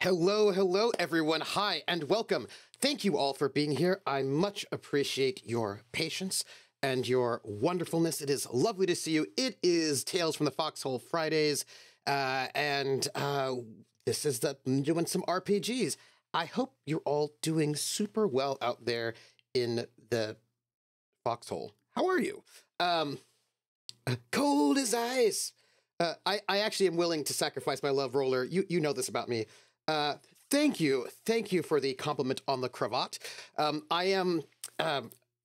Hello, hello, everyone. Hi, and welcome. Thank you all for being here. I much appreciate your patience and your wonderfulness. It is lovely to see you. It is Tales from the Foxhole Fridays, and this is doing some RPGs. I hope you're all doing super well out there in the Foxhole. How are you? Cold as ice. I actually am willing to sacrifice my love roller. You know this about me. Thank you for the compliment on the cravat. I am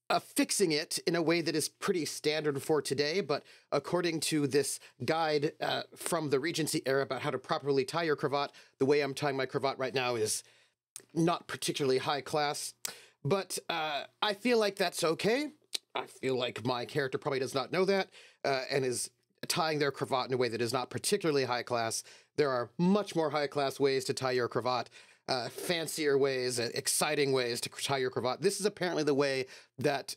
affixing it in a way that is pretty standard for today, but according to this guide from the Regency era about how to properly tie your cravat, the way I'm tying my cravat right now is not particularly high class, but I feel like that's okay. I feel like my character probably does not know that and is tying their cravat in a way that is not particularly high class. There are much more high class ways to tie your cravat, fancier ways, exciting ways to tie your cravat. This is apparently the way that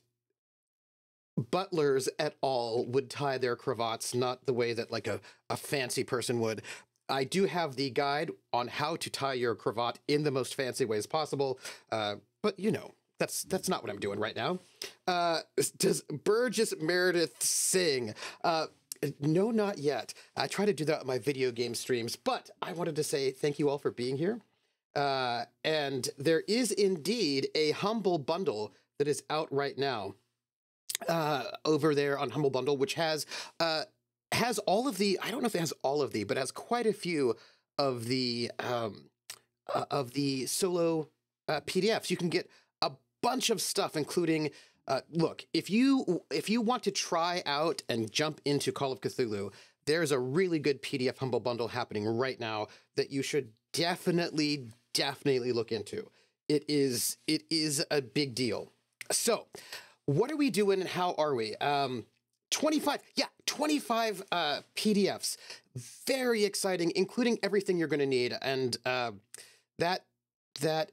butlers et al. Would tie their cravats, not the way that like a fancy person would. I do have the guide on how to tie your cravat in the most fancy ways possible, but you know, that's not what I'm doing right now. Does Burgess Meredith sing? No, not yet. I try to do that on my video game streams, but I wanted to say thank you all for being here. And there is indeed a Humble Bundle that is out right now over there on Humble Bundle, which has all of the, I don't know if it has all of the, but has quite a few of the solo PDFs. You can get a bunch of stuff, including look, if you want to try out and jump into Call of Cthulhu, there's a really good PDF Humble Bundle happening right now that you should definitely look into. It is a big deal. So, what are we doing and how are we? 25 PDFs. Very exciting, including everything you're going to need. And that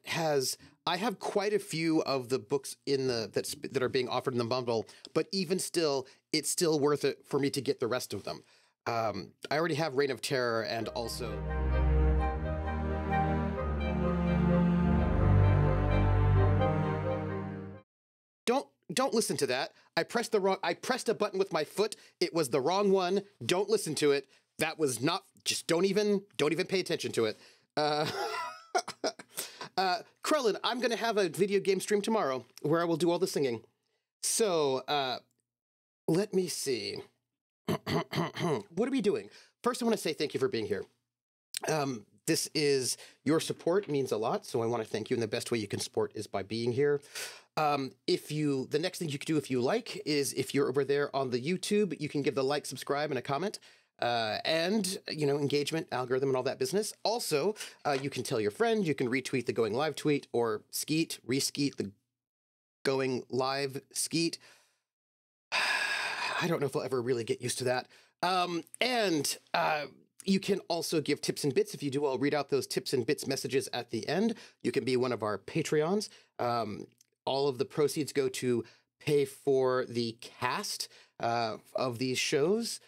has, I have quite a few of the books in the that are being offered in the bundle, but even still, it's still worth it for me to get the rest of them. I already have Reign of Terror and also don't listen to that. I pressed a button with my foot. It was the wrong one. Don't listen to it. That was not, just don't even pay attention to it. Krellin, I'm going to have a video game stream tomorrow where I will do all the singing. So, let me see. What are we doing? First, I want to say thank you for being here. This is, your support means a lot, so I want to thank you, and the best way you can support is by being here. The next thing you can do if you like is if you're over there on the YouTube, you can give the like, subscribe, and a comment. And, you know, engagement, algorithm, and all that business. Also, you can tell your friend, you can retweet the Going Live tweet, or reskeet the Going Live skeet. I don't know if I'll ever really get used to that. You can also give tips and bits. If you do, I'll read out those tips and bits messages at the end. You can be one of our Patreons. All of the proceeds go to pay for the cast of these shows.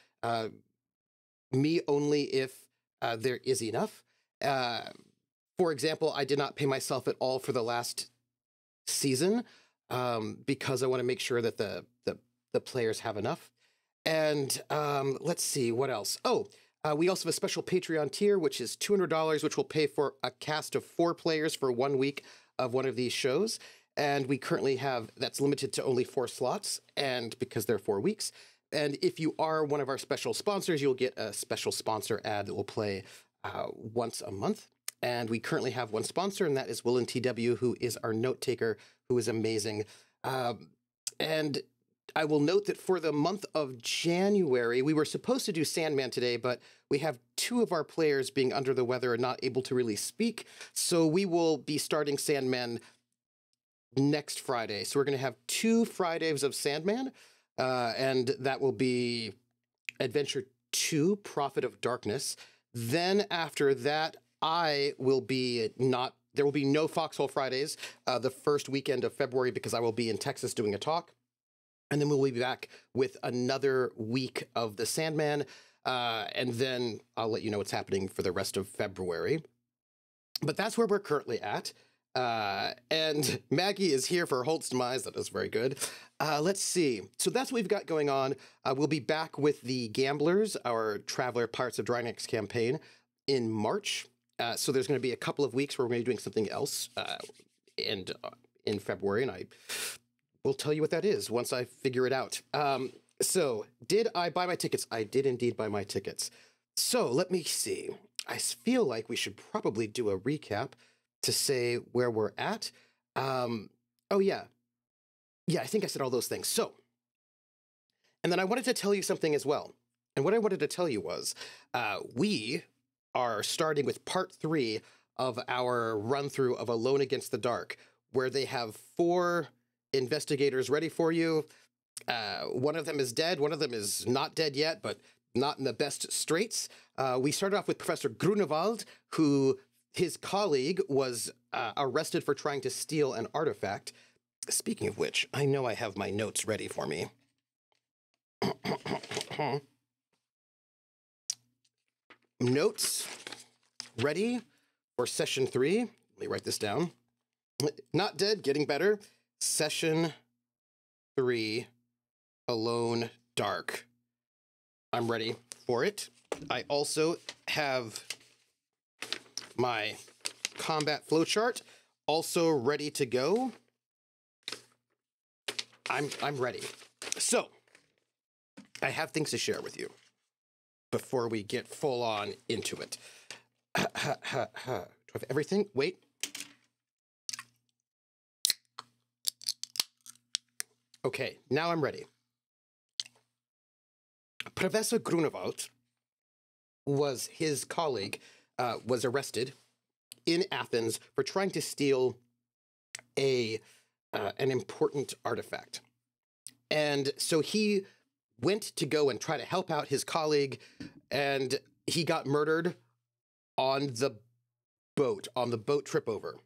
Me only if there is enough. For example, I did not pay myself at all for the last season because I want to make sure that the players have enough. And let's see, what else? Oh, we also have a special Patreon tier, which is $200, which will pay for a cast of 4 players for 1 week of one of these shows. And we currently have, that's limited to only 4 slots, and because they're 4 weeks. And if you are one of our special sponsors, you'll get a special sponsor ad that will play once a month. And we currently have one sponsor, and that is Will and TW, who is our note taker, who is amazing. And I will note that for the month of January, we were supposed to do Sandman today, but we have 2 of our players being under the weather and not able to really speak. So we will be starting Sandman next Friday. So we're going to have 2 Fridays of Sandman. And that will be Adventure 2, Prophet of Darkness. Then after that, there will be no Foxhole Fridays the first weekend of February because I will be in Texas doing a talk. And then we'll be back with another week of the Sandman. And then I'll let you know what's happening for the rest of February. But that's where we're currently at. And Maggie is here for Holt's demise. That is very good. Let's see. So that's what we've got going on. We'll be back with the Gamblers, our Traveler Pirates of Drynex campaign, in March. So there's going to be a couple of weeks where we're going to be doing something else and in February, and I will tell you what that is once I figure it out. So did I buy my tickets? I did indeed buy my tickets. So let me see. I feel like we should probably do a recap to say where we're at. Oh, yeah. Yeah, I think I said all those things. So, and then I wanted to tell you something as well. And what I wanted to tell you was we are starting with part 3 of our run-through of Alone Against the Dark, where they have 4 investigators ready for you. One of them is dead. One of them is not dead yet, but not in the best straits. We started off with Professor Grunewald, who his colleague was arrested for trying to steal an artifact. Speaking of which, I know I have my notes ready for me. Notes ready for session 3. Let me write this down. Not dead, getting better. Session 3, Alone Dark. I'm ready for it. I also have my combat flowchart also ready to go. I'm ready. So, I have things to share with you before we get full on into it. Do I have everything? Wait. Okay, now I'm ready. Professor Grunewald his colleague was arrested in Athens for trying to steal an important artifact. And so he went to go and try to help out his colleague, and he got murdered on the boat trip over.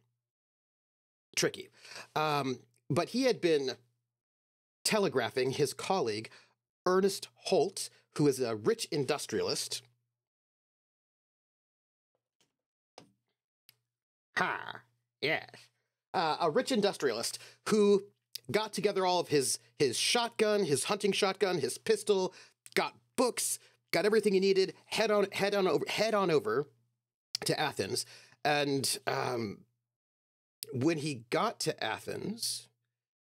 Tricky. But he had been telegraphing his colleague, Ernest Holt, who is a rich industrialist. Yes. A rich industrialist who got together all of his shotgun, his hunting shotgun, his pistol, got books, got everything he needed, head on over to Athens. And when he got to Athens,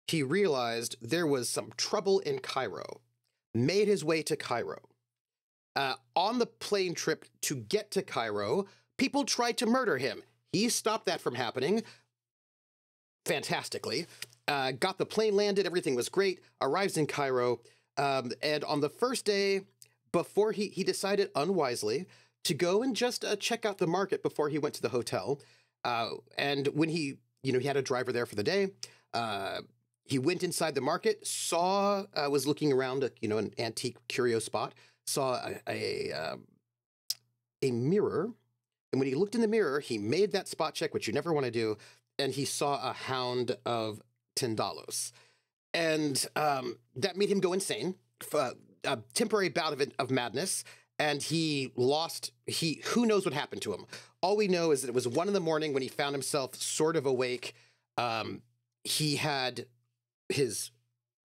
he realized there was some trouble in Cairo, made his way to Cairo. On the plane trip to get to Cairo, people tried to murder him. He stopped that from happening fantastically. Got the plane landed, everything was great, arrives in Cairo, and on the first day, before he decided unwisely to go and just check out the market before he went to the hotel. And when he had a driver there for the day, he went inside the market, was looking around an antique curio spot, saw a mirror. And when he looked in the mirror, he made that spot check, which you never want to do, and he saw a Hound of Tindalos. And that made him go insane, a temporary bout of madness, and who knows what happened to him. All we know is that it was 1 in the morning when he found himself sort of awake. He had his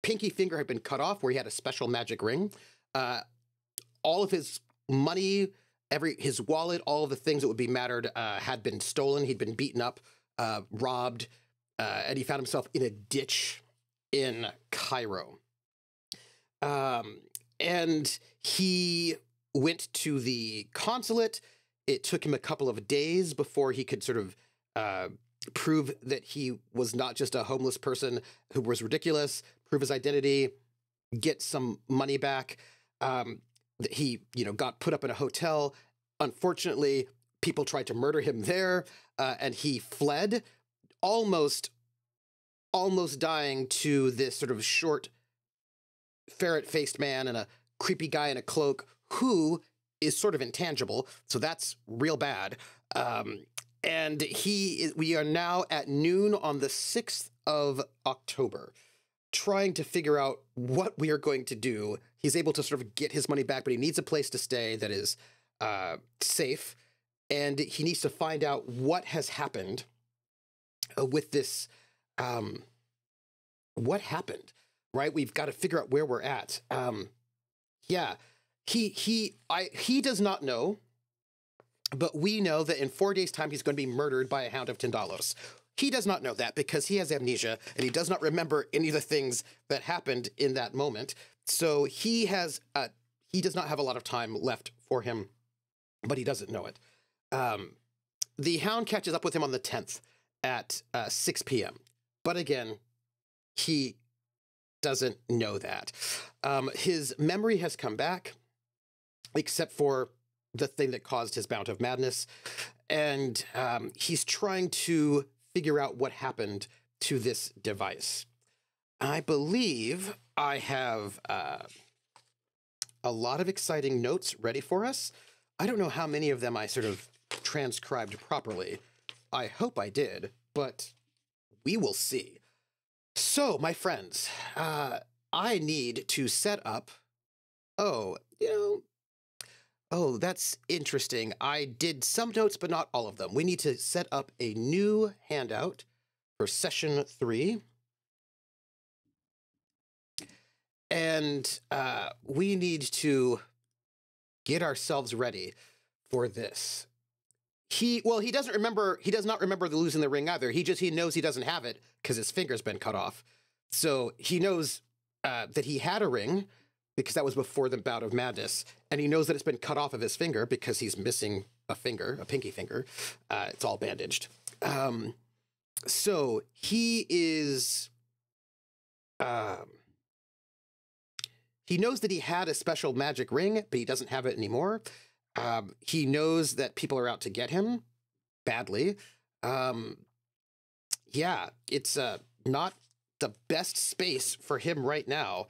pinky finger had been cut off where he had a special magic ring. All of his money, his wallet, all of the things that would be mattered had been stolen. He'd been beaten up, robbed, and he found himself in a ditch in Cairo. And he went to the consulate. It took him a couple of days before he could sort of prove that he was not just a homeless person who was ridiculous, prove his identity, get some money back. He, got put up in a hotel. Unfortunately, people tried to murder him there, and he fled, almost dying to this sort of short, ferret-faced man and a creepy guy in a cloak who is sort of intangible, so that's real bad. And we are now at noon on the 6th of October, trying to figure out what we are going to do. He's able to sort of get his money back, but he needs a place to stay that is safe. and he needs to find out what has happened with this. What happened, right? We've got to figure out where we're at. Yeah, he does not know, but we know that in 4 days' time he's going to be murdered by a Hound of Tindalos. He does not know that because he has amnesia and he does not remember any of the things that happened in that moment. So he does not have a lot of time left for him, but he doesn't know it. The Hound catches up with him on the 10th at 6 p.m. But again, he doesn't know that. His memory has come back, except for the thing that caused his bout of madness. And he's trying to figure out what happened to this device. I believe I have a lot of exciting notes ready for us. I don't know how many of them I sort of transcribed properly. I hope I did, but we will see. So, my friends, I need to set up... Oh, that's interesting. I did some notes, but not all of them. We need to set up a new handout for session 3. And we need to get ourselves ready for this. He does not remember the losing the ring either. He knows he doesn't have it because his finger's been cut off. So he knows that he had a ring because that was before the bout of madness. And he knows that it's been cut off of his finger because he's missing a finger, a pinky finger. It's all bandaged. So he is... he knows that he had a special magic ring, but he doesn't have it anymore. He knows that people are out to get him badly. Yeah, it's not the best space for him right now,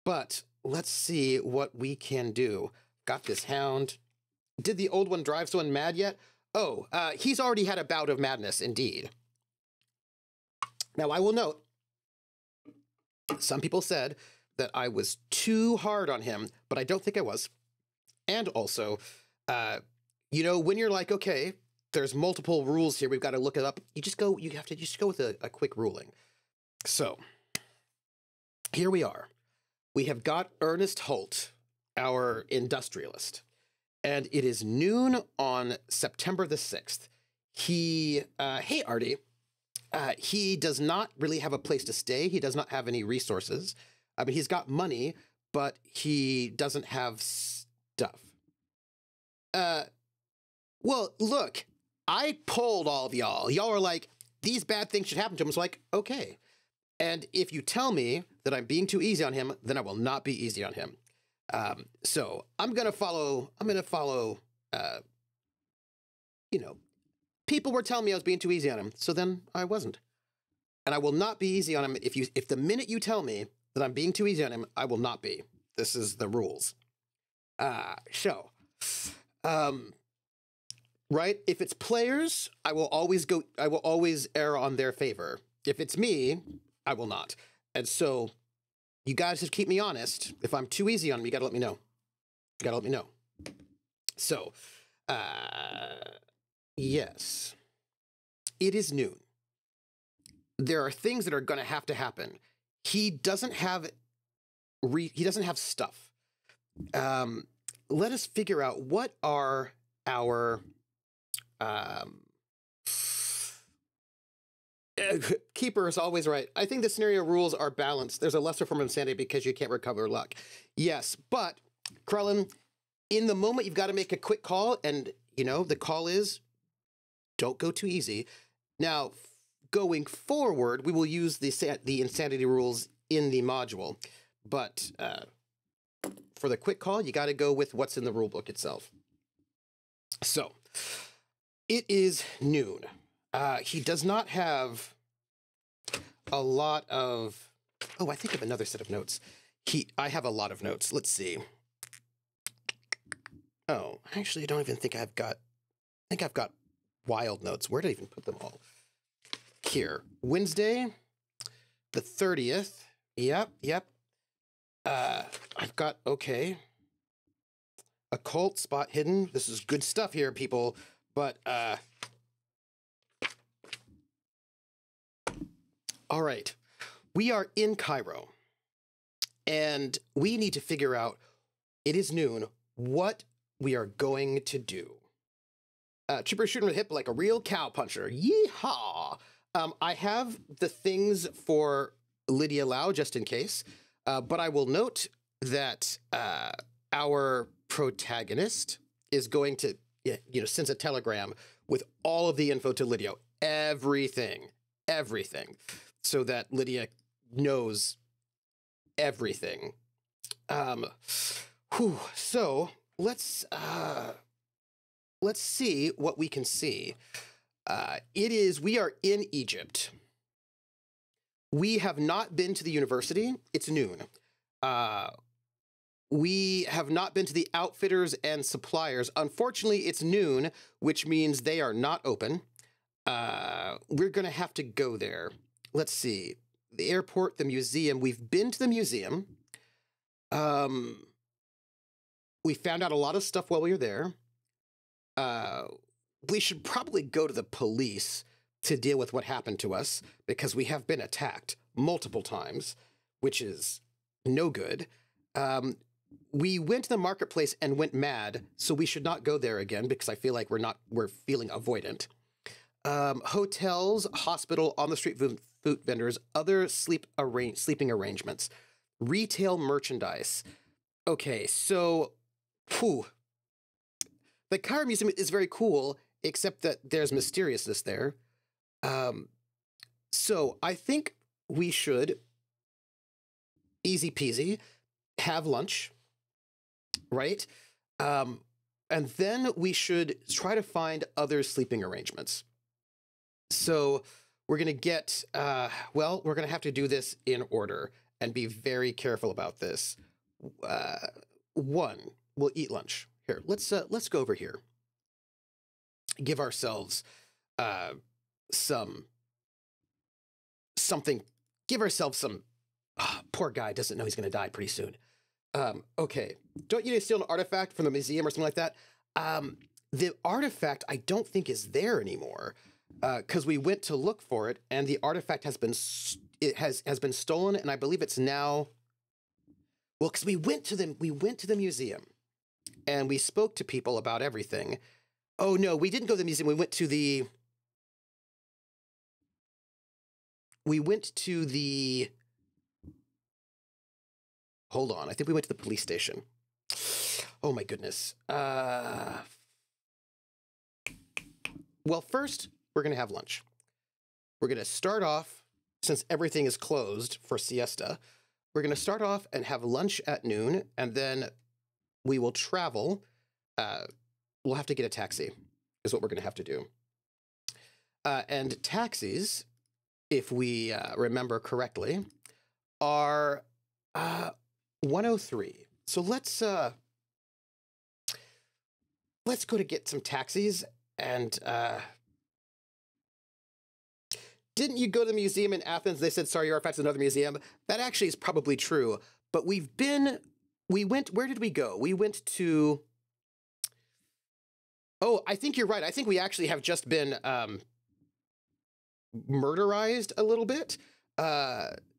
but let's see what we can do. Got this Hound. Did the old one drive someone mad yet? Oh, he's already had a bout of madness, indeed. Now, I will note, some people said that I was too hard on him, but I don't think I was. And also, when you're like, okay, there's multiple rules here, we've got to look it up, you have to just go with a quick ruling. So, here we are. We have got Ernest Holt, our industrialist, and it is noon on September the 6th. Hey, Artie, he does not really have a place to stay. He does not have any resources. I mean, he's got money, but he doesn't have stuff. Well, look, I polled all of y'all. Y'all are like, these bad things should happen to him. So like, okay. And if you tell me that I'm being too easy on him, then I will not be easy on him. So I'm going to follow, people were telling me I was being too easy on him. So then I wasn't. And I will not be easy on him. If the minute you tell me that I'm being too easy on him, I will not be. This is the rules. Right? If it's players, I will always err on their favor. If it's me, I will not. And so you guys just keep me honest. If I'm too easy on him, you gotta let me know. You gotta let me know. So, yes. It is noon. There are things that are gonna have to happen. He doesn't have stuff. Let us figure out what are our Keeper is always right. I think the scenario rules are balanced. There's a lesser form of insanity because you can't recover luck. Yes, but Krellin, in the moment you've got to make a quick call, and the call is don't go too easy. Now, going forward, we will use the insanity rules in the module, but for the quick call, you got to go with what's in the rule book itself. So, it is noon. He does not have a lot of... Oh, I think of another set of notes. I have a lot of notes. Let's see. Oh, actually, I don't even think I've got... I think I've got wild notes. Where did I even put them all? Here. Wednesday, the 30th. Yep. I've got... Okay. Occult, spot hidden. This is good stuff here, people. But, all right. We are in Cairo, and we need to figure out, it is noon, what we are going to do. Trooper shooting with hip like a real cowpuncher. Yeehaw! I have the things for Lydia Lau just in case, but I will note that our protagonist is going to, send a telegram with all of the info to Lydia, everything, so that Lydia knows everything. So let's see what we can see. We are in Egypt. We have not been to the university. It's noon. We have not been to the outfitters and suppliers. Unfortunately, it's noon, which means they are not open. We're going to have to go there. Let's see. The airport, the museum. We've been to the museum. We found out a lot of stuff while we were there. We should probably go to the police to deal with what happened to us, because we have been attacked multiple times, which is no good. We went to the marketplace and went mad, so we should not go there again, because I feel like we're feeling avoidant. Hotels, hospital, on the street food vendors, other sleeping arrangements, retail merchandise. Okay, so, the Cairo Museum is very cool, except that there's mysteriousness there. So I think we should, easy peasy, have lunch, right? And then we should try to find other sleeping arrangements. So we're going to get, we're going to have to do this in order and be very careful about this. One, we'll eat lunch. Here, let's go over here. Give ourselves something. Give ourselves some. Poor guy doesn't know he's going to die pretty soon. Okay, don't you need to steal an artifact from the museum or something like that? The artifact I don't think is there anymore, because we went to look for it and the artifact has been stolen, and I believe it's now. Well, because we went to the museum. And we spoke to people about everything. Oh, no, we didn't go to the museum. We went to the... Hold on. I think we went to the police station. Oh, my goodness. Well, first, we're going to have lunch. We're going to start off, since everything is closed for siesta, we're going to start off and have lunch at noon, and then we will travel. We'll have to get a taxi, is what we're going to have to do. And taxis, if we remember correctly, are 103. So let's go to get some taxis. And didn't you go to the museum in Athens? They said, sorry, your artifact's in another museum. That actually is probably true. But we went, where did we go? We went to, oh, I think you're right. I think we actually have just been murderized a little bit.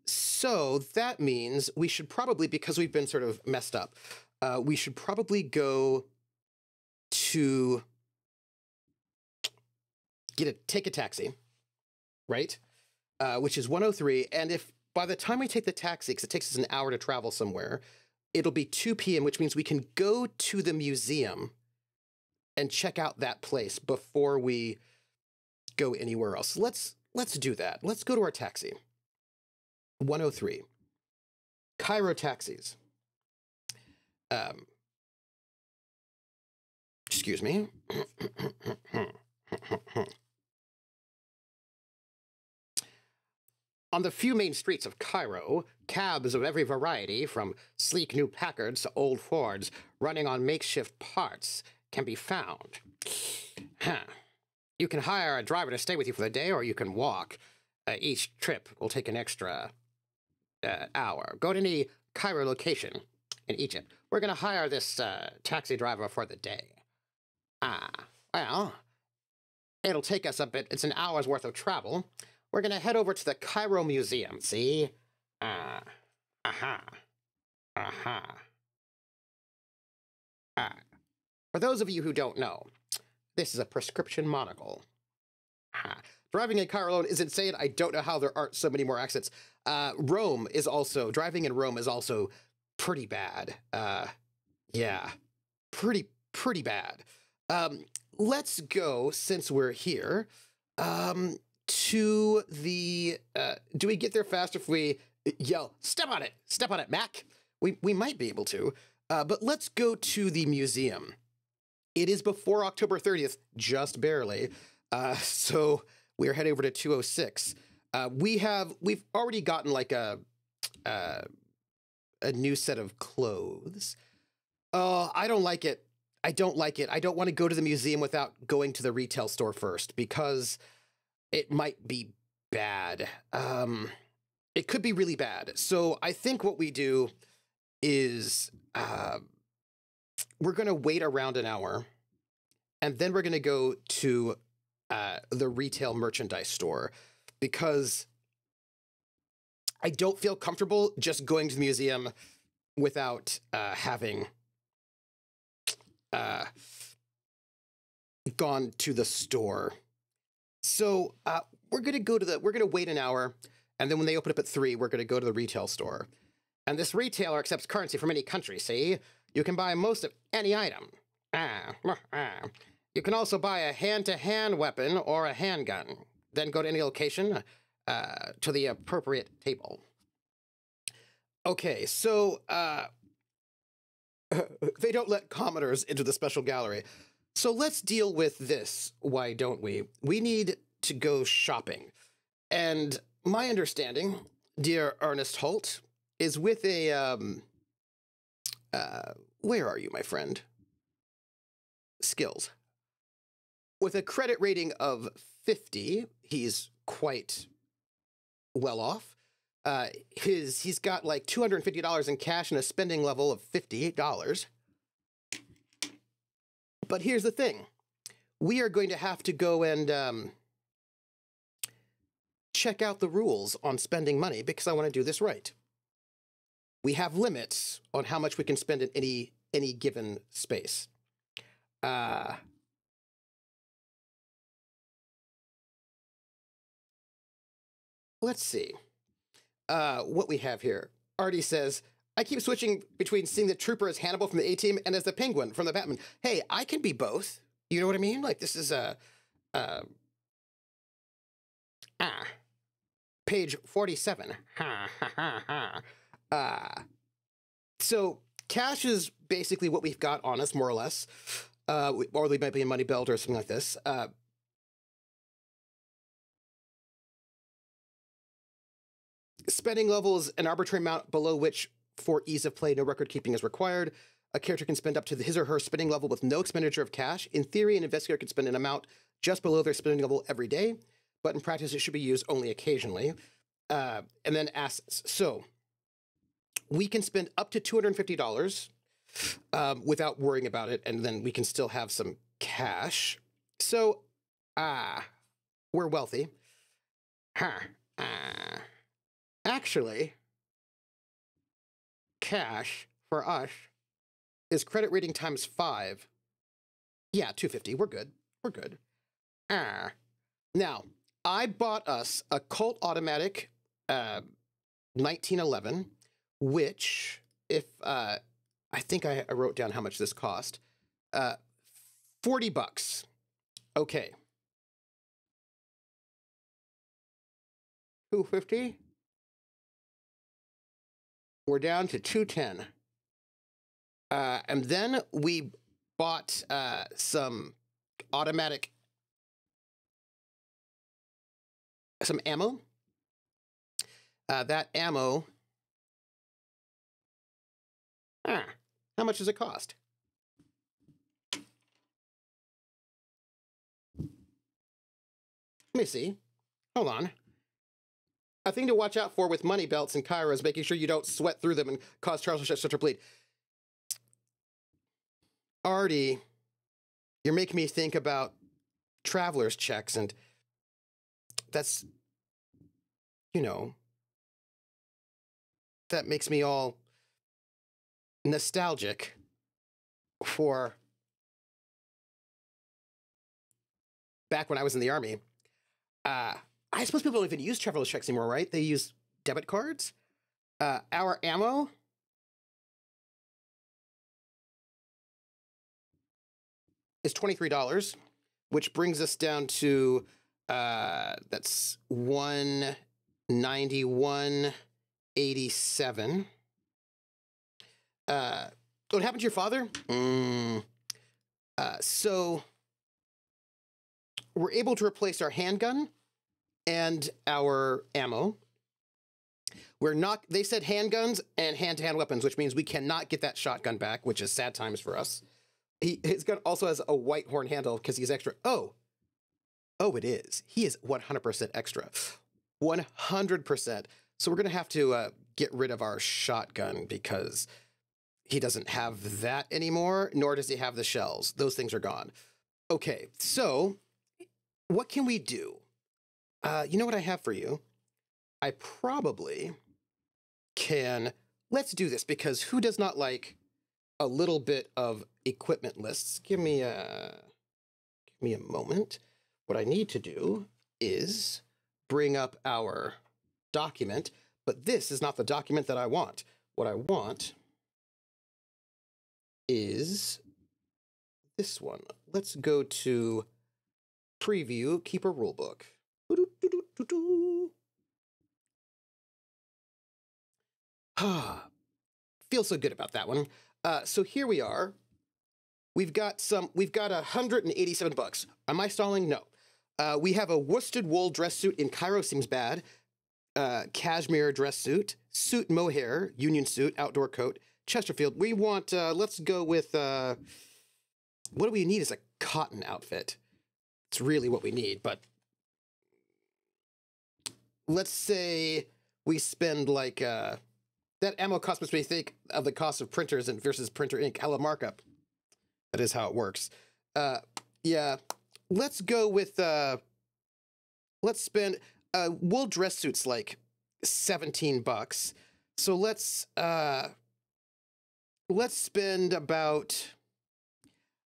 So that means we should probably, because we've been sort of messed up, we should probably go to take a taxi, right? Which is 103. And if by the time we take the taxi, because it takes us an hour to travel somewhere, it'll be 2 p.m., which means we can go to the museum and check out that place before we go anywhere else. Let's do that. Let's go to our taxi. 103. Cairo taxis. Excuse me. On the few main streets of Cairo, cabs of every variety, from sleek new Packards to old Fords, running on makeshift parts, can be found. You can hire a driver to stay with you for the day, or you can walk. Each trip will take an extra hour. Go to any Cairo location in Egypt. We're going to hire this taxi driver for the day. Well, It'll take us a bit. It's an hour's worth of travel. We're going to head over to the Cairo Museum, see? Aha. For those of you who don't know, this is a prescription monocle. Driving in Cairo alone is insane. I don't know how there aren't so many more accents. Driving in Rome is also pretty bad. Yeah, pretty bad. Let's go, since we're here, to the, do we get there faster if we yell, step on it, Mac? We might be able to, but let's go to the museum. It is before October 30th, just barely, so we're heading over to 206. We've already gotten like a new set of clothes. Oh, I don't like it. I don't want to go to the museum without going to the retail store first, because it might be bad. It could be really bad. So I think what we do is we're going to wait around an hour, and then we're going to go to the retail merchandise store, because I don't feel comfortable just going to the museum without having gone to the store. So we're gonna wait an hour, and then when they open up at 3, we're gonna go to the retail store. And this retailer accepts currency from any country, see? You can buy most of any item. You can also buy a hand-to-hand weapon or a handgun. Then go to any location to the appropriate table. Okay, so they don't let commoners into the special gallery. So let's deal with this, why don't we? We need to go shopping. And my understanding, dear Ernest Holt, is with a, where are you, my friend? Skills. With a credit rating of 50, he's quite well off. He's got like $250 in cash and a spending level of $58. But here's the thing. We are going to have to go and check out the rules on spending money, because I want to do this right. We have limits on how much we can spend in any given space. Let's see what we have here. Artie says, I keep switching between seeing the trooper as Hannibal from the A-Team and as the Penguin from the Batman. Hey, I can be both. You know what I mean? Like, this is page 47. So cash is basically what we've got on us, more or less. Or they might be a money belt or something like this. Spending levels, an arbitrary amount below which, for ease of play, no record keeping is required. A character can spend up to his or her spending level with no expenditure of cash. In theory, an investigator can spend an amount just below their spending level every day, but in practice, it should be used only occasionally. And then assets. So we can spend up to $250 without worrying about it, and then we can still have some cash. So, we're wealthy. Actually, cash for us is credit rating times 5. Yeah, 250. We're good. We're good. Now, I bought us a Colt Automatic 1911, which, if I think I wrote down how much this cost. $40. Okay. 250. We're down to 210. And then we bought some automatic, some ammo. That ammo, how much does it cost? Let me see. Hold on. A thing to watch out for with money belts and Cairo is making sure you don't sweat through them and cause Charles to bleed. Artie, you're making me think about traveler's checks, and that's, you know, that makes me all nostalgic for back when I was in the Army. I suppose people don't even use traveler's checks anymore, right? They use debit cards. Our ammo is $23, which brings us down to that's $191.87. What happened to your father? So we're able to replace our handgun and our ammo. We're not, they said handguns and hand-to-hand weapons, which means we cannot get that shotgun back, which is sad times for us. His gun also has a white horn handle because he's extra. Oh, it is. He is 100% extra. 100%. So we're going to have to get rid of our shotgun because he doesn't have that anymore, nor does he have the shells. Those things are gone. Okay, so what can we do? You know what I have for you? I probably can, let's do this, because who does not like a little bit of equipment lists? Give me a moment. What I need to do is bring up our document, but this is not the document that I want. What I want is this one. Let's go to preview, keeper rulebook. Feel so good about that one. So here we are. We've got 187 bucks. Am I stalling? No. We have a worsted wool dress suit in Cairo, seems bad. Cashmere dress suit, suit mohair, union suit, outdoor coat, Chesterfield. We want, let's go with, what do we need is a cotton outfit. It's really what we need, but let's say we spend like, that ammo cost makes me think of the cost of printers and versus printer ink. Hella markup. That is how it works. Yeah, let's go with, let's spend, wool dress suits like 17 bucks. So let's spend about,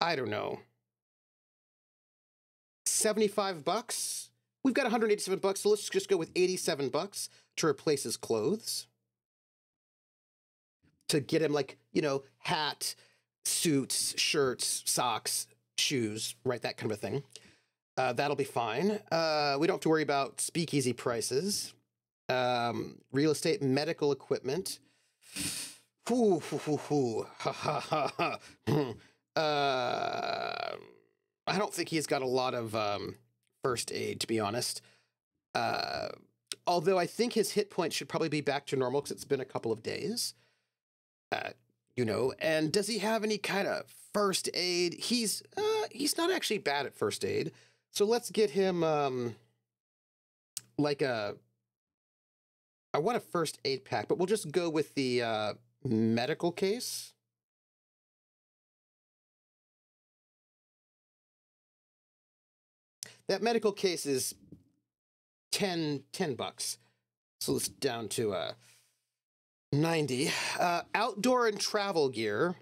I don't know, 75 bucks. We've got 187 bucks, so let's just go with 87 bucks to replace his clothes. To get him, like, you know, hat, suits, shirts, socks, shoes, right, that kind of a thing. That'll be fine. We don't have to worry about speakeasy prices. Real estate, medical equipment. I don't think he's got a lot of first aid, to be honest. Although I think his hit points should probably be back to normal because it's been a couple of days. You know, and does he have any kind of first aid? He's not actually bad at first aid. So let's get him like I want a first aid pack, but we'll just go with the medical case. That medical case is 10 bucks. So it's down to 90. Outdoor and travel gear.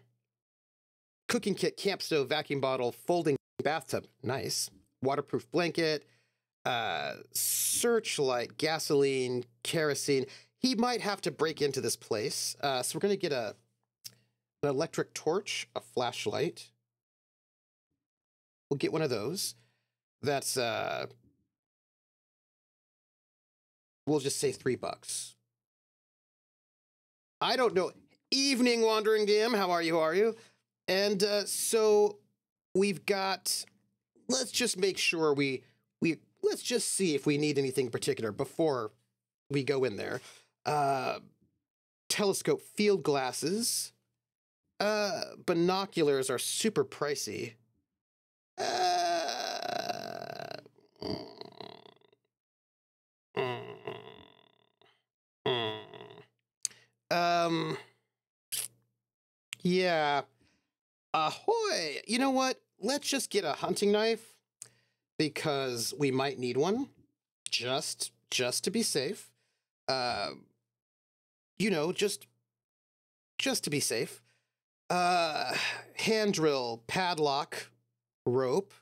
Cooking kit, camp stove, vacuum bottle, folding bathtub. Nice. Waterproof blanket. Searchlight, gasoline, kerosene. He might have to break into this place. So we're going to get an electric torch, a flashlight. We'll get one of those. That's, we'll just say 3 bucks. I don't know. Evening, Wandering DM. How are you? How are you? And so we've got, let's just make sure let's just see if we need anything particular before we go in there. Telescope, field glasses. Binoculars are super pricey. Yeah. Ahoy! You know what? Let's just get a hunting knife because we might need one, just to be safe. You know, just to be safe. Hand drill, padlock, rope.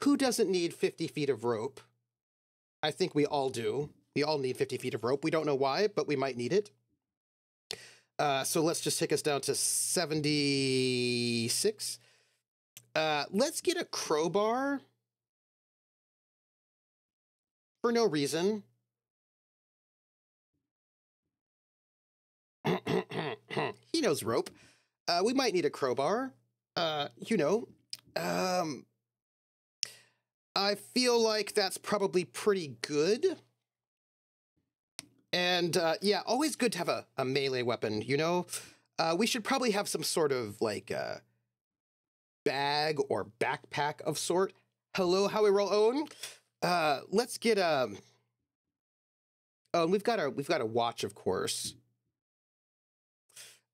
Who doesn't need 50 feet of rope? I think we all do. We all need 50 feet of rope. We don't know why, but we might need it. So let's just take us down to 76. Let's get a crowbar. For no reason. He knows rope. We might need a crowbar. You know. I feel like that's probably pretty good. And yeah, always good to have a melee weapon, you know? We should probably have some sort of like bag or backpack of sort. Hello, how we roll own? Let's get oh, we've got a watch, of course.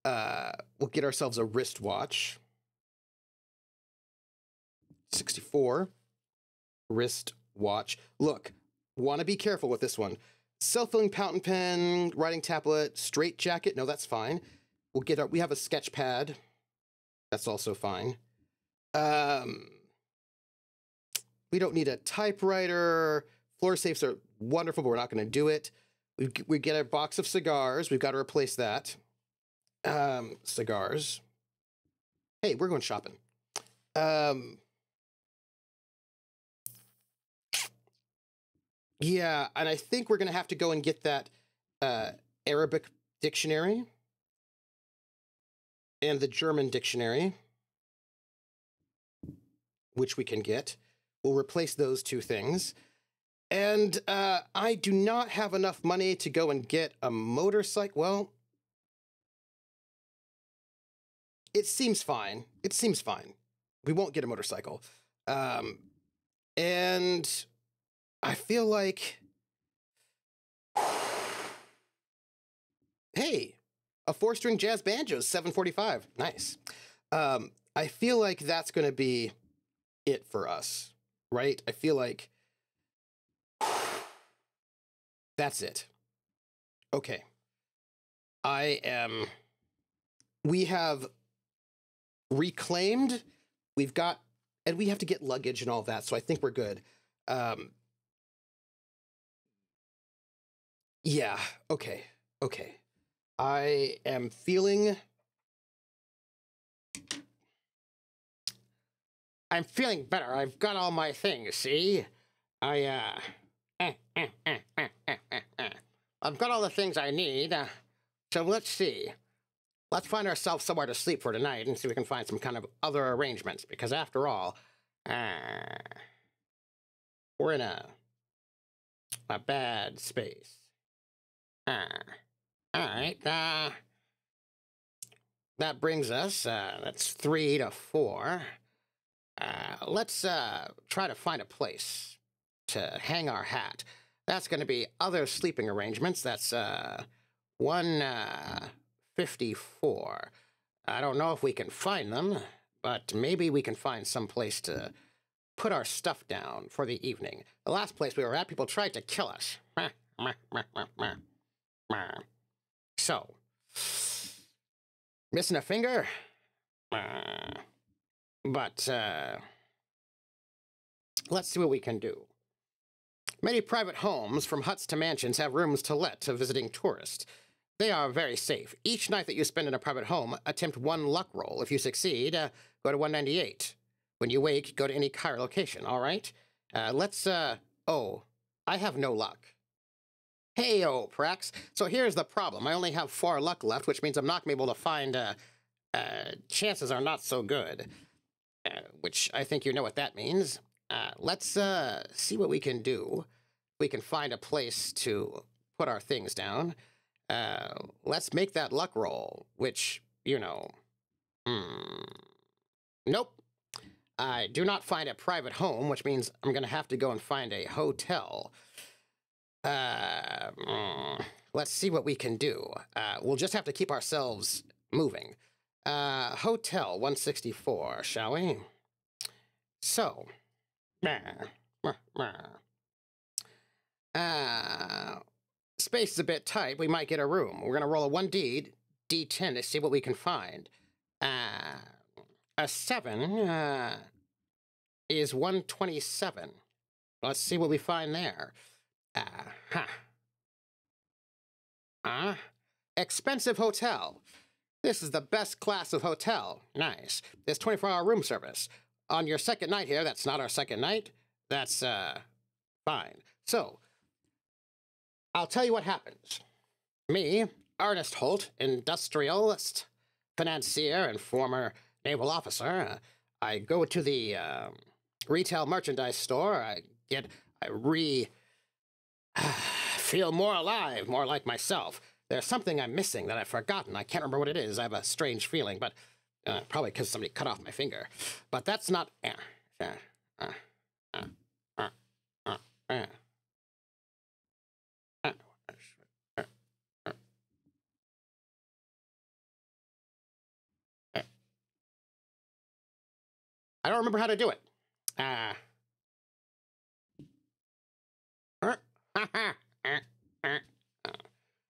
We'll get ourselves a wristwatch. 64. Wrist watch. Look, want to be careful with this one. Self-filling fountain pen, writing tablet, straight jacket. No, that's fine. We'll get our. We have a sketch pad. That's also fine. We don't need a typewriter. Floor safes are wonderful, but we're not going to do it. We get a box of cigars. We've got to replace that. Cigars. Hey, we're going shopping. Yeah, and I think we're going to have to go and get that Arabic dictionary and the German dictionary, which we can get. We'll replace those two things. And I do not have enough money to go and get a motorcycle. Well, it seems fine. It seems fine. We won't get a motorcycle. And I feel like, hey, a 4-string jazz banjo, $7.45. Nice. I feel like that's going to be it for us, right? I feel like that's it. Okay. We have reclaimed. We've got, and we have to get luggage and all that, so I think we're good. Yeah, okay. I am feeling... I'm feeling better. I've got all my things, see? I've got all the things I need. So let's see. Let's find ourselves somewhere to sleep for tonight and see if we can find some kind of other arrangements, because after all, we're in a bad space. All right, that brings us, that's 3 to 4. Let's try to find a place to hang our hat. That's going to be other sleeping arrangements. That's 154. I don't know if we can find them, but maybe we can find some place to put our stuff down for the evening. The last place we were at, people tried to kill us. So, missing a finger? But let's see what we can do. Many private homes, from huts to mansions, have rooms to let to visiting tourists. They are very safe. Each night that you spend in a private home, attempt 1 luck roll. If you succeed, go to 198. When you wake, go to any Cairo location, all right? Oh, I have no luck. Hey-oh, Prax. So here's the problem. I only have 4 luck left, which means I'm not going to be able to find, chances are not so good. Which I think you know what that means. Let's see what we can do. We can find a place to put our things down. Let's make that luck roll, which, you know... Nope. I do not find a private home, which means I'm going to have to go and find a hotel. Let's see what we can do. We'll just have to keep ourselves moving. Hotel 164, shall we? So, Space is a bit tight. We might get a room. We're gonna roll a 1D, D10 to see what we can find. A 7 is 127. Let's see what we find there. Expensive hotel. This is the best class of hotel. Nice. There's 24-hour room service. On your second night here, that's not our second night. That's, fine. So, I'll tell you what happens. Me, Ernest Holt, industrialist, financier, and former naval officer, I go to the, retail merchandise store. I feel more alive, more like myself. There's something I'm missing that I've forgotten. I can't remember what it is. I have a strange feeling, but probably because somebody cut off my finger. But that's not... I don't remember how to do it.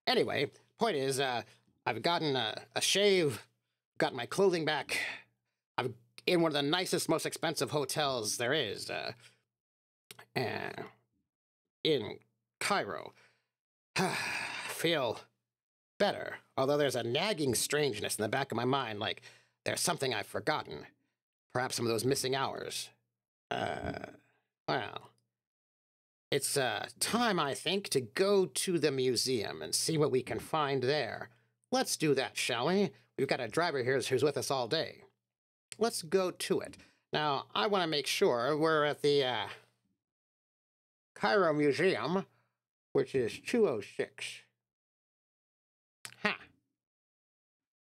Anyway, point is, I've gotten a shave, got my clothing back. I'm in one of the nicest, most expensive hotels there is, in Cairo. Feel better, although there's a nagging strangeness in the back of my mind, like there's something I've forgotten. Perhaps some of those missing hours. Well, it's time, I think, to go to the museum and see what we can find there. Let's do that, shall we? We've got a driver here who's with us all day. Let's go to it. Now, I want to make sure we're at the Cairo Museum, which is 206. Ha!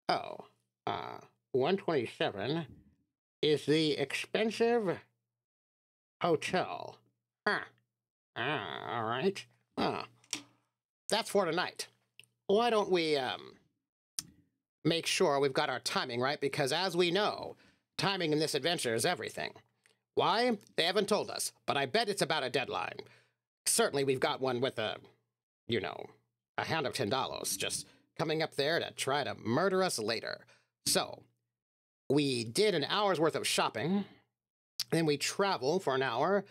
Oh, 127 is the expensive hotel. Huh. All right. That's for tonight. Why don't we make sure we've got our timing right? Because as we know, timing in this adventure is everything. Why? They haven't told us, but I bet it's about a deadline. Certainly we've got one with a Hound of Tindalos just coming up there to try to murder us later. So, we did an hour's worth of shopping, then we travel for an hour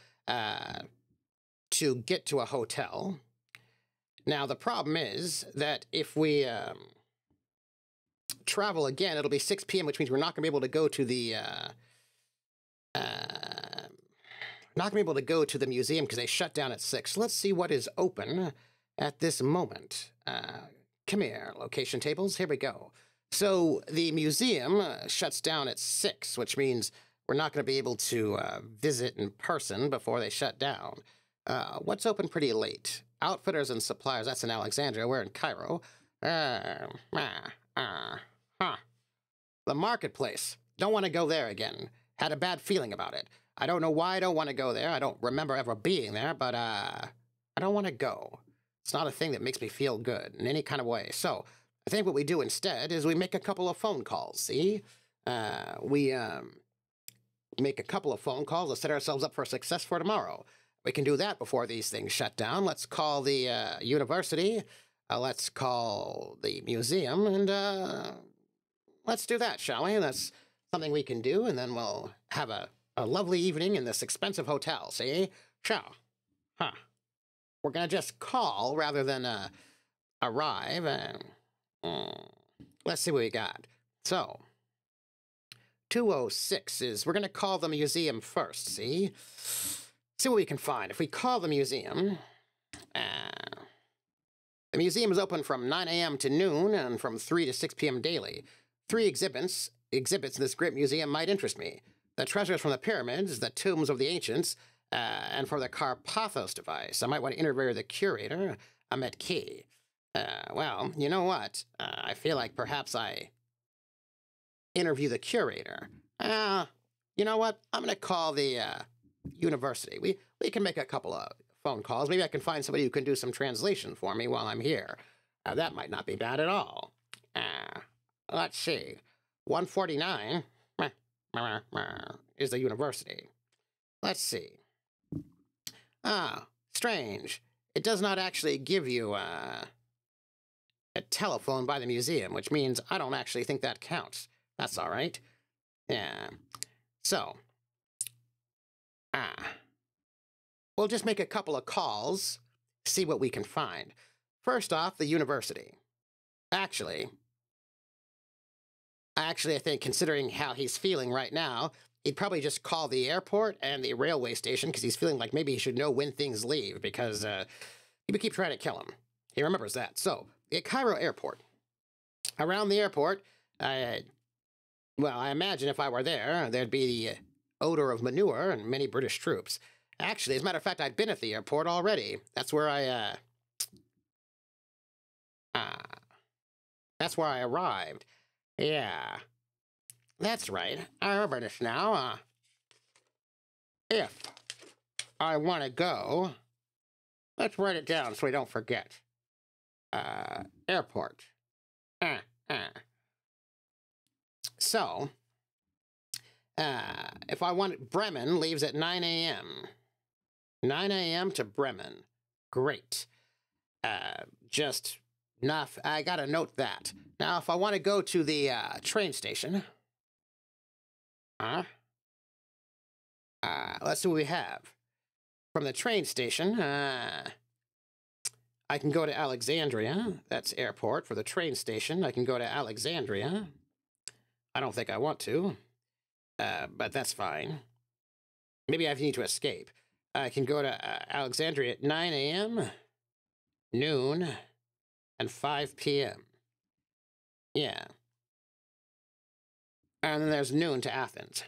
to get to a hotel. Now, the problem is that if we travel again, it'll be 6 p.m., which means we're not going to be able to go to the museum because they shut down at 6. Let's see what is open at this moment. Come here, location tables. Here we go. So the museum shuts down at 6, which means we're not going to be able to visit in person before they shut down. What's open pretty late? Outfitters and suppliers. That's in Alexandria. We're in Cairo. The marketplace. Don't want to go there again. Had a bad feeling about it. I don't know why I don't want to go there. I don't remember ever being there, but I don't want to go. It's not a thing that makes me feel good in any kind of way. So I think what we do instead is we make a couple of phone calls, see? We make a couple of phone calls to set ourselves up for success for tomorrow. We can do that before these things shut down. Let's call the university. Let's call the museum, and let's do that, shall we? That's something we can do, and then we'll have a lovely evening in this expensive hotel, see? Sure. Huh. We're going to just call rather than arrive. Let's see what we got. So, 206 is, we're going to call the museum first, see? See what we can find. If we call the museum is open from 9 a.m. to noon and from 3 to 6 p.m. daily. 3 exhibits in this great museum might interest me. The treasures from the pyramids, the tombs of the ancients, and for the Carpathos device. I might want to interview the curator, Ahmed Key. Well, you know what? I feel like perhaps I interview the curator. You know what? I'm going to call the university. We can make a couple of phone calls. Maybe I can find somebody who can do some translation for me while I'm here. That might not be bad at all. Let's see. 149 is the university. Let's see. Ah, strange. It does not actually give you, a telephone by the museum, which means I don't actually think that counts. That's all right. Yeah. So, we'll just make a couple of calls, see what we can find. First off, the university. Actually, I think, considering how he's feeling right now, he'd probably just call the airport and the railway station because he's feeling like maybe he should know when things leave because people keep trying to kill him. He remembers that. So, the Cairo airport. Around the airport, I imagine if I were there, there'd be the odor of manure and many British troops. Actually, as a matter of fact, I've been at the airport already. That's where that's where I arrived. Yeah. That's right. I remember this now. If I want to go, let's write it down so we don't forget. Airport. So, if I want, Bremen leaves at 9 a.m. 9 a.m. to Bremen. Great. Just enough. I gotta note that. Now, if I want to go to the train station, let's see what we have. From the train station, I can go to Alexandria. That's airport. For the train station, I can go to Alexandria. I don't think I want to, but that's fine. Maybe I need to escape. I can go to Alexandria at 9 a.m., noon, and 5 p.m. Yeah. And then there's noon to Athens.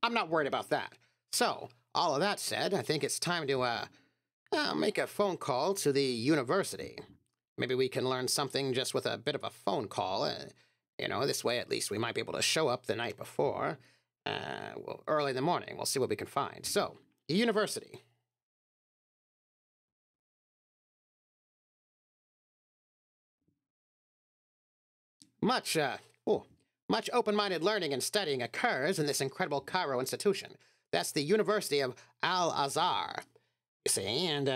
I'm not worried about that. So, all of that said, I think it's time to make a phone call to the university. Maybe we can learn something just with a bit of a phone call. You know, this way at least we might be able to show up the night before. Well, early in the morning. We'll see what we can find. So, the university. Much open-minded learning and studying occurs in this incredible Cairo institution. That's the University of Al-Azhar. You see, and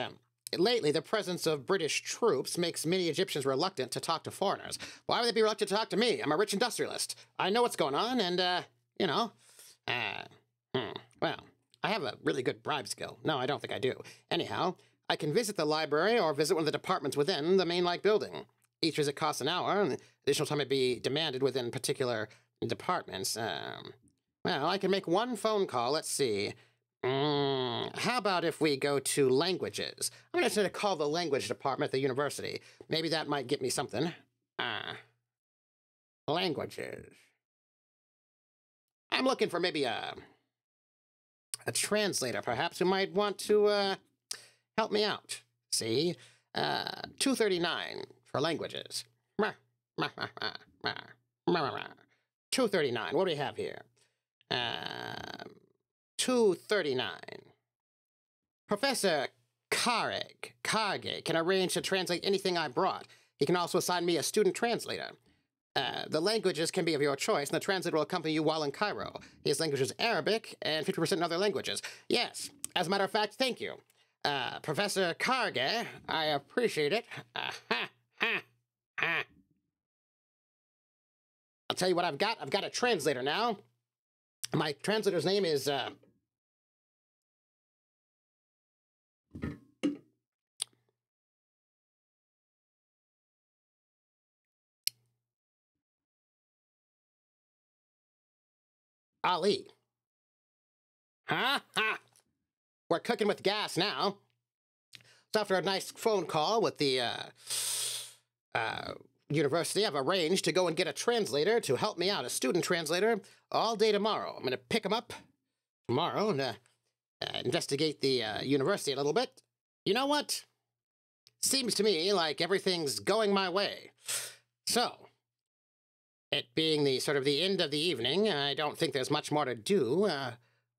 lately the presence of British troops makes many Egyptians reluctant to talk to foreigners. Why would they be reluctant to talk to me? I'm a rich industrialist. I know what's going on, and, you know, well, I have a really good bribe skill. No, I don't think I do. Anyhow, I can visit the library or visit one of the departments within the main-like building. Each visit costs an hour, and additional time may be demanded within particular departments. Well, I can make one phone call. Let's see. How about if we go to languages? I'm going to call the language department at the university. Maybe that might get me something. Languages. I'm looking for maybe a translator, perhaps, who might want to help me out. See? 239 for languages. 239. What do we have here? 239. Professor Karge can arrange to translate anything I brought. He can also assign me a student translator. The languages can be of your choice, and the translator will accompany you while in Cairo. His language is Arabic and 50% in other languages. Yes, as a matter of fact, thank you. Professor Karge, I appreciate it. I'll tell you what I've got. I've got a translator now. My translator's name is, Ali. Ha! We're cooking with gas now. So after a nice phone call with the university, I've arranged to go and get a translator to help me out, a student translator, all day tomorrow. I'm going to pick him up tomorrow and investigate the university a little bit. You know what? Seems to me like everything's going my way. So, it being the sort of the end of the evening, I don't think there's much more to do.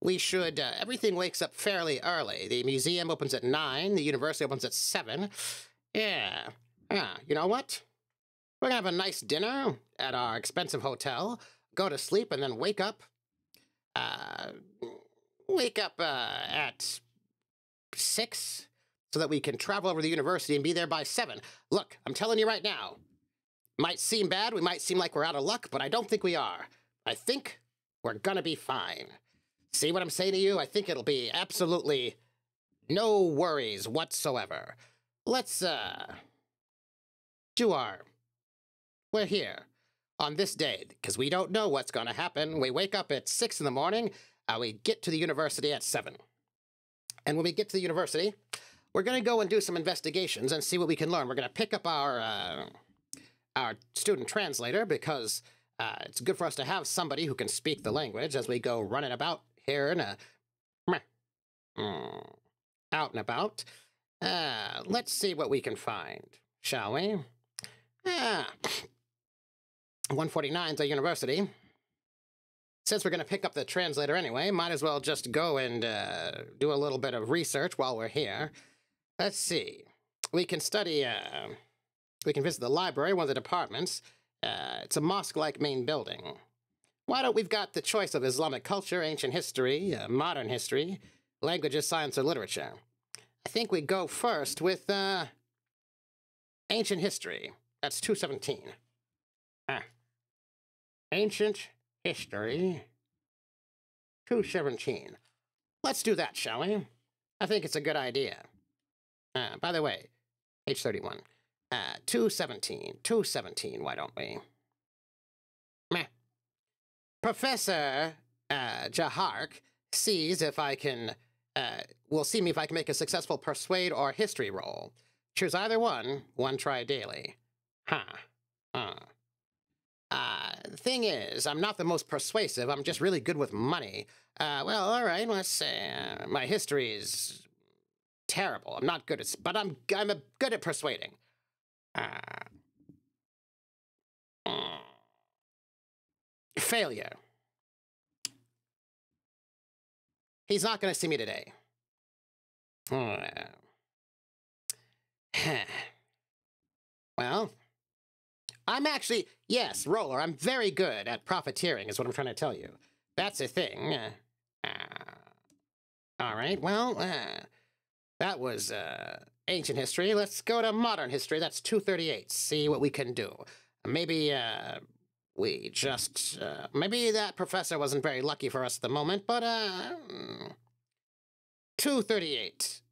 We should, everything wakes up fairly early. The museum opens at 9, the university opens at 7. Yeah. You know what? We're gonna have a nice dinner at our expensive hotel, go to sleep, and then wake up uh, wake up at 6 so that we can travel over to the university and be there by 7. Look, I'm telling you right now, might seem bad, we might seem like we're out of luck, but I don't think we are. I think we're gonna be fine. See what I'm saying to you? I think it'll be absolutely no worries whatsoever. Let's, we're here on this day, because we don't know what's gonna happen. We wake up at 6 in the morning, we get to the university at 7. And when we get to the university, we're gonna go and do some investigations and see what we can learn. We're gonna pick up our student translator, because it's good for us to have somebody who can speak the language as we go running about here and out and about. Let's see what we can find, shall we? 149's a university. Since we're going to pick up the translator anyway, might as well just go and do a little bit of research while we're here. Let's see. We can study, we can visit the library, one of the departments. It's a mosque-like main building. Why don't we've got the choice of Islamic culture, ancient history, modern history, languages, science, or literature. I think we go first with ancient history. That's 217. Ancient history, 217. Let's do that, shall we? I think it's a good idea. By the way, page 31. 217, why don't we? Meh. Professor Jahark sees if I can, will see me if I can make a successful persuade or history roll. Choose either one try daily. The thing is, I'm not the most persuasive, I'm just really good with money. Well, all right, let's say my history is terrible. I'm not good at, but I'm good at persuading. Failure. He's not going to see me today. Well, I'm actually, yes, Roller, I'm very good at profiteering is what I'm trying to tell you. That's a thing. All right, well, that was ancient history. Let's go to modern history. That's 238. See what we can do. Maybe we just, maybe that professor wasn't very lucky for us at the moment, but 238.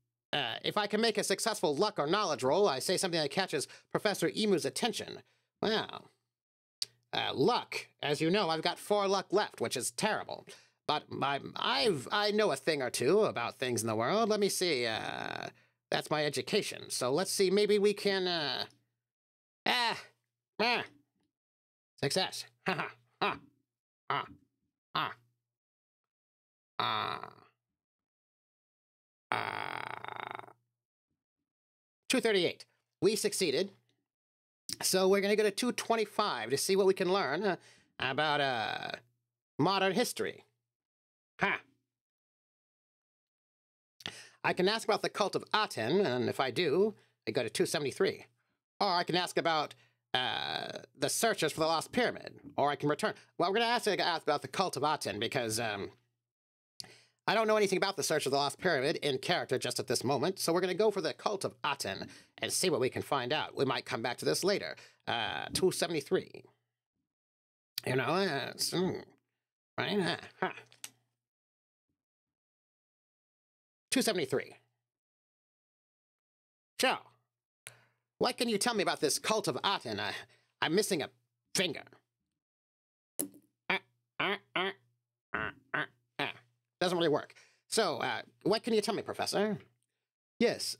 If I can make a successful luck or knowledge roll, I say something that catches Professor Emu's attention. Well, luck. As you know, I've got 4 luck left, which is terrible. But I know a thing or two about things in the world. Let me see. That's my education. So let's see. Maybe we can. Success. Ha ha ha. 238. We succeeded. So we're going to go to 225 to see what we can learn about modern history. I can ask about the cult of Aten, and if I do, I go to 273. Or I can ask about the searchers for the lost pyramid, or I can return. Well, we're going to ask about the cult of Aten because I don't know anything about the search of the lost pyramid in character just at this moment, so we're going to go for the cult of Aten and see what we can find out. We might come back to this later. 273. You know, right? 273. So, what can you tell me about this cult of Aten? I'm missing a finger. Doesn't really work. So, what can you tell me, Professor? Yes,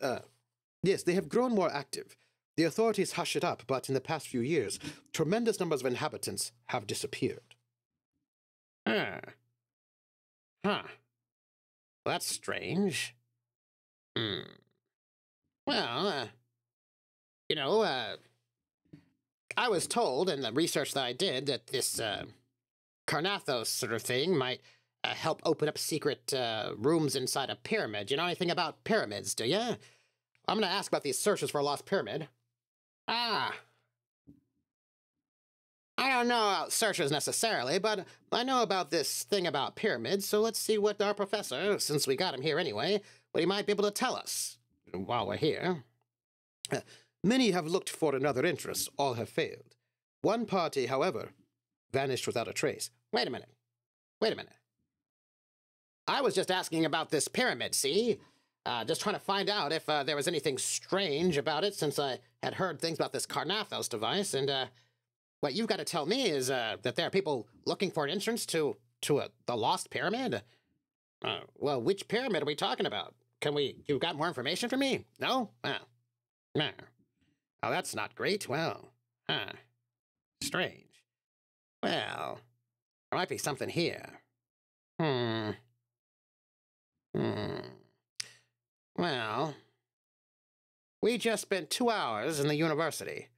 yes, they have grown more active. The authorities hush it up, but in the past few years, tremendous numbers of inhabitants have disappeared. Well, that's strange. Well, you know, I was told in the research that I did that this Carnathos sort of thing might help open up secret rooms inside a pyramid. You know anything about pyramids, do you? I'm going to ask about these searches for a lost pyramid. I don't know about searchers necessarily, but I know about this thing about pyramids, so let's see what our professor, since we got him here anyway, what he might be able to tell us while we're here. Many have looked for another interest. All have failed. One party, however, vanished without a trace. Wait a minute. Wait a minute. I was just asking about this pyramid, see? Just trying to find out if there was anything strange about it, since I had heard things about this Carnathos device, and what you've got to tell me is that there are people looking for an entrance to the lost pyramid? Well, which pyramid are we talking about? You got more information for me? No? No. Oh, that's not great. Well, strange. Well, there might be something here. Well, we just spent 2 hours in the university.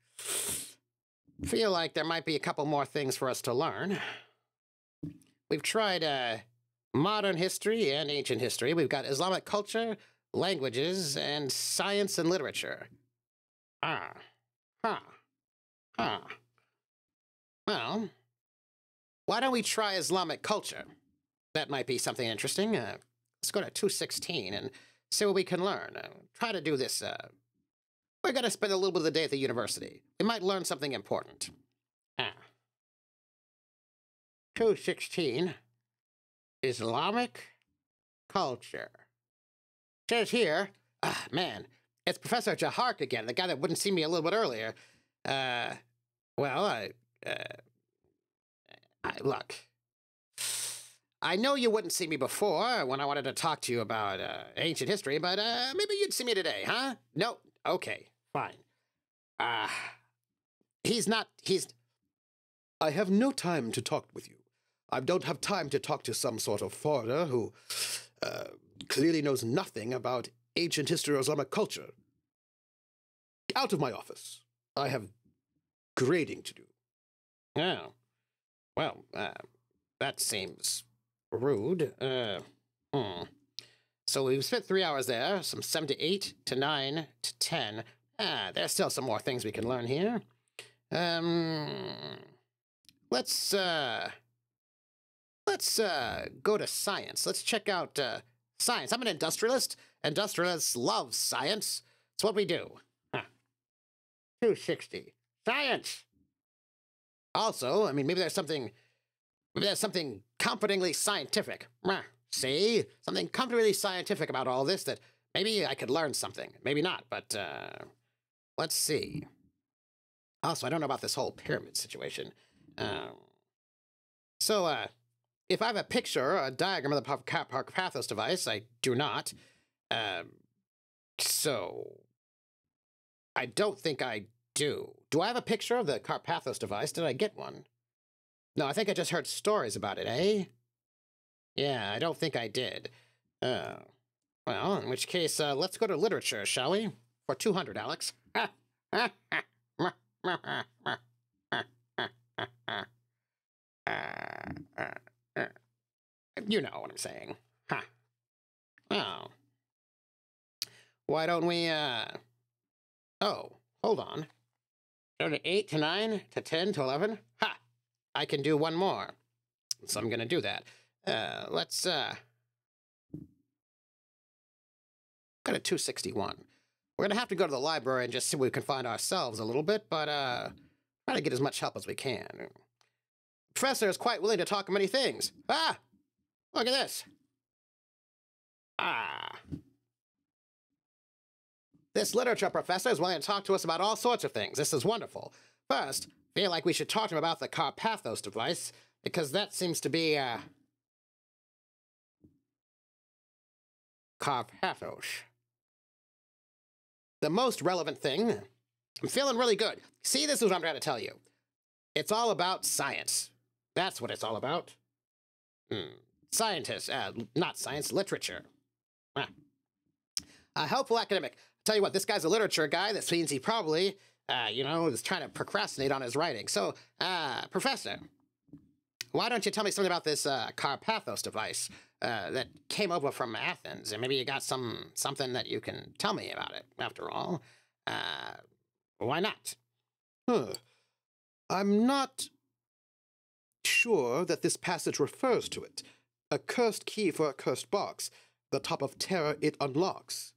Feel like there might be a couple more things for us to learn. We've tried modern history and ancient history. We've got Islamic culture, languages, and science and literature. Well, why don't we try Islamic culture? That might be something interesting. Let's go to 216 and see what we can learn. Try to do this. We're going to spend a little bit of the day at the university. We might learn something important. 216. Islamic culture. Says here, man, it's Professor Jahark again, the guy that wouldn't see me a little bit earlier. Look. I know you wouldn't see me before when I wanted to talk to you about ancient history, but maybe you'd see me today, huh? No? Okay, fine. I have no time to talk with you. I don't have time to talk to some sort of foreigner who clearly knows nothing about ancient history or Islamic culture. Out of my office. I have grading to do. Oh. Well, that seems rude. So we've spent 3 hours there, some 7 to 8 to 9 to 10. There's still some more things we can learn here. Let's go to science. Let's check out science. I'm an industrialist. Industrialists love science. It's what we do. 260. Science! Also, I mean, maybe there's something comfortingly scientific. See? Something comfortingly scientific about all this that maybe I could learn something. Maybe not, but let's see. Also, I don't know about this whole pyramid situation. If I have a picture, a diagram of the Carpathos device, I do not. So I don't think I do. Do I have a picture of the Carpathos device? Did I get one? No, I think I just heard stories about it, eh? Yeah, I don't think I did. Well, in which case, let's go to literature, shall we? For 200, Alex. You know what I'm saying. Oh. Why don't we, Oh, hold on. Go to 8 to 9 to 10 to 11. I can do one more. So I'm going to do that. Let's, go to 261. We're going to have to go to the library and just see what we can find ourselves a little bit, but, try to get as much help as we can. The professor is quite willing to talk of many things. Look at this. This literature professor is willing to talk to us about all sorts of things. This is wonderful. First, I feel like we should talk to him about the Carpathos device, because that seems to be, Carpathos. The most relevant thing. I'm feeling really good. See, this is what I'm trying to tell you. It's all about science. That's what it's all about. Scientists, not science, literature. A helpful academic. Tell you what, this guy's a literature guy. That means he probably, is trying to procrastinate on his writing. So, Professor, why don't you tell me something about this Carpathos device that came over from Athens? And maybe you got something that you can tell me about it, after all. Why not? I'm not sure that this passage refers to it. A cursed key for a cursed box. The top of terror it unlocks.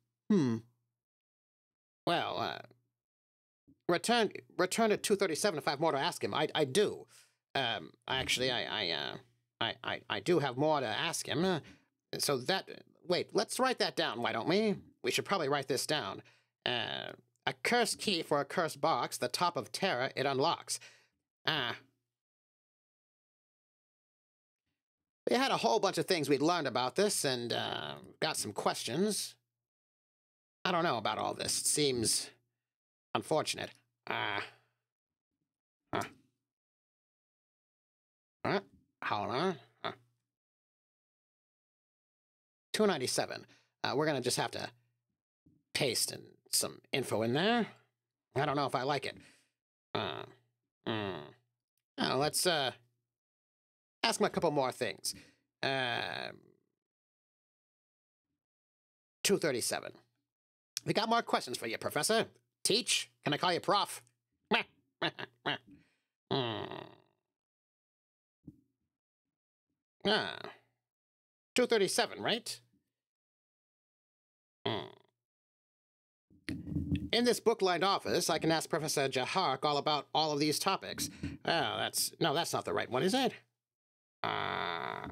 Well, return to 237 if I have more to ask him. I do. Actually, I do have more to ask him. So that... Wait, let's write that down, why don't we? We should probably write this down. A cursed key for a cursed box. The top of terror it unlocks. We had a whole bunch of things we'd learned about this, and got some questions. I don't know about all this. It seems unfortunate. Hold on. 297. We're gonna just have to paste some info in there. I don't know if I like it. Oh, let's ask him a couple more things. 237. We got more questions for you, Professor. Teach? Can I call you Prof? 237, right? In this book-lined office, I can ask Professor Jahark all about all of these topics. That's not the right one, is it? Let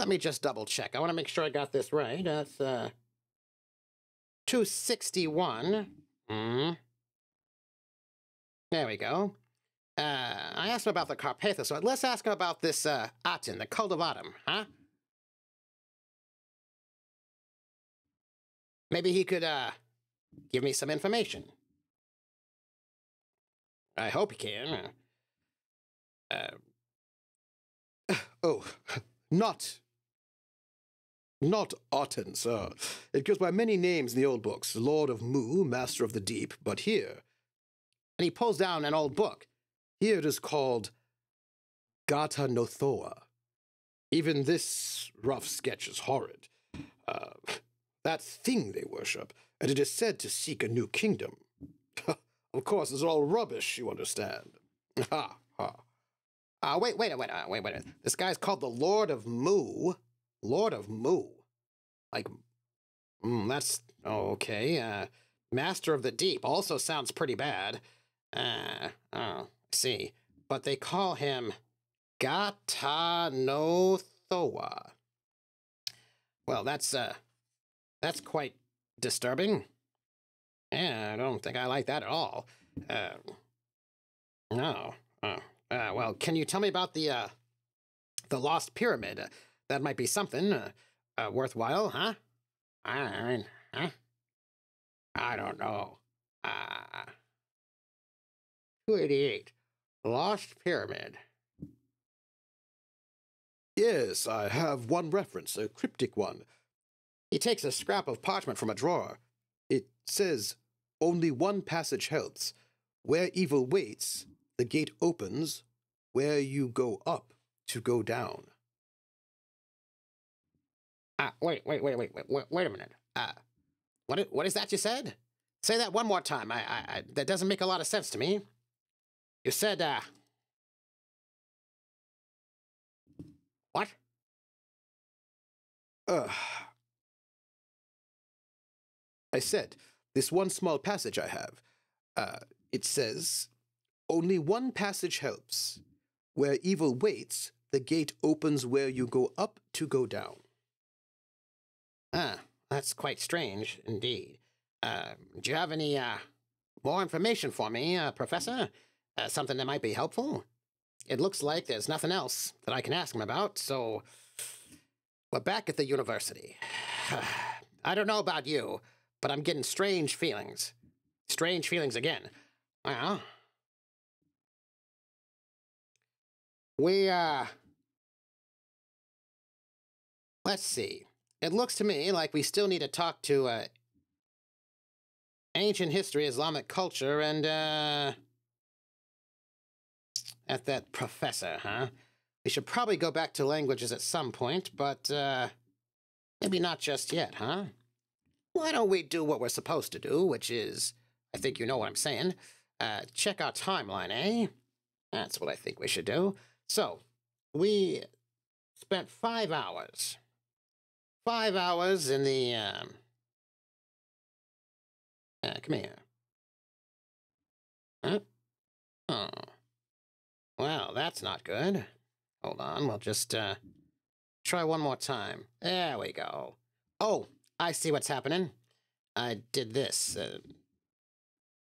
me just double-check. I want to make sure I got this right. That's, 261. There we go. I asked him about the Carpathos, so let's ask him about this, Aten, the Cult of Autumn, huh? Maybe he could, give me some information. I hope he can. Not Aten, sir. It goes by many names in the old books. Lord of Mu, Master of the Deep, but here... And he pulls down an old book. Here it is called Gata no Thoa. Even this rough sketch is horrid. That thing they worship, and it is said to seek a new kingdom. Of course, it's all rubbish, you understand. Ha, ha. Wait a minute. This guy's called the Lord of Mu. Lord of Mu. Like, that's... okay. Master of the Deep also sounds pretty bad. I see. But they call him Gata no Thoa. Well, that's quite disturbing. Yeah, I don't think I like that at all. No. Well, can you tell me about the Lost Pyramid? That might be something worthwhile, huh? I mean, huh? I don't know. 288. Lost Pyramid. Yes, I have one reference, a cryptic one. He takes a scrap of parchment from a drawer. It says, only one passage helps. Where evil waits, the gate opens. Where you go up to go down. Wait a minute. What is that you said? Say that one more time. That doesn't make a lot of sense to me. You said, what? I said, this one small passage I have. It says, only one passage helps. Where evil waits, the gate opens where you go up to go down. That's quite strange, indeed. Do you have any, more information for me, Professor? Something that might be helpful? It looks like there's nothing else that I can ask him about, so... We're back at the university. I don't know about you, but I'm getting strange feelings. Strange feelings again. Well... Let's see. It looks to me like we still need to talk to, ancient history, Islamic culture, and, at that professor, huh? We should probably go back to languages at some point, but, maybe not just yet, huh? Why don't we do what we're supposed to do, which is, I think you know what I'm saying, check our timeline, eh? That's what I think we should do. So, we spent 5 hours. 5 hours in the, come here. Huh? Oh. Well, that's not good. Hold on, we'll just, try one more time. There we go. Oh, I see what's happening. I did this.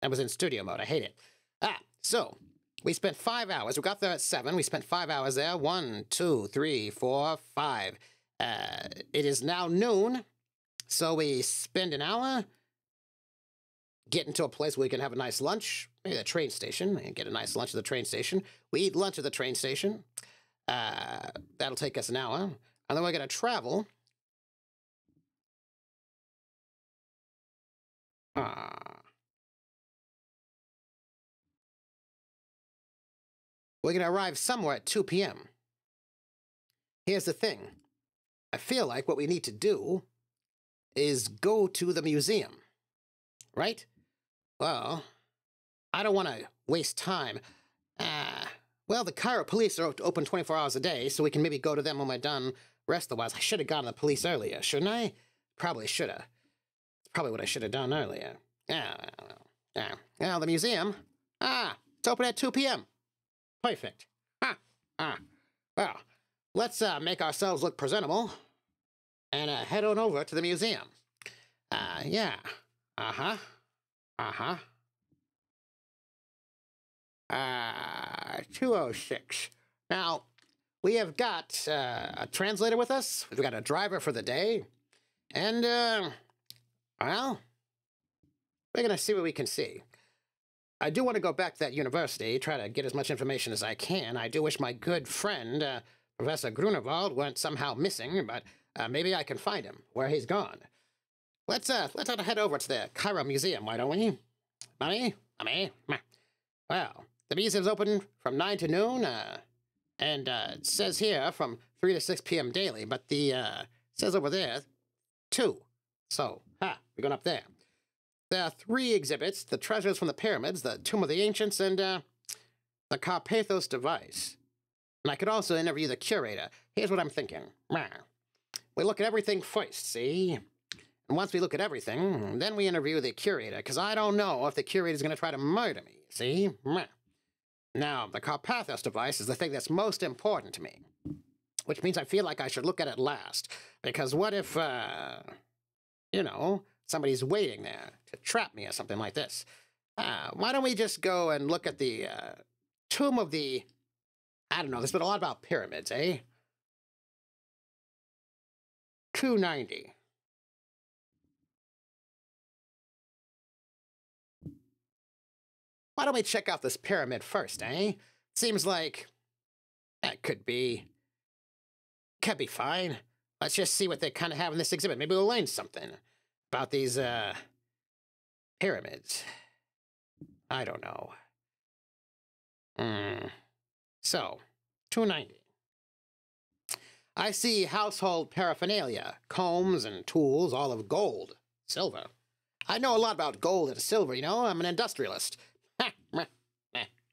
I was in studio mode. I hate it. So, we spent 5 hours. We got there at 7. We spent 5 hours there. 1, 2, 3, 4, 5. It is now noon, so we spend an hour getting to a place where we can have a nice lunch, maybe the train station, and get a nice lunch at the train station. We eat lunch at the train station. That'll take us an hour, and then we're going to travel. We're going to arrive somewhere at 2 p.m. Here's the thing. I feel like what we need to do is go to the museum, right? Well, I don't want to waste time. Well, the Cairo police are open 24 hours a day, so we can maybe go to them when we're done. Rest of the while, I should have gone to the police earlier, shouldn't I? Probably should have. Probably what I should have done earlier. Well, the museum. It's open at 2 p.m. Perfect. Well, let's make ourselves look presentable and head on over to the museum. Yeah. 206. Now, we have got a translator with us. We've got a driver for the day. And, well, we're going to see what we can see. I do want to go back to that university, try to get as much information as I can. I do wish my good friend, Professor Grunewald, went somehow missing, but maybe I can find him where he's gone. Let's head over to the Cairo Museum, why don't we? Mommy? Well, the museum's open from 9 to noon, and it says here from 3 to 6 p.m. daily, but the it says over there 2. So, we're going up there. There are 3 exhibits: the treasures from the pyramids, the Tomb of the Ancients, and the Carpathos device. And I could also interview the curator. Here's what I'm thinking. We look at everything first, see? And once we look at everything, then we interview the curator, because I don't know if the curator's going to try to murder me, see? Now, the Carpathos device is the thing that's most important to me, which means I feel like I should look at it last, because what if, you know, somebody's waiting there to trap me or something like this? Why don't we just go and look at the Tomb of the... I don't know, there's been a lot about pyramids, eh? 290. Why don't we check out this pyramid first, eh? Seems like... that could be fine. Let's just see what they kind of have in this exhibit. Maybe we'll learn something about these, pyramids. I don't know. So, 290. I see household paraphernalia, combs and tools, all of gold, silver. I know a lot about gold and silver, you know? I'm an industrialist.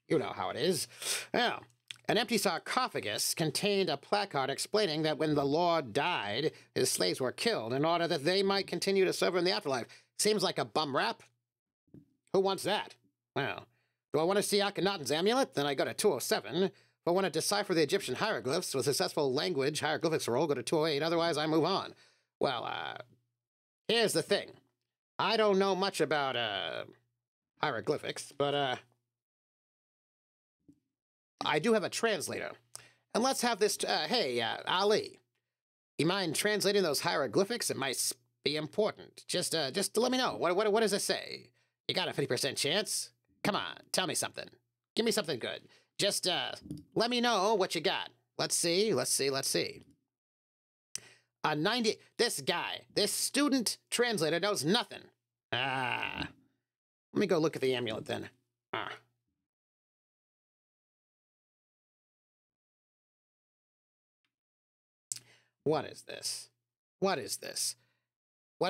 You know how it is. Well, an empty sarcophagus contained a placard explaining that when the Lord died, his slaves were killed in order that they might continue to serve in the afterlife. Seems like a bum rap. Who wants that? Well, do I want to see Akhenaten's amulet? Then I go to 207. If I want to decipher the Egyptian hieroglyphs with successful language hieroglyphics roll, go to 208. Otherwise, I move on. Well, here's the thing. I don't know much about, hieroglyphics, but, I do have a translator. And let's have this, hey, Ali, you mind translating those hieroglyphics? It might be important. Just let me know. What does it say? You got a 50% chance? Come on, tell me something. Give me something good. Just, let me know what you got. Let's see. A 90, this guy, this student translator knows nothing. Let me go look at the amulet then. What is this? What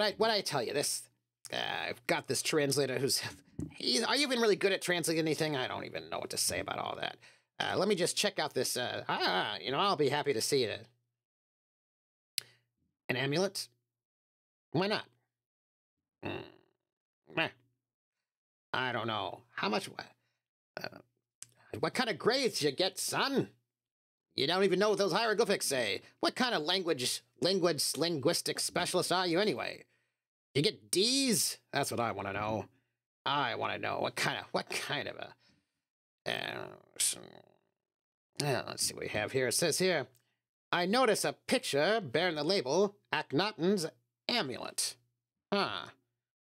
I tell you, this, I've got this translator who's, are you even really good at translating anything? I don't even know what to say about all that. Let me just check out this, I'll be happy to see it. An amulet? Why not? I don't know. How much? What kind of grades you get, son? You don't even know what those hieroglyphics say. What kind of linguistic specialist are you anyway? You get D's? That's what I want to know. I want to know what kind of a... let's see what we have here. It says here, I notice a picture bearing the label Akhenaten's amulet. Huh.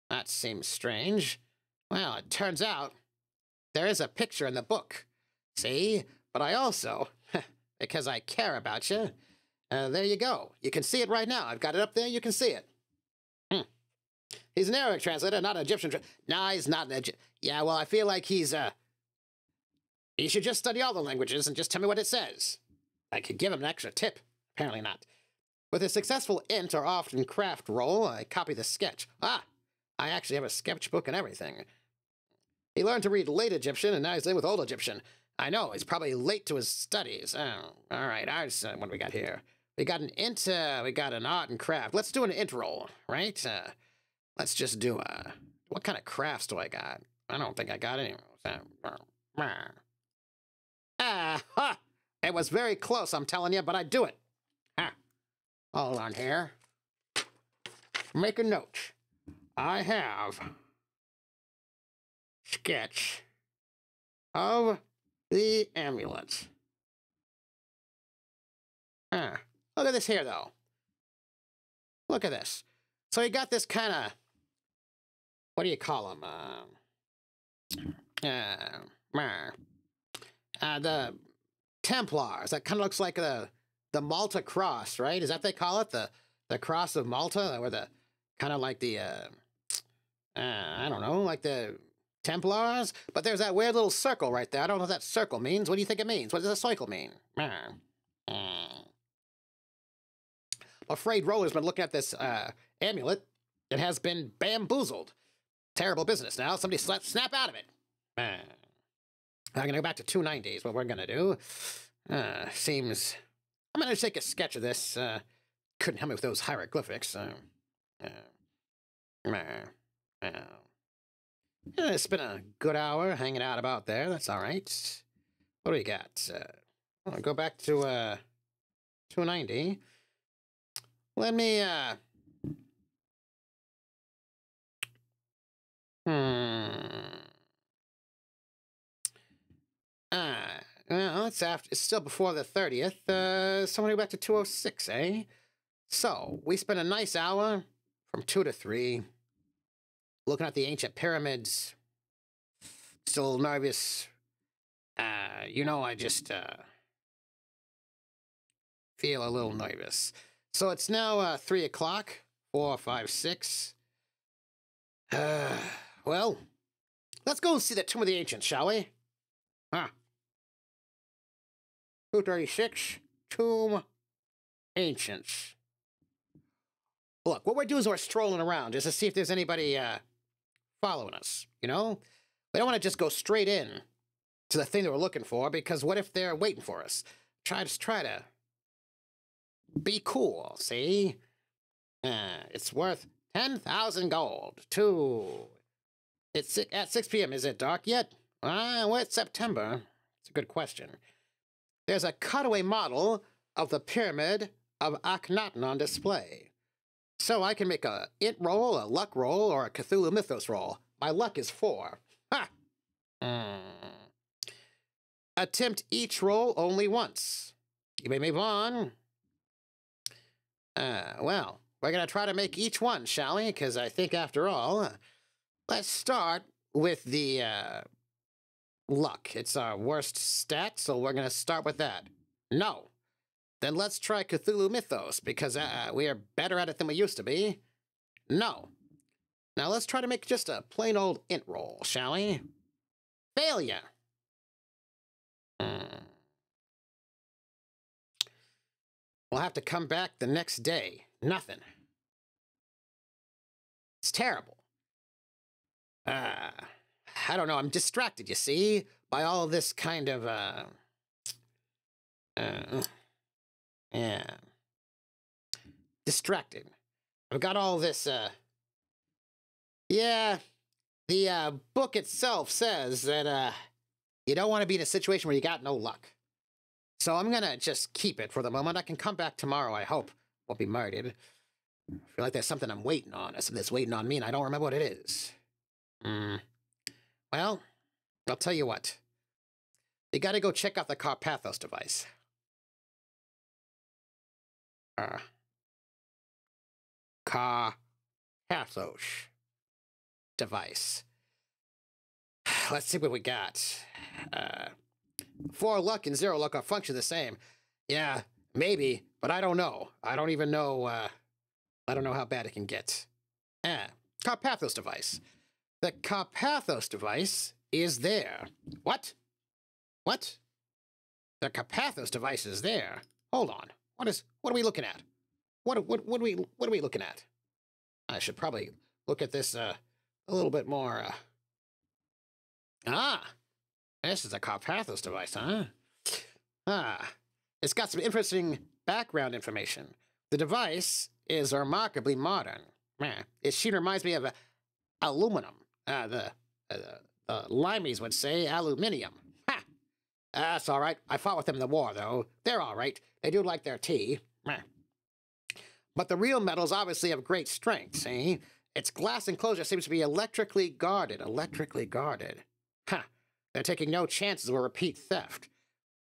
That seems strange. Well, it turns out there is a picture in the book. See? But I also, because I care about you, there you go. You can see it right now. I've got it up there. You can see it. He's an Arabic translator, not an Egyptian. Nah, he's not an Egyptian. Yeah, well, I feel like he's, he should just study all the languages and just tell me what it says. I could give him an extra tip. Apparently not. With a successful int or often craft roll, I copy the sketch. Ah, I actually have a sketchbook and everything. He learned to read late Egyptian, and now he's in with old Egyptian. I know, he's probably late to his studies. Oh, all right, what do we got here? We got an int, we got an art and craft. Let's do an int roll, right? Let's just do what kind of crafts do I got? I don't think I got any. It was very close, I'm telling you, but I do it. Hold on here. Make a note. I have sketch of the amulet. Look at this here, though. Look at this. So you got this kind of, what do you call them? The Templars. That kind of looks like the Malta cross, right? Is that what they call it? The cross of Malta, or the kind of like the I don't know, like the Templars. But there's that weird little circle right there. I don't know what that circle means. What do you think it means? What does a circle mean? Afraid Roller's been looking at this amulet. It has been bamboozled. Terrible business now. Somebody snap out of it. I'm going to go back to 290 is what we're going to do. Seems... I'm going to take a sketch of this. Couldn't help me with those hieroglyphics. It's been a good hour hanging out about there. That's all right. What do we got? I'll go back to 290. Let me, well, it's still before the 30th. Somebody back to 206, eh? So, we spent a nice hour from 2 to 3 looking at the ancient pyramids. Still a little nervous. I just, feel a little nervous. So it's now 3 o'clock, 4, 5, 6. Well, let's go see the Tomb of the Ancients, shall we? 236, Tomb Ancients. Look, what we're doing is we're strolling around just to see if there's anybody following us, you know? We don't want to just go straight in to the thing that we're looking for, because what if they're waiting for us? Try to be cool, see? It's worth 10,000 gold. It's at 6 p.m. Is it dark yet? Well, it's September. It's a good question. There's a cutaway model of the Pyramid of Akhenaten on display. So I can make a int roll, a luck roll, or a Cthulhu Mythos roll. My luck is 4. Ha! Attempt each roll only once. You may move on. Well, we're going to try to make each one, shall we? Because I think, after all, let's start with the, luck. It's our worst stat, so we're going to start with that. No. Then let's try Cthulhu Mythos, because, we are better at it than we used to be. No. Now let's try to make just a plain old int roll, shall we? Failure. We'll have to come back the next day. Nothing. It's terrible. I don't know. I'm distracted, you see, by all this kind of, Yeah. Distracted. I've got all this, yeah, the, book itself says that, you don't want to be in a situation where you got no luck. So I'm gonna just keep it for the moment. I can come back tomorrow, I hope. Won't be murdered. I feel like there's something I'm waiting on. There's something that's waiting on me, and I don't remember what it is. Well, I'll tell you what. You gotta go check out the Carpathos device. Carpathos device. Let's see what we got. 4 luck and 0 luck are function the same. Yeah, maybe, but I don't know. I don't even know, I don't know how bad it can get. Carpathos device. The Carpathos device is there. What? What? The Carpathos device is there. Hold on. What are we looking at? What are we looking at? I should probably look at this a little bit more. This is a Carpathos device, huh? It's got some interesting background information. The device is remarkably modern. Its sheen reminds me of aluminum. The Limeys would say aluminium. Ha! That's all right. I fought with them in the war, though. They're all right. They do like their tea. But the real metal's obviously of great strength, see? Its glass enclosure seems to be electrically guarded. Electrically guarded. Ha! They're taking no chances of a repeat theft.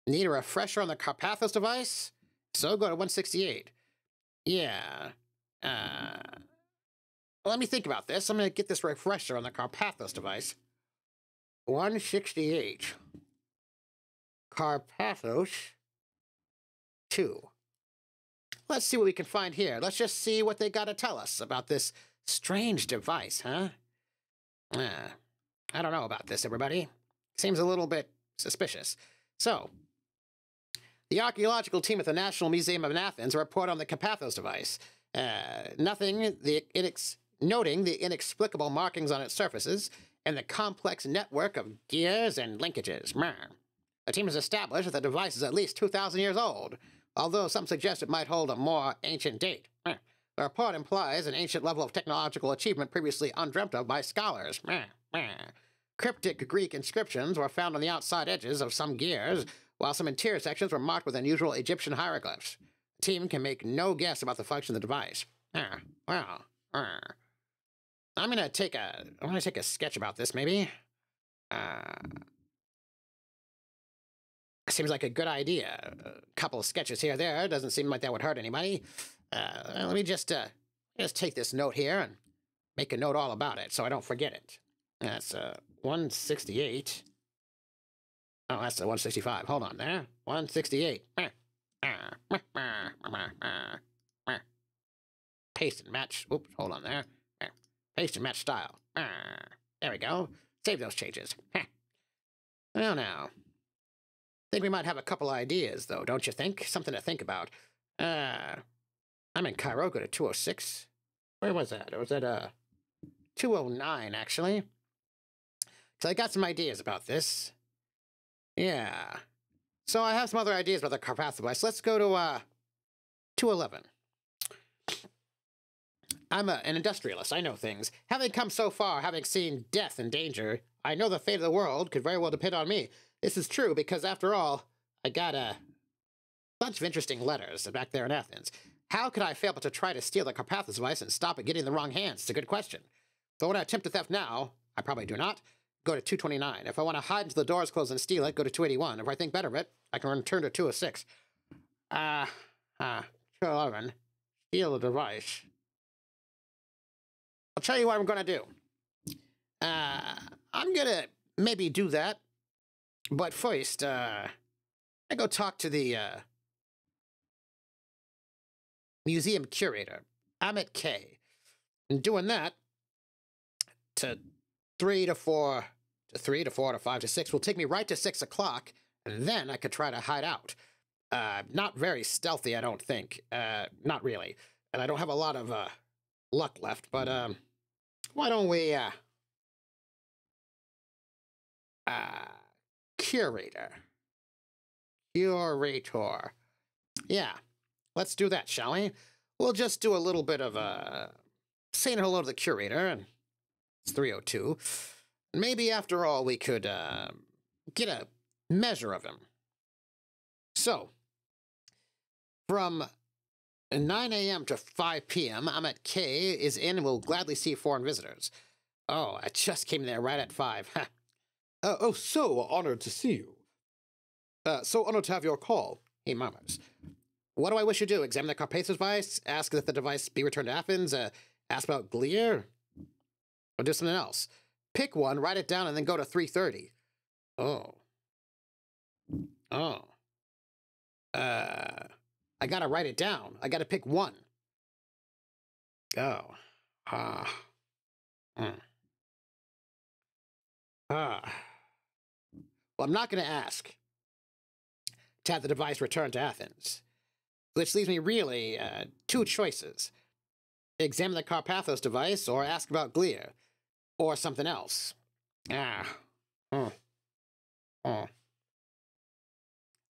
Need a refresher on the Carpathos device? So go to 168. Yeah. Let me think about this. I'm going to get this refresher on the Carpathos device. 168. Carpathos 2. Let's see what we can find here. Let's just see what they got to tell us about this strange device, huh? I don't know about this, everybody. Seems a little bit suspicious. So, the archaeological team at the National Museum of Athens report on the Carpathos device. Noting the inexplicable markings on its surfaces and the complex network of gears and linkages. The team has established that the device is at least 2,000 years old, although some suggest it might hold a more ancient date. The report implies an ancient level of technological achievement previously undreamt of by scholars. Cryptic Greek inscriptions were found on the outside edges of some gears, while some interior sections were marked with unusual Egyptian hieroglyphs. The team can make no guess about the function of the device. Well, I'm gonna take a sketch about this, maybe. Seems like a good idea. A couple of sketches here or there. Doesn't seem like that would hurt anybody. Let me just take this note here and make a note all about it so I don't forget it. That's 168. Oh, that's 165. Hold on there. 168. Paste and match. Oops, hold on there. Paste and match style. There we go. Save those changes. Well, now. I think we might have a couple ideas, though, don't you think? Something to think about. I'm in Cairo. Go to 206. Where was that? It was at 209, actually. So I got some ideas about this. Yeah. So I have some other ideas about the Carpathos device. Let's go to 211. I'm an industrialist. I know things. Having come so far, having seen death and danger, I know the fate of the world could very well depend on me. This is true because, after all, I got a bunch of interesting letters back there in Athens. How could I fail but to try to steal the Carpathos device and stop it getting in the wrong hands? It's a good question. If I want to attempt a theft now, I probably do not, go to 229. If I want to hide until the doors close and steal it, go to 281. If I think better of it, I can return to 206. 211. Steal the device. I'll tell you what I'm going to do. I'm going to maybe do that. But first, I go talk to the museum curator, Amit K. And doing that to 3 to 4 to 3 to 4 to 5 to 6 will take me right to 6 o'clock, and then I could try to hide out. Not very stealthy, I don't think. Not really. And I don't have a lot of luck left, but why don't we curator. Curator. Yeah, let's do that, shall we? We'll just do a little bit of saying hello to the curator, and it's 3:02. Maybe after all we could get a measure of him. So, from 9 a.m. to 5 p.m., I'm at K is in and will gladly see foreign visitors. Oh, I just came there right at 5. Oh, so honored to see you. So honored to have your call. He murmurs. What do I wish you do? Examine the Carpathos device? Ask that the device be returned to Athens? Ask about Gleer? Or do something else? Pick one, write it down, and then go to 3:30. Oh. Oh. I gotta write it down. I gotta pick one. Oh. Well, I'm not gonna ask to have the device returned to Athens, which leaves me really two choices. Examine the Carpathos device, or ask about Gleer, or something else.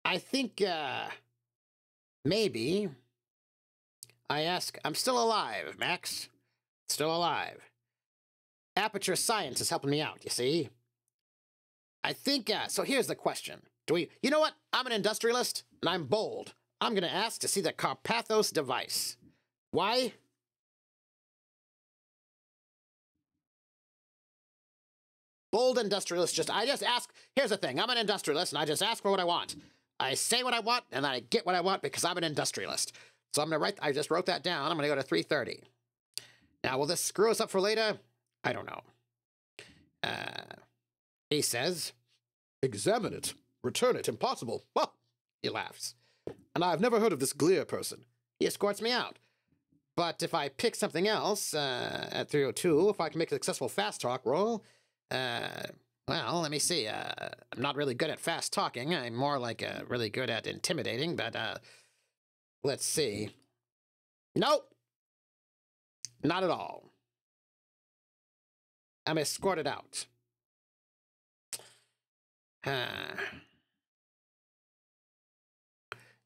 I think, maybe I ask, I'm still alive, Max. Still alive. Aperture Science is helping me out, you see? I think, so here's the question. You know what? I'm an industrialist, and I'm bold. I'm gonna ask to see the Carpathos device. Why? Bold industrialist, I just ask, here's the thing, I'm an industrialist, and I just ask for what I want. I say what I want, and I get what I want because I'm an industrialist. So I'm gonna I just wrote that down, I'm gonna go to 3:30. Now, will this screw us up for later? I don't know. He says, examine it. Return it. Impossible. Well, he laughs. And I've never heard of this Gleer person. He escorts me out. But if I pick something else at 3:02, if I can make a successful fast talk roll, well, let me see. I'm not really good at fast talking. I'm more like really good at intimidating, but let's see. Nope. Not at all. I'm escorted out.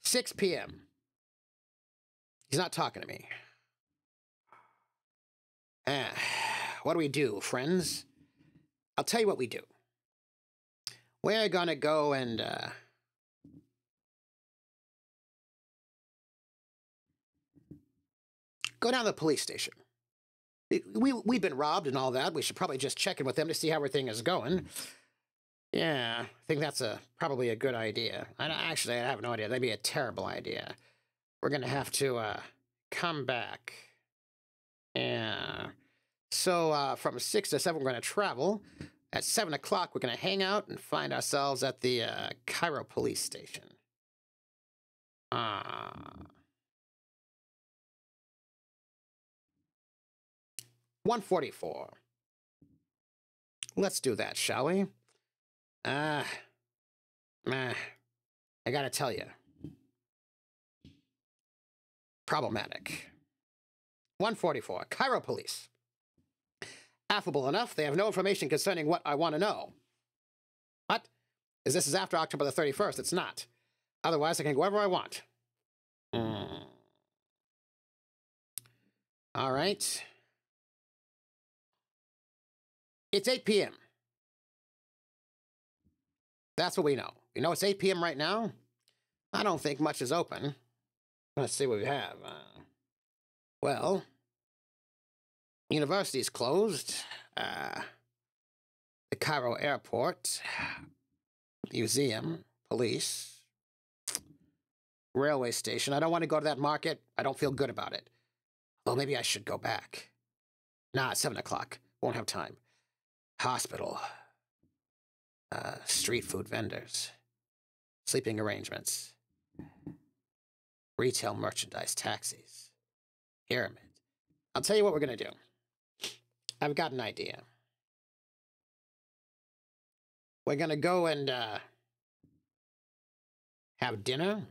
6 p.m. He's not talking to me. What do we do, friends? I'll tell you what we do. We're gonna go and, go down to the police station. We've been robbed and all that. We should probably just check in with them to see how everything is going. Yeah, I think that's probably a good idea. Actually, I have no idea. That'd be a terrible idea. We're gonna have to come back. Yeah. So from 6 to 7, we're gonna travel. At 7 o'clock, we're gonna hang out and find ourselves at the Cairo police station. 1:44. Let's do that, shall we? I gotta tell you. Problematic. 1:44. Cairo police. Affable enough, they have no information concerning what I want to know. What? This is after October the 31st. It's not. Otherwise, I can go wherever I want. All right. It's 8 p.m. That's what we know. You know it's 8 p.m. right now? I don't think much is open. Let's see what we have. Well, university's closed. The Cairo airport. Museum. Police. Railway station. I don't want to go to that market. I don't feel good about it. Well, maybe I should go back. Nah, it's 7 o'clock. Won't have time. Hospital. Street food vendors. Sleeping arrangements. Retail merchandise. Taxis. Pyramid. I'll tell you what we're going to do. I've got an idea. We're going to go and have dinner.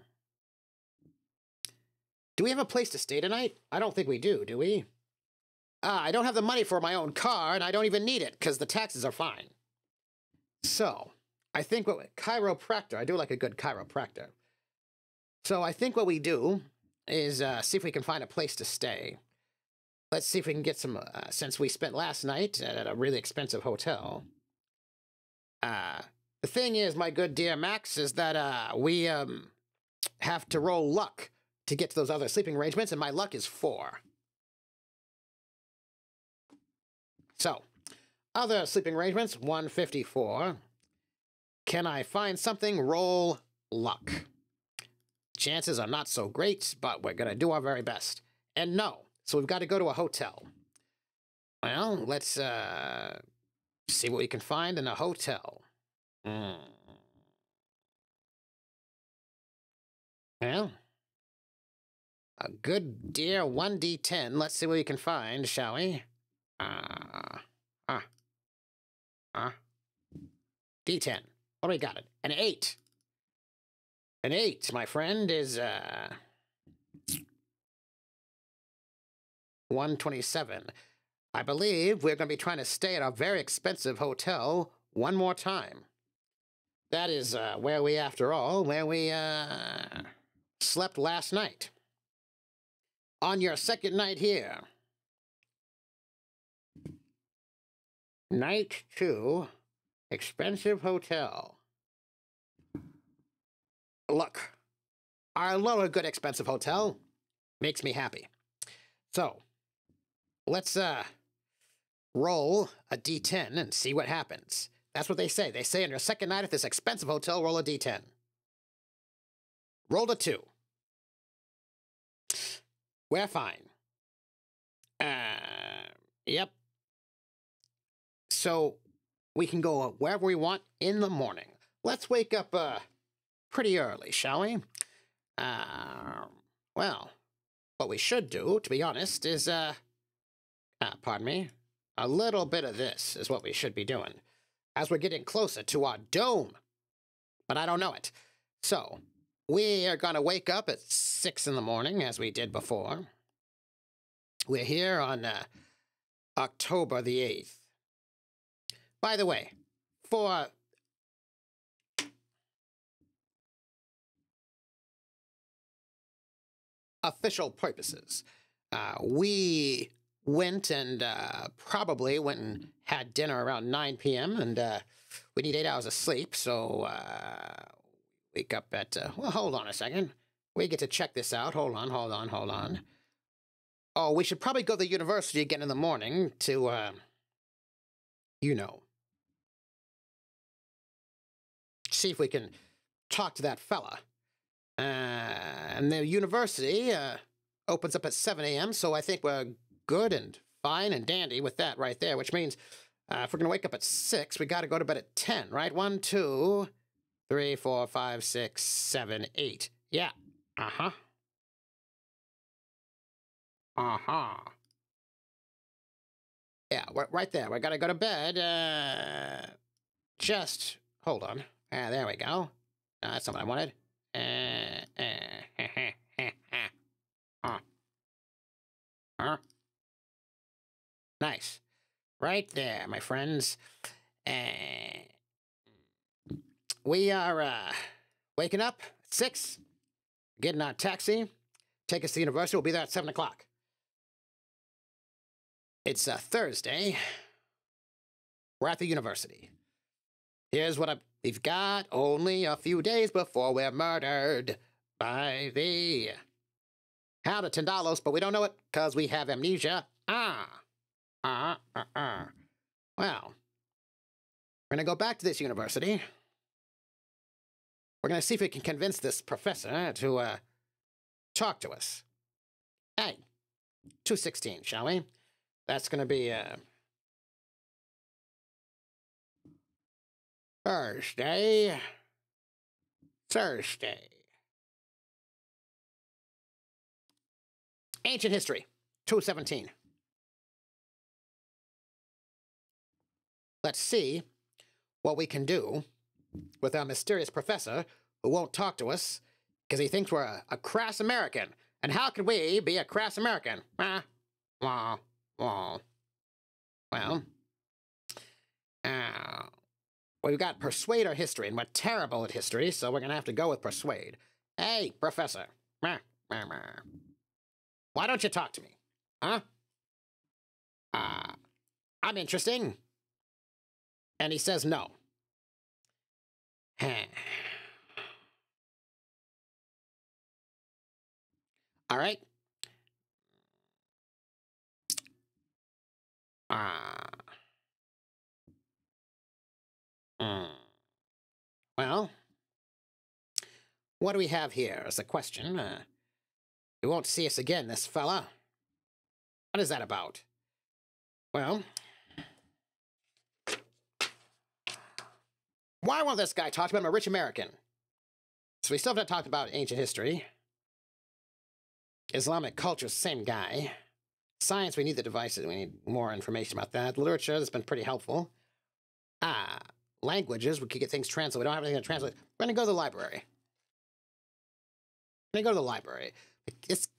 Do we have a place to stay tonight? I don't think we do we? I don't have the money for my own car, and I don't even need it, because the taxes are fine. So, I think chiropractor, I do like a good chiropractor. So I think what we do is see if we can find a place to stay. Let's see if we can get some, since we spent last night at a really expensive hotel. The thing is, my good dear Max, is that we have to roll luck to get to those other sleeping arrangements, and my luck is 4. So, other sleeping arrangements, 154. Can I find something? Roll luck. Chances are not so great, but we're going to do our very best. And no, so we've got to go to a hotel. Well, let's see what we can find in a hotel. Well, a good dear 1d10. Let's see what we can find, shall we? D10. What do we got? An 8. An 8, my friend, is 127. I believe we're going to be trying to stay at a very expensive hotel one more time. That is where we slept last night. On your second night here. Night 2, expensive hotel. Look, I love a good expensive hotel. Makes me happy. So, let's roll a d10 and see what happens. That's what they say. They say on your second night at this expensive hotel, roll a d10. Rolled a 2. We're fine. Yep. So, we can go wherever we want in the morning. Let's wake up pretty early, shall we? Well, what we should do, to be honest, is, pardon me, a little bit of this is what we should be doing as we're getting closer to our dome. But I don't know it. So, we are going to wake up at 6 in the morning, as we did before. We're here on October the 8th. By the way, for official purposes, we went and probably went and had dinner around 9 p.m. and we need 8 hours of sleep, so wake up at, well, hold on a second. We get to check this out. Hold on. Oh, we should probably go to the university again in the morning to, you know, see if we can talk to that fella. And the university opens up at 7 a.m., so I think we're good and fine and dandy with that right there, which means if we're going to wake up at 6, we got to go to bed at 10, right? 1, 2, 3, 4, 5, 6, 7, 8. Yeah. Uh-huh. Yeah, right there. We got to go to bed. Just hold on. There we go. That's not what I wanted. Nice. Right there, my friends. We are waking up at 6, getting our taxi, take us to the university. We'll be there at 7 o'clock. It's Thursday. We're at the university. Here's what we've got only a few days before we're murdered by the Hound of Tindalos, but we don't know it because we have amnesia. Well, we're going to go back to this university. We're going to see if we can convince this professor to talk to us. Hey, 216, shall we? That's going to be Thursday. Ancient history, 217. Let's see what we can do with our mysterious professor who won't talk to us because he thinks we're a crass American. And how can we be a crass American? Well, Well, we've got persuade or history, and we're terrible at history, so we're gonna have to go with persuade. Hey, Professor. Why don't you talk to me? Huh? I'm interesting. And he says no. All right. Well, what do we have here is a question. You won't see us again, this fella. What is that about? Well, why won't this guy talk to me? I'm a rich American. So we still haven't talked about ancient history. Islamic culture, same guy. Science, we need the devices. We need more information about that. Literature, that's been pretty helpful. Languages, we could get things translated. We don't have anything to translate. We're going to go to the library.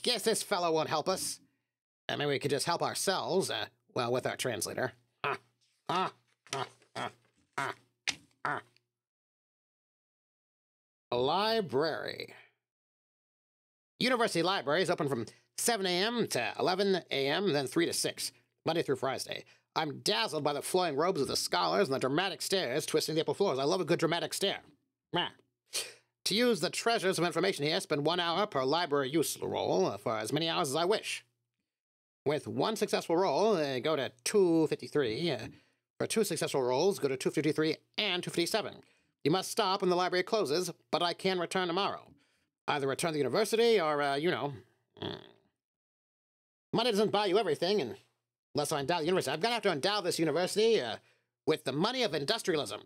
Guess this fellow won't help us. Maybe we could just help ourselves, well, with our translator. A library. University library is open from 7 a.m. to 11 a.m., then 3 to 6, Monday through Friday. I'm dazzled by the flowing robes of the scholars and the dramatic stares twisting the upper floors. I love a good dramatic stare. To use the treasures of information here, spend 1 hour per library use roll for as many hours as I wish. With one successful roll, go to 253. For 2 successful rolls, go to 253 and 257. You must stop when the library closes, but I can return tomorrow. Either return to the university or, Money doesn't buy you everything, unless I endow the university. I'm going to have to endow this university with the money of industrialism.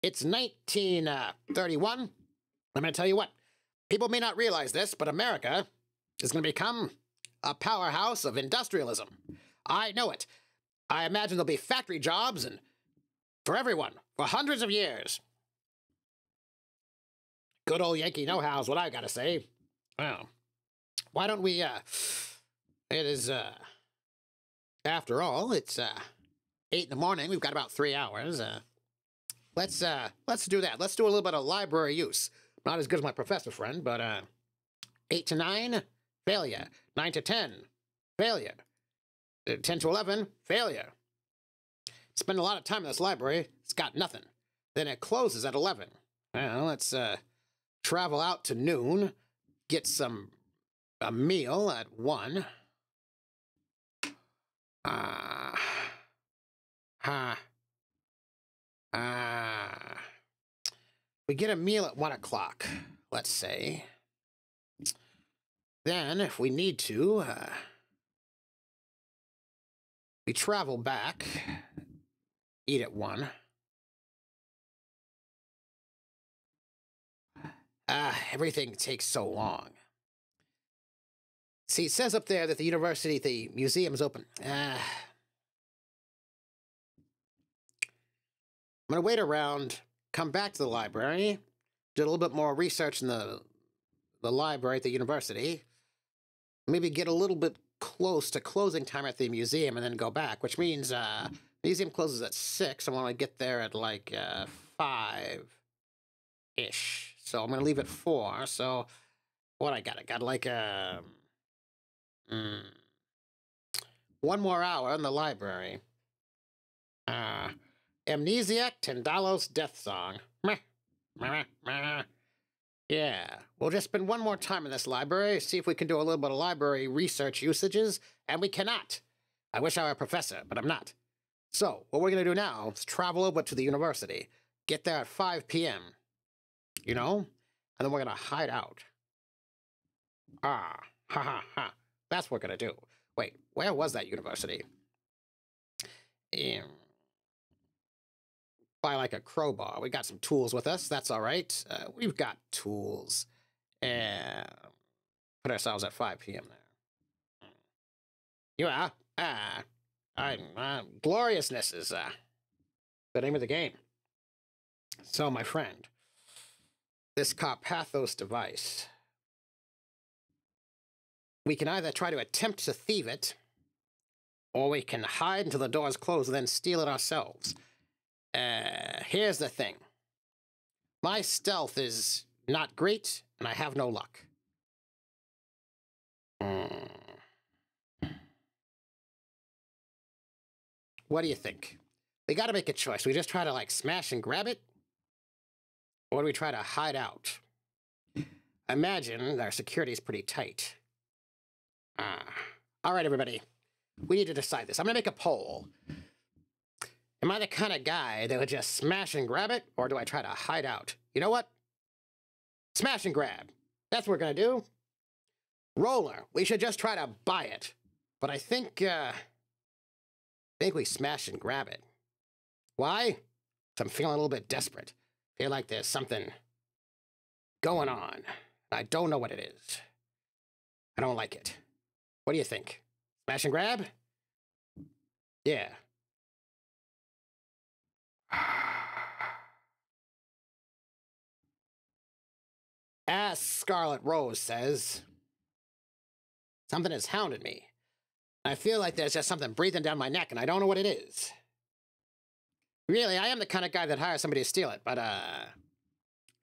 It's 1931. I'm going to tell you what. People may not realize this, but America is going to become a powerhouse of industrialism. I know it. I imagine there'll be factory jobs and for everyone for hundreds of years. Good old Yankee know-how is what I gotta say. Well, why don't we, after all, it's, 8 in the morning. We've got about 3 hours. Let's do that. Let's do a little bit of library use. Not as good as my professor friend, but, 8 to 9, failure. 9 to 10, failure. 10 to 11, failure. Spend a lot of time in this library. It's got nothing. Then it closes at 11. Well, let's, travel out to noon, get a meal at 1. We get a meal at 1 o'clock, let's say. Then, if we need to, we travel back, eat at 1. Everything takes so long. See, it says up there that the museum's open. I'm gonna wait around, come back to the library, do a little bit more research in the library at the university, maybe get a little bit close to closing time at the museum and then go back, which means, the museum closes at 6. I want to get there at, like, 5-ish. So I'm going to leave at 4. So what I got like, 1 more hour in the library. Amnesiac Tindalos Death Song. Yeah, we'll just spend 1 more time in this library, see if we can do a little bit of library research usages, and we cannot. I wish I were a professor, but I'm not. So, what we're going to do now is travel over to the university, get there at 5 p.m., and then we're going to hide out. That's what we're going to do. Wait, where was that university? By like a crowbar. We got some tools with us. That's all right. We've got tools. And put ourselves at 5 p.m. there. You are? Gloriousness is the name of the game. So, my friend, this Carpathos device, we can either try to attempt to thieve it, or we can hide until the doors close and then steal it ourselves. Here's the thing. My stealth is not great, and I have no luck. What do you think? We gotta make a choice. We just try to, like, smash and grab it? Or do we try to hide out? Imagine our security is pretty tight. All right, everybody. We need to decide this. I'm gonna make a poll. Am I the kind of guy that would just smash and grab it, or do I try to hide out? You know what? Smash and grab. That's what we're gonna do. Roller. We should just try to buy it. But I think we smash and grab it. Why? 'Cause I'm feeling a little bit desperate. Feel like there's something going on. I don't know what it is. I don't like it. What do you think? Smash and grab? Yeah. As Scarlet Rose says, something has hounded me. I feel like there's just something breathing down my neck, and I don't know what it is. Really, I am the kind of guy that hires somebody to steal it, but,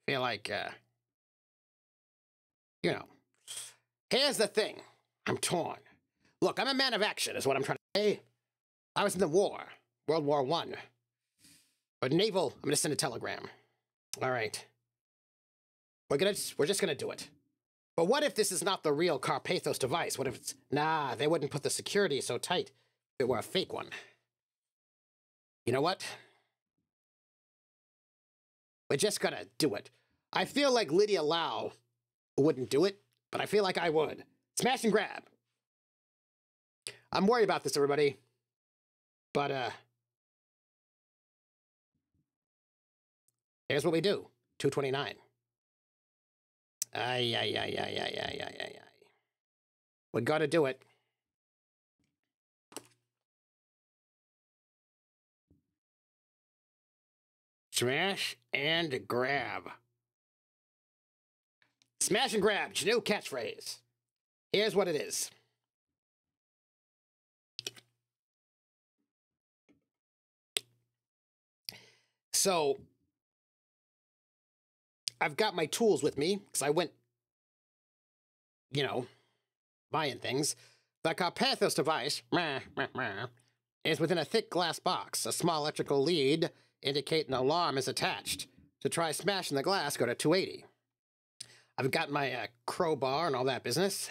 feel like, you know. Here's the thing. I'm torn. Look, I'm a man of action, is what I'm trying to say. I was in the war, World War I. But naval, I'm gonna send a telegram. All right. We're just gonna do it. But what if this is not the real Carpathos device? What if it's... Nah, they wouldn't put the security so tight if it were a fake one. You know what? We're just gonna do it. I feel like Lydia Lau wouldn't do it, but I feel like I would. Smash and grab. I'm worried about this, everybody. But, here's what we do. 229. Ay. We gotta do it. Smash and grab. Smash and grab, it's your new catchphrase. Here's what it is. So, I've got my tools with me, because I went, you know, buying things. The Carpathos device is within a thick glass box. A small electrical lead indicating an alarm is attached. To try smashing the glass, go to 280. I've got my crowbar and all that business.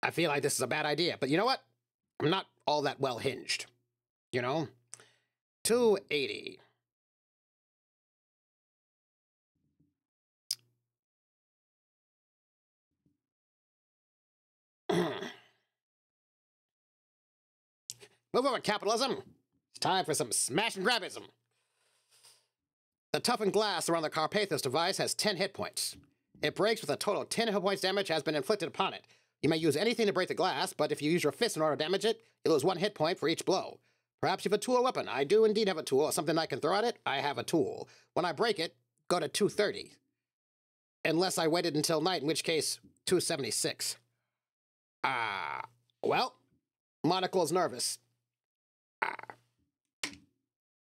I feel like this is a bad idea, but you know what? I'm not all that well hinged. You know? 280. Move over, capitalism. It's time for some smash and grabism. The toughened glass around the Carpathos device has 10 hit points. It breaks with a total of 10 hit points damage has been inflicted upon it. You may use anything to break the glass, but if you use your fist in order to damage it, you lose 1 hit point for each blow. Perhaps you have a tool or weapon. I do indeed have a tool, or something I can throw at it. I have a tool. When I break it, go to 230. Unless I waited until night, in which case, 276. Well, Monocle's nervous.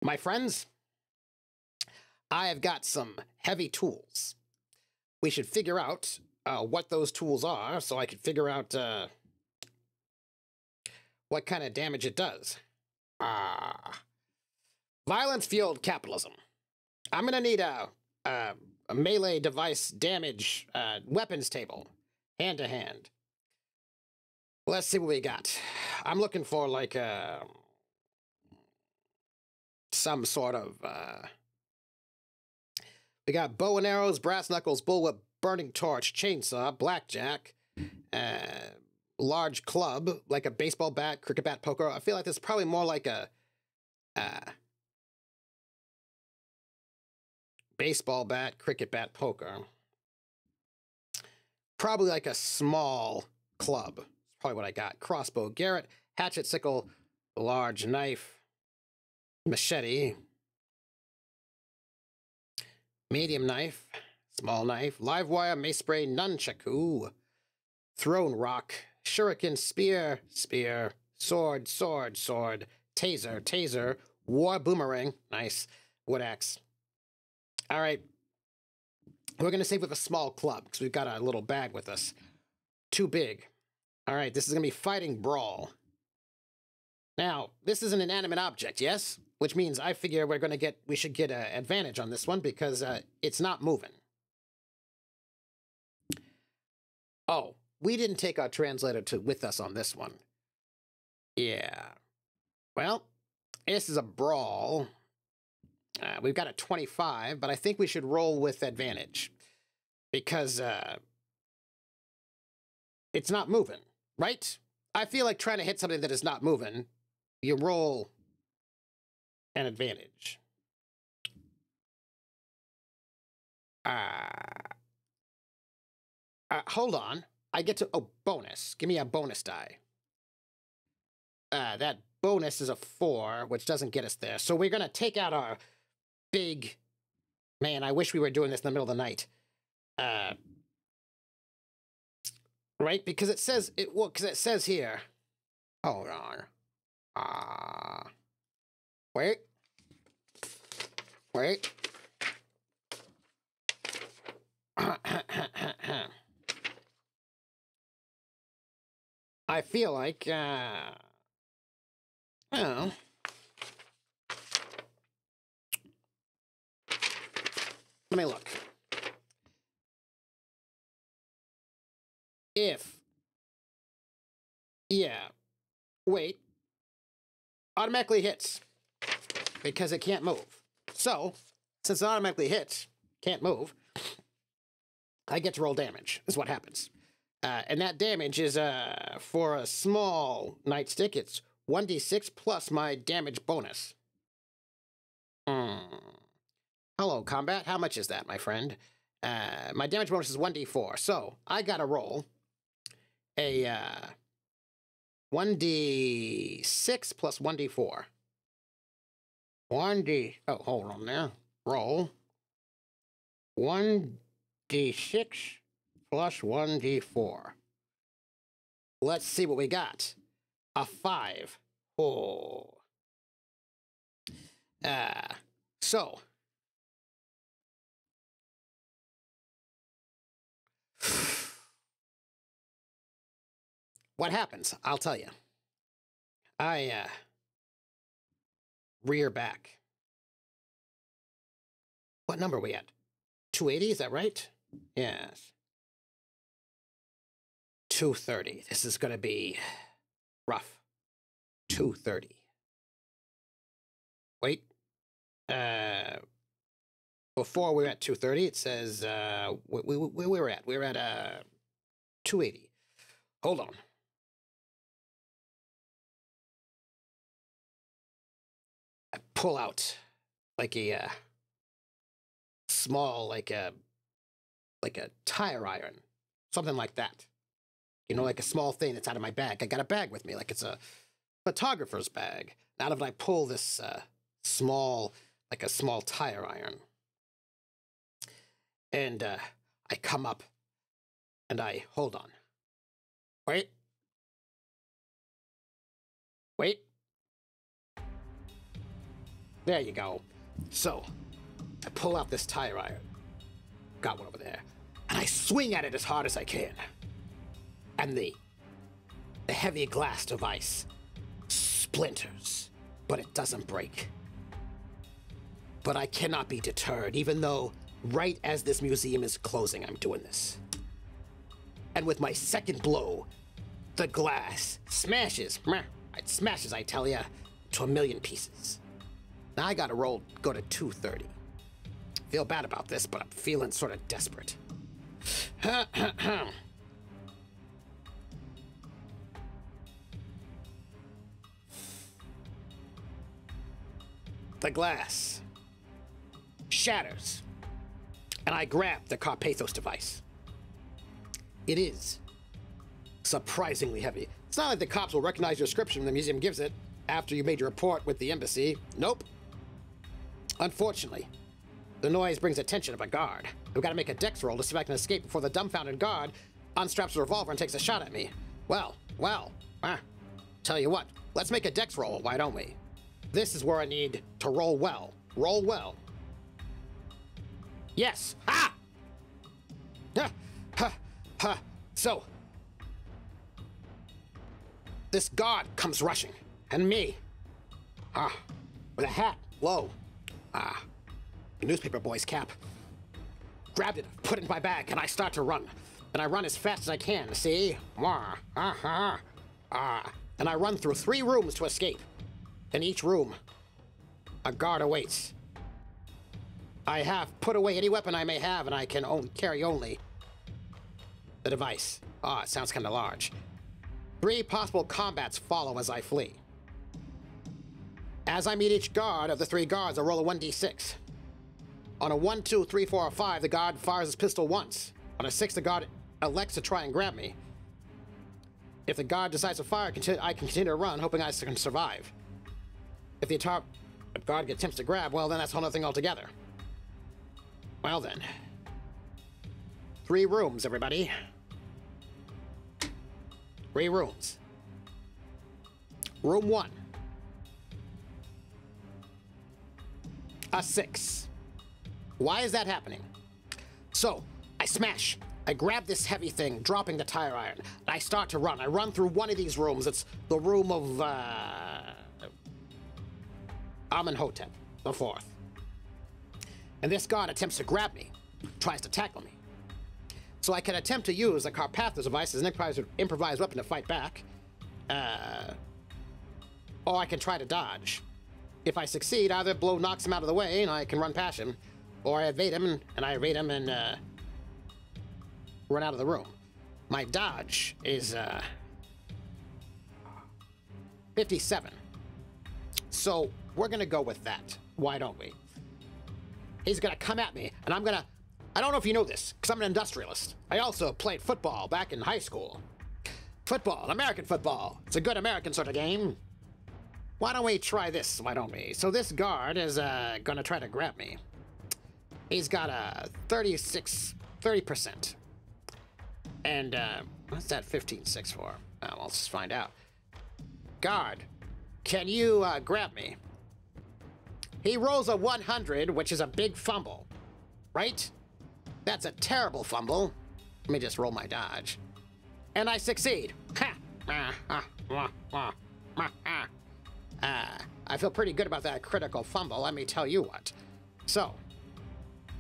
My friends, I have got some heavy tools. We should figure out what those tools are so I can figure out what kind of damage it does. Violence-fueled capitalism. I'm going to need a melee device damage weapons table, hand-to-hand. Let's see what we got. I'm looking for, like, some sort of... We got bow and arrows, brass knuckles, bullwhip, burning torch, chainsaw, blackjack, large club, like a baseball bat, cricket bat, poker. I feel like this is probably more like a baseball bat, cricket bat, poker. Probably like a small club. That's probably what I got. Crossbow, garrote, hatchet, sickle, large knife, machete, medium knife, small knife, live wire, mace spray, nunchaku, throne rock, shuriken, spear, sword, taser, taser, war boomerang. Nice. Wood axe. All right. We're going to save with a small club because we've got a little bag with us. Too big. All right, this is going to be fighting brawl. Now, this is an inanimate object, yes? Which means I figure we should get an advantage on this one because it's not moving. Oh, we didn't take our translator with us on this one. Yeah. Well, this is a brawl. We've got a 25, but I think we should roll with advantage because it's not moving, right? I feel like trying to hit something that is not moving, you roll an advantage. Hold on. I get to, bonus. Give me a bonus die. That bonus is a 4, which doesn't get us there. So we're going to take out our big... Man, I wish we were doing this in the middle of the night. Right? Because it says... because it says here... Hold on. Wait. Wait. I feel like, well... Let me look. Yeah. Wait. Automatically hits. Because it can't move. So, since it automatically hits, can't move, I get to roll damage, is what happens. And that damage is, for a small nightstick, it's 1d6 plus my damage bonus. Hello, combat. How much is that, my friend? My damage bonus is 1d4. So, I gotta roll a 1d6 plus 1d4. 1d... Oh, hold on there. Roll 1d6 plus 1d4. Let's see what we got. A 5. Oh. So... What happens? I'll tell you. I, rear back. What number are we at? 280, is that right? Yes. 230. This is going to be rough. 230. Wait. Before we were at 230, it says, where we were at? We were at, 280. Hold on. I pull out like a small, like a tire iron, something like that. You know, like a small thing that's out of my bag. I got a bag with me, like it's a photographer's bag. Out of it, I pull this small, like a small tire iron, and I come up, and I hold on. Wait. Wait. There you go. So, I pull out this tire iron. Got one over there. And I swing at it as hard as I can. And the heavy glass device splinters, but it doesn't break. But I cannot be deterred, even though right as this museum is closing, I'm doing this. And with my second blow, the glass smashes. It smashes, I tell ya, to 1,000,000 pieces. Now I gotta go to 230. Feel bad about this, but I'm feeling sort of desperate. The glass shatters, and I grab the Carpathos device. It is surprisingly heavy. It's not like the cops will recognize your description when the museum gives it after you made your report with the embassy. Nope. Unfortunately, the noise brings attention of a guard. We've got to make a dex roll to see if I can escape before the dumbfounded guard unstraps a revolver and takes a shot at me. Well, tell you what, let's make a dex roll, why don't we? This is where I need to roll well. Roll well. Yes. Ha! Ha! Ha! Ha! So, this guard comes rushing, and me, with a hat, low, newspaper boy's cap, grabbed it, put it in my bag, and I start to run. And I run as fast as I can, see? And I run through 3 rooms to escape. In each room, a guard awaits. I have put away any weapon I may have, and I can carry only the device. It sounds kind of large. 3 possible combats follow as I flee. As I meet each guard of the 3 guards, I roll a 1d6. On a 1, 2, 3, 4, or 5, the guard fires his pistol once. On a 6, the guard elects to try and grab me. If the guard decides to fire, I can continue to run, hoping I can survive. If the guard attempts to grab, well, then that's a whole other thing altogether. Well, then. 3 rooms, everybody. 3 rooms. Room 1. A 6. Why is that happening? So, I smash. I grab this heavy thing, dropping the tire iron, and I start to run. I run through one of these rooms. It's the room of, Amenhotep the 4th. And this guard attempts to grab me, tries to tackle me. So I can attempt to use the Carpathos device as an improvised weapon to fight back, or I can try to dodge. If I succeed, either blow knocks him out of the way and I can run past him, or I evade him and run out of the room. My dodge is 57. So we're gonna go with that. Why don't we? He's gonna come at me, and I don't know if you know this, because I'm an industrialist. I also played football back in high school. Football, American football. It's a good American sort of game. Why don't we try this, why don't we? So this guard is gonna try to grab me. He's got a 30%. And what's that 15-6 for? Well, let's just find out. Guard, can you grab me? He rolls a 100, which is a big fumble, right? That's a terrible fumble. Let me just roll my dodge. And I succeed. I feel pretty good about that critical fumble, let me tell you what. So,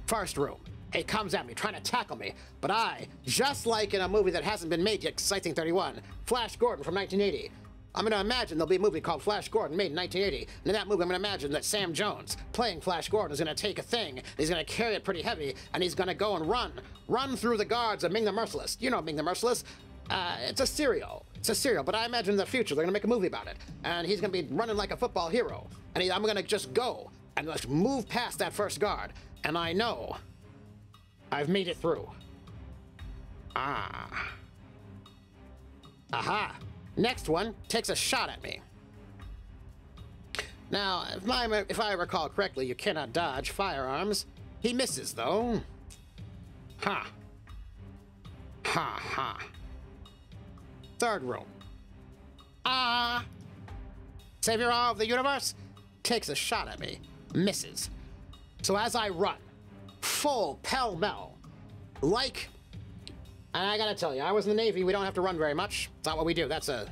first room. He comes at me, trying to tackle me, but I, just like in a movie that hasn't been made yet, 1931, Flash Gordon from 1980. I'm going to imagine there'll be a movie called Flash Gordon made in 1980. And in that movie, I'm going to imagine that Sam Jones, playing Flash Gordon, is going to take a thing, and he's going to carry it pretty heavy, and he's going to go and run through the guards of Ming the Merciless. You know Ming the Merciless. It's a serial. But I imagine in the future they're going to make a movie about it. And he's going to be running like a football hero. And I'm going to just go and just move past that first guard. And I know I've made it through. Aha. Next one takes a shot at me. Now, if I recall correctly, you cannot dodge firearms. He misses, though. Ha. Third room. Savior of the universe takes a shot at me. Misses. So as I run, full pell-mell, like... And I gotta tell you, I was in the Navy, we don't have to run very much. It's not what we do, that's a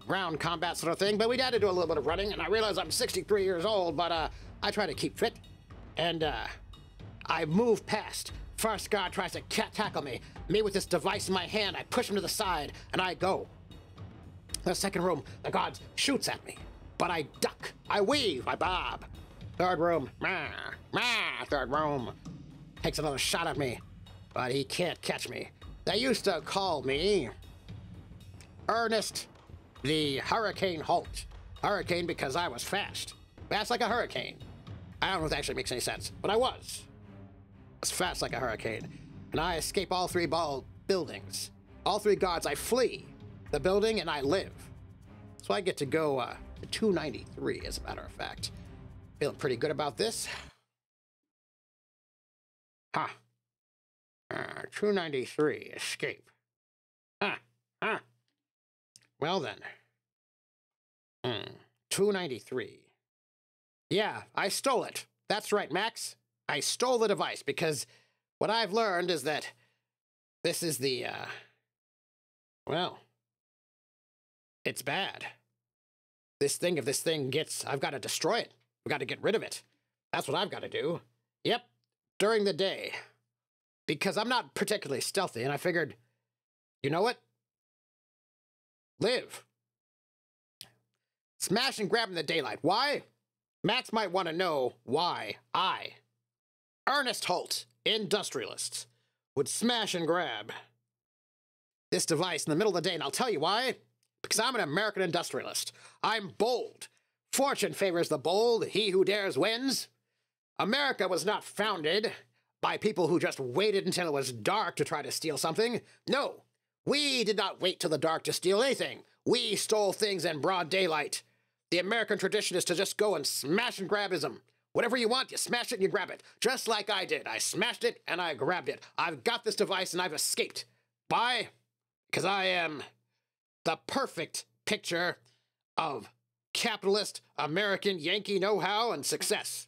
ground combat sort of thing, but we had to do a little bit of running, and I realize I'm 63 years old, but I try to keep fit. And I move past. First guard tries to tackle me. Me with this device in my hand, I push him to the side, and I go. The second room, the guard shoots at me, but I duck, I weave, I bob. Third room, third room, takes another shot at me, but he can't catch me. They used to call me Ernest the Hurricane Holt. Hurricane because I was fast. Fast like a hurricane. I don't know if that actually makes any sense, but I was. I was fast like a hurricane. And I escape all 3 buildings. All 3 guards, I flee the building and I live. So I get to go to 293, as a matter of fact. Feeling pretty good about this. 293, escape. Well then. 293. Yeah, I stole it. That's right, Max. I stole the device because what I've learned is that this is the, well, it's bad. If this thing gets, I've got to destroy it. I've got to get rid of it. That's what I've got to do. Yep, during the day. Because I'm not particularly stealthy, and I figured, you know what? Live. Smash and grab in the daylight. Why? Max might want to know why I, Ernest Holt, industrialist, would smash and grab this device in the middle of the day, and I'll tell you why. Because I'm an American industrialist. I'm bold. Fortune favors the bold. He who dares wins. America was not founded by people who just waited until it was dark to try to steal something. No, we did not wait till the dark to steal anything. We stole things in broad daylight. The American tradition is to just go and smash and grabism. Whatever you want, you smash it and you grab it. Just like I did. I smashed it and I grabbed it. I've got this device and I've escaped. Why? Because I am the perfect picture of capitalist American Yankee know-how and success.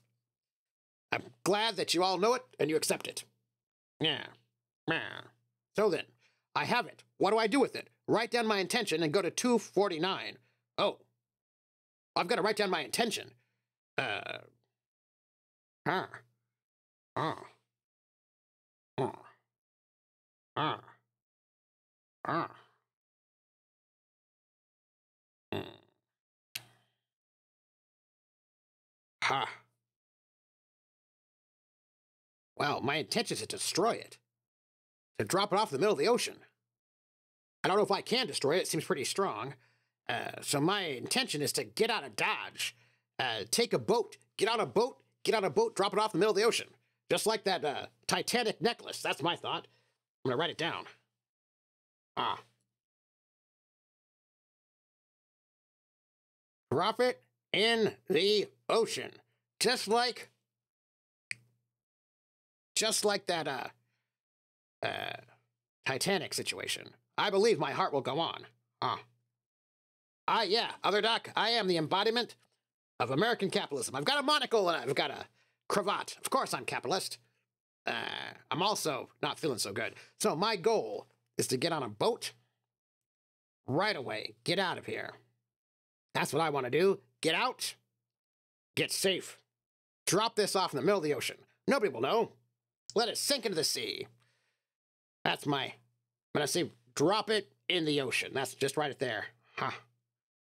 I'm glad that you all know it and you accept it. Yeah. So then, I have it. What do I do with it? Write down my intention and go to 249. Oh. I've got to write down my intention. Well, my intention is to destroy it. To drop it off in the middle of the ocean. I don't know if I can destroy it. It seems pretty strong. So my intention is to get out of Dodge. Take a boat. Get on a boat. Drop it off in the middle of the ocean. Just like that Titanic necklace. That's my thought. I'm going to write it down. Drop it in the ocean. Just like that Titanic situation. I believe my heart will go on. Yeah, Other Doc, I am the embodiment of American capitalism. I've got a monocle and I've got a cravat. Of course I'm capitalist. I'm also not feeling so good. So my goal is to get on a boat right away. Get out of here. That's what I want to do. Get out. Get safe. Drop this off in the middle of the ocean. Nobody will know. Let it sink into the sea. That's my... When I say drop it in the ocean, that's just right there.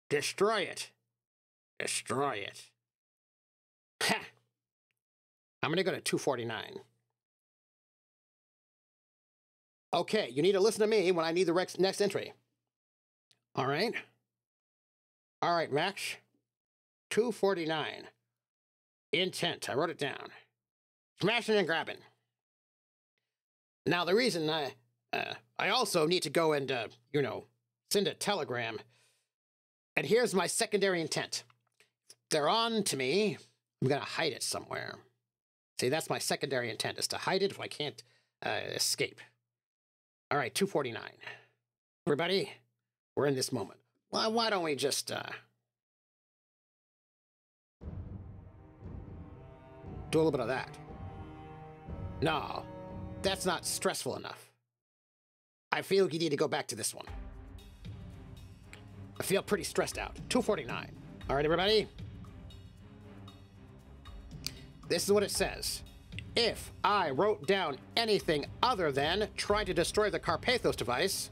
Destroy it. Destroy it. Ha! I'm going to go to 249. Okay, you need to listen to me when I need the next entry. All right? All right, Max. 249. Intent. I wrote it down. Smashing and grabbing. Now, the reason I also need to go and, send a telegram. And here's my secondary intent. They're on to me. I'm going to hide it somewhere. See, that's my secondary intent, is to hide it if I can't escape. All right, 249. Everybody, we're in this moment. Well, why don't we just do a little bit of that? No, that's not stressful enough. I feel you need to go back to this one. I feel pretty stressed out. 249. All right, everybody. This is what it says. If I wrote down anything other than trying to destroy the Carpathos device...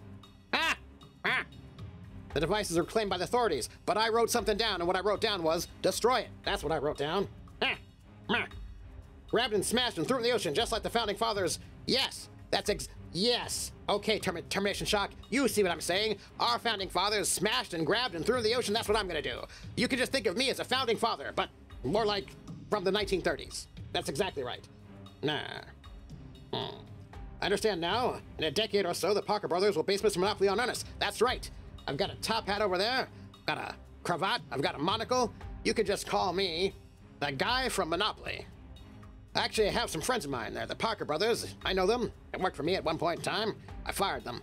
The devices are claimed by the authorities, but I wrote something down, and what I wrote down was, destroy it. That's what I wrote down. Grabbed and smashed and threw it in the ocean, just like the Founding Fathers. Yes, that's yes. Okay, termination shock, you see what I'm saying. Our Founding Fathers smashed and grabbed and threw in the ocean, that's what I'm gonna do. You can just think of me as a Founding Father, but more like from the 1930s. That's exactly right. I understand now, in a decade or so, the Parker brothers will base Mr. Monopoly on Ernest. That's right. I've got a top hat over there, got a cravat, I've got a monocle. You could just call me the guy from Monopoly. Actually, I have some friends of mine there, the Parker brothers. I know them. They worked for me at one point in time. I fired them.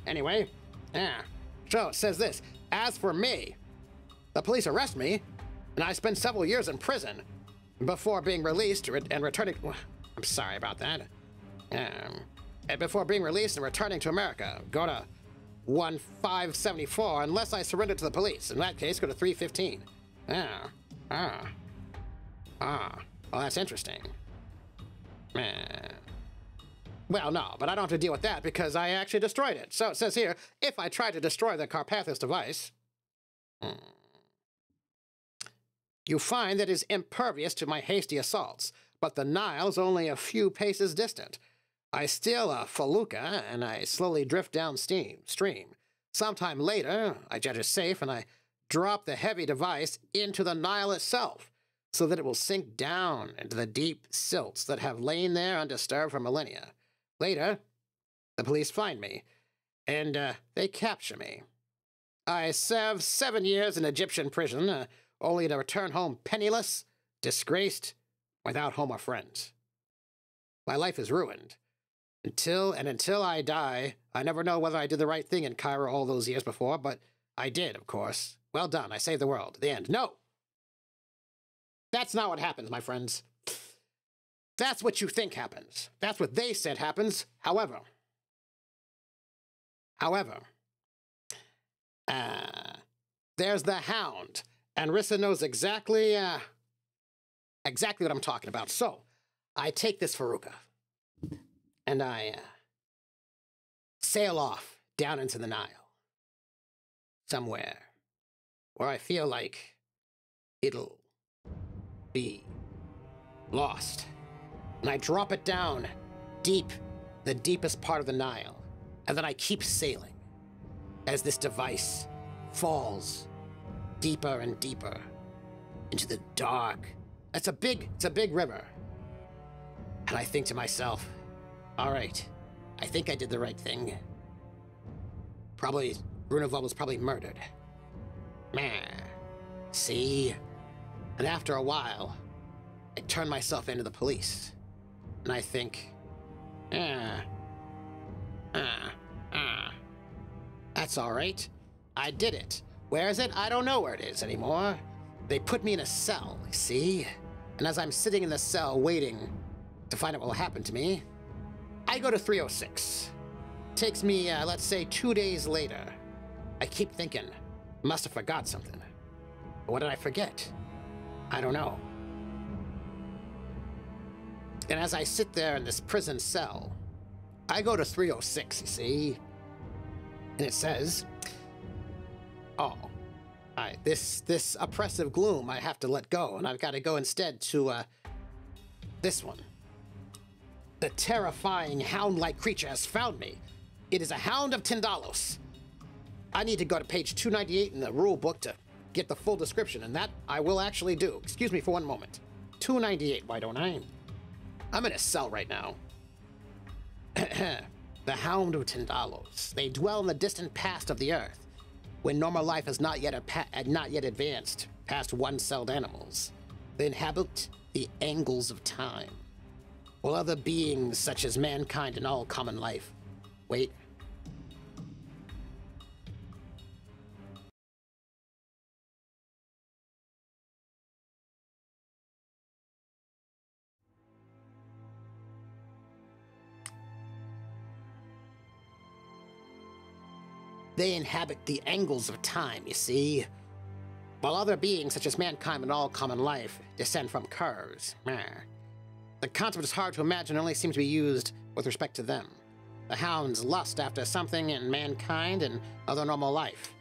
Anyway, yeah. So it says this. As for me, The police arrest me, and I spend several years in prison before being released and returning... I'm sorry about that. Before being released and returning to America. Go to 1574 unless I surrender to the police. In that case, go to 315. Well, that's interesting. Well, no, but I don't have to deal with that because I actually destroyed it. So it says here, if I try to destroy the Carpathus device, you find that it is impervious to my hasty assaults, but the Nile's only a few paces distant. I steal a felucca, and I slowly drift downstream. Sometime later, I judge it safe, and I drop the heavy device into the Nile itself, so that it will sink down into the deep silts that have lain there undisturbed for millennia. Later, the police find me, and they capture me. I serve 7 years in Egyptian prison, only to return home penniless, disgraced, without home or friends. My life is ruined. Until I die, I never know whether I did the right thing in Cairo all those years before, but I did, of course. Well done, I saved the world. The end. No! That's not what happens, my friends. That's what you think happens. That's what they said happens. However, there's the Hound, and Rissa knows exactly what I'm talking about. So, I take this felucca, and I sail off down into the Nile, somewhere where I feel like it'll be lost. And I drop it down deep, the deepest part of the Nile, and then I keep sailing as this device falls deeper and deeper into the dark. It's a big river. And I think to myself, all right, I think I did the right thing. Grunewald was probably murdered. See? And after a while, I turn myself into the police. And I think, that's all right. I did it. Where is it? I don't know where it is anymore. They put me in a cell, see? And as I'm sitting in the cell waiting to find out what will happen to me, I go to 306. Takes me, let's say, 2 days later. I keep thinking, must have forgot something. But what did I forget? I don't know. And as I sit there in this prison cell, I go to 306, you see? And it says, this oppressive gloom I have to let go, and I've got to go instead to, this one. The terrifying hound-like creature has found me. It is a Hound of Tindalos. I need to go to page 298 in the rule book to get the full description, and that I will actually do. Excuse me for one moment. 298, why don't I? I'm in a cell right now. The Hound of Tindalos. They dwell in the distant past of the Earth, when normal life has not yet advanced past one-celled animals. They inhabit the angles of time, while other beings such as mankind and all common life. Wait. They inhabit the angles of time, you see, while other beings such as mankind and all common life descend from curves. The concept is hard to imagine and only seems to be used with respect to them. The hounds lust after something in mankind and other normal life,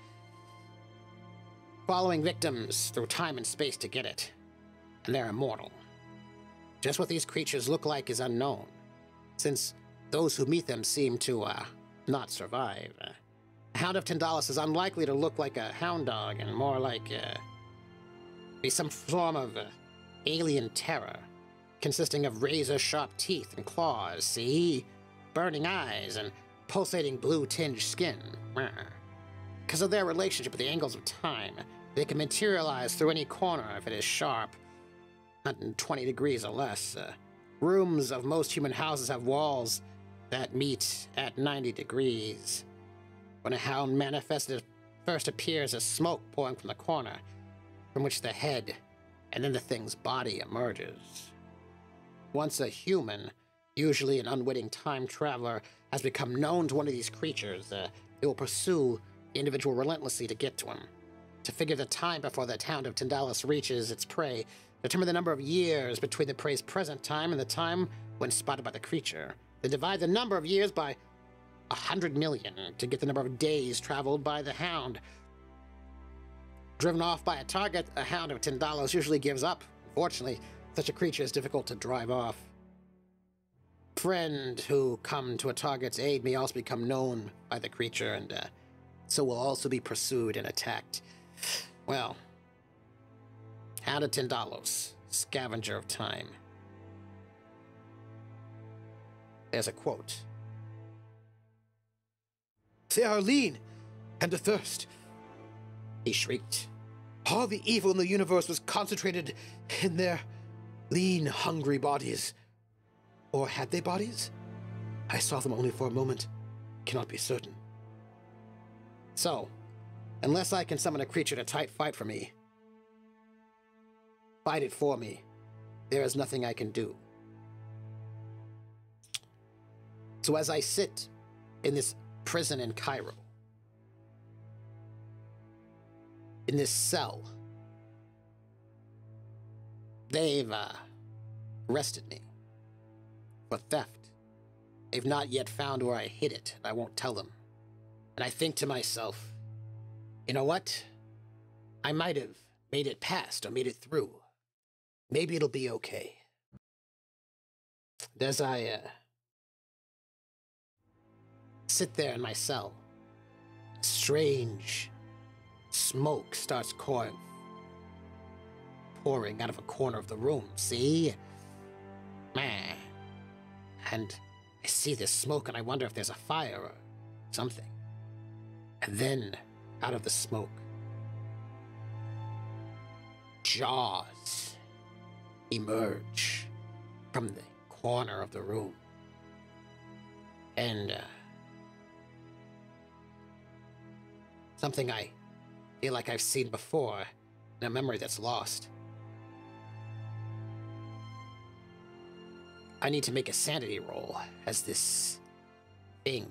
following victims through time and space to get it, and they're immortal. Just what these creatures look like is unknown, since those who meet them seem to, not survive. The Hound of Tindalos is unlikely to look like a hound dog and more like, be some form of alien terror, consisting of razor-sharp teeth and claws, see? Burning eyes and pulsating blue-tinged skin. Because of their relationship with the angles of time, they can materialize through any corner if it is sharp, 120 degrees or less. Rooms of most human houses have walls that meet at 90 degrees. When a hound manifested first appears as smoke pouring from the corner, from which the head and then the thing's body emerges. Once a human, usually an unwitting time traveler, has become known to one of these creatures, they will pursue the individual relentlessly to get to him. To figure the time before the Hound of Tindalos reaches its prey, determine the number of years between the prey's present time and the time when spotted by the creature. Then divide the number of years by 100 million to get the number of days traveled by the hound. Driven off by a target, a Hound of Tindalos usually gives up. Unfortunately, such a creature is difficult to drive off. Friend who come to a target's aid may also become known by the creature, and so will also be pursued and attacked. Well, Hound of Tindalos, scavenger of time. There's a quote. They are lean and athirst, He shrieked. all the evil in the universe was concentrated in their lean, hungry bodies. Or had they bodies? I saw them only for a moment. Cannot be certain. So, unless I can summon a creature to fight for me, fight it for me, there is nothing I can do. So as I sit in this prison in Cairo, in this cell, they've arrested me for theft. They've not yet found where I hid it, and I won't tell them. And I think to myself, you know what? I might have made it past or made it through. Maybe it'll be okay. And as I sit there in my cell, strange smoke starts pouring out of a corner of the room. See? Man. And I see this smoke and I wonder if there's a fire or something. And then, out of the smoke, jaws emerge from the corner of the room. And something I feel like I've seen before in a memory that's lost. I need to make a sanity roll as this thing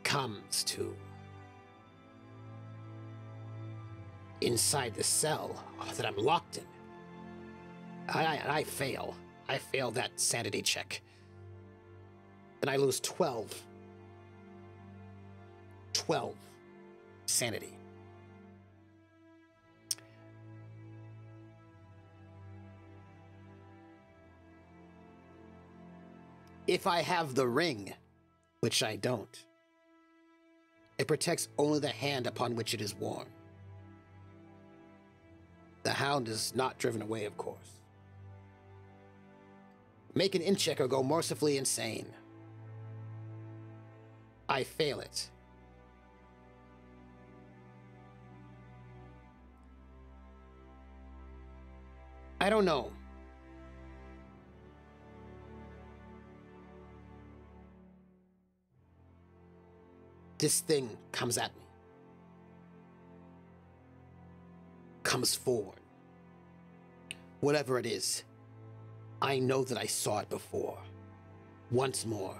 comes to inside the cell that I'm locked in. I fail. I fail that sanity check. And I lose 12 sanity. If I have the ring, which I don't, it protects only the hand upon which it is worn. The hound is not driven away, of course. Make an int check or go mercifully insane. I fail it. I don't know. This thing comes at me. Comes forward. Whatever it is, I know that I saw it before. Once more.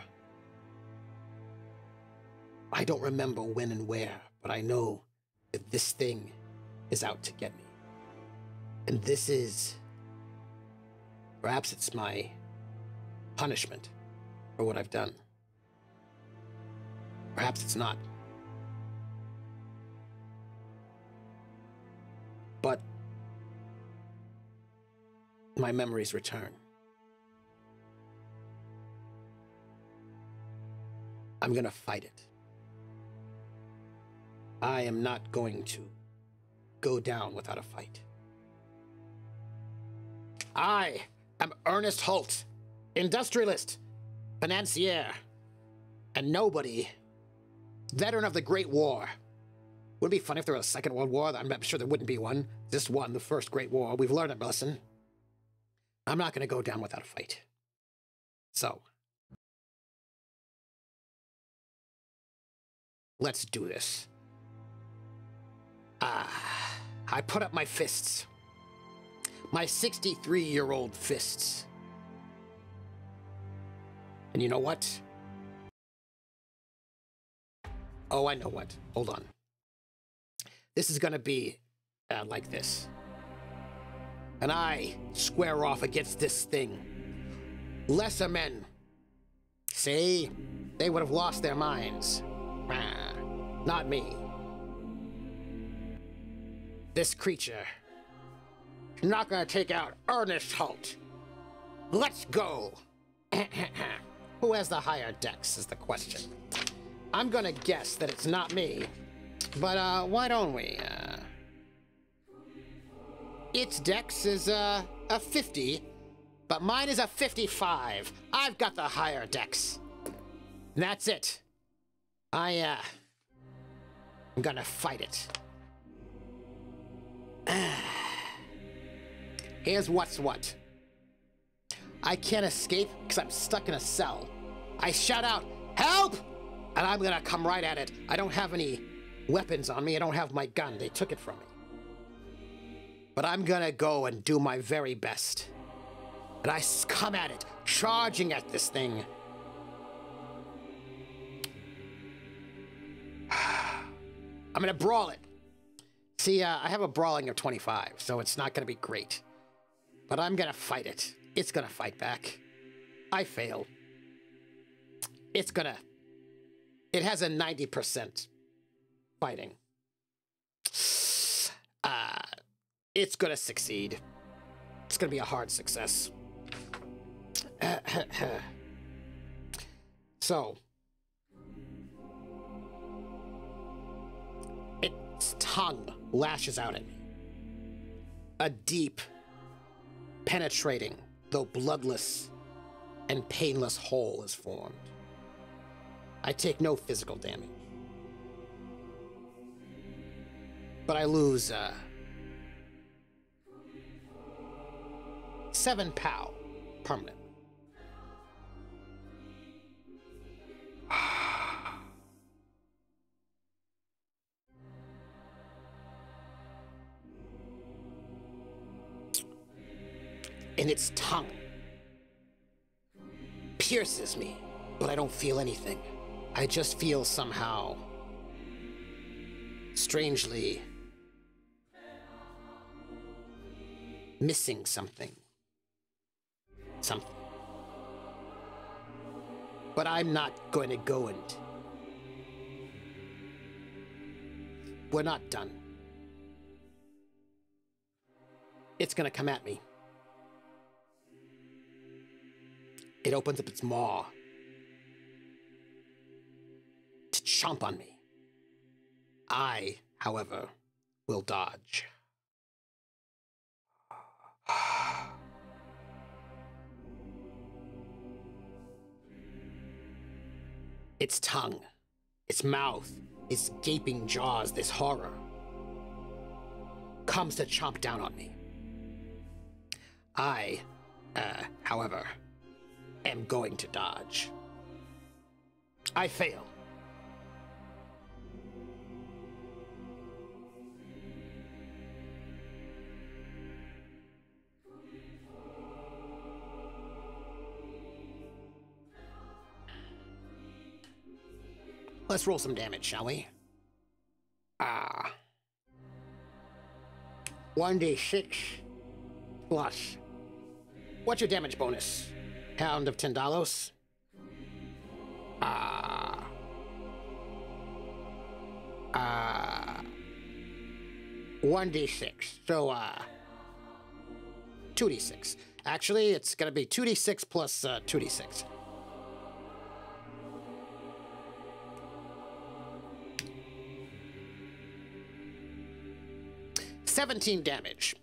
I don't remember when and where, but I know that this thing is out to get me. And this is... perhaps it's my punishment for what I've done. Perhaps it's not. But my memories return. I'm gonna fight it. I am not going to go down without a fight. I am Ernest Holt, industrialist, financier, and nobody, veteran of the Great War. Wouldn't it be funny if there was a Second World War? I'm sure there wouldn't be one. This one, the First Great War. We've learned a lesson. I'm not going to go down without a fight. So, let's do this. I put up my fists. My 63-year-old fists. And you know what? Oh, I know what. Hold on. This is gonna be like this. And I square off against this thing. Lesser men. See? They would have lost their minds. Not me. This creature. You're not gonna take out Ernest Holt. Let's go. Who has the higher dex is the question. I'm gonna guess that it's not me. But why don't we? Its dex is a 50, but mine is a 55. I've got the higher dex. And that's it. I'm gonna fight it. Here's what's what. I can't escape because I'm stuck in a cell. I shout out, "Help!" And I'm gonna come right at it. I don't have any weapons on me. I don't have my gun. They took it from me. But I'm gonna go and do my very best. And I come at it, charging at this thing. I'm gonna brawl it. See, I have a brawling of 25, so it's not gonna be great. But I'm gonna fight it. It's gonna fight back. I fail. It has a 90% fighting. It's gonna succeed. It's gonna be a hard success. So. Its tongue lashes out at me. A deep, penetrating, though bloodless and painless hole is formed. I take no physical damage. But I lose, 7 POW permanently. And its tongue pierces me, but I don't feel anything. I just feel somehow strangely missing something. But I'm not going to go and... We're not done. It's gonna come at me. It opens up its maw to chomp on me. I, however, will dodge. Its tongue, its mouth, its gaping jaws, this horror, comes to chomp down on me. I, however, am going to dodge. I fail. Let's roll some damage, shall we? 1d6 plus. What's your damage bonus? Hound of Tindalos? 1d6. So, 2d6. Actually, it's gonna be 2d6 plus 2d6. $17 damage.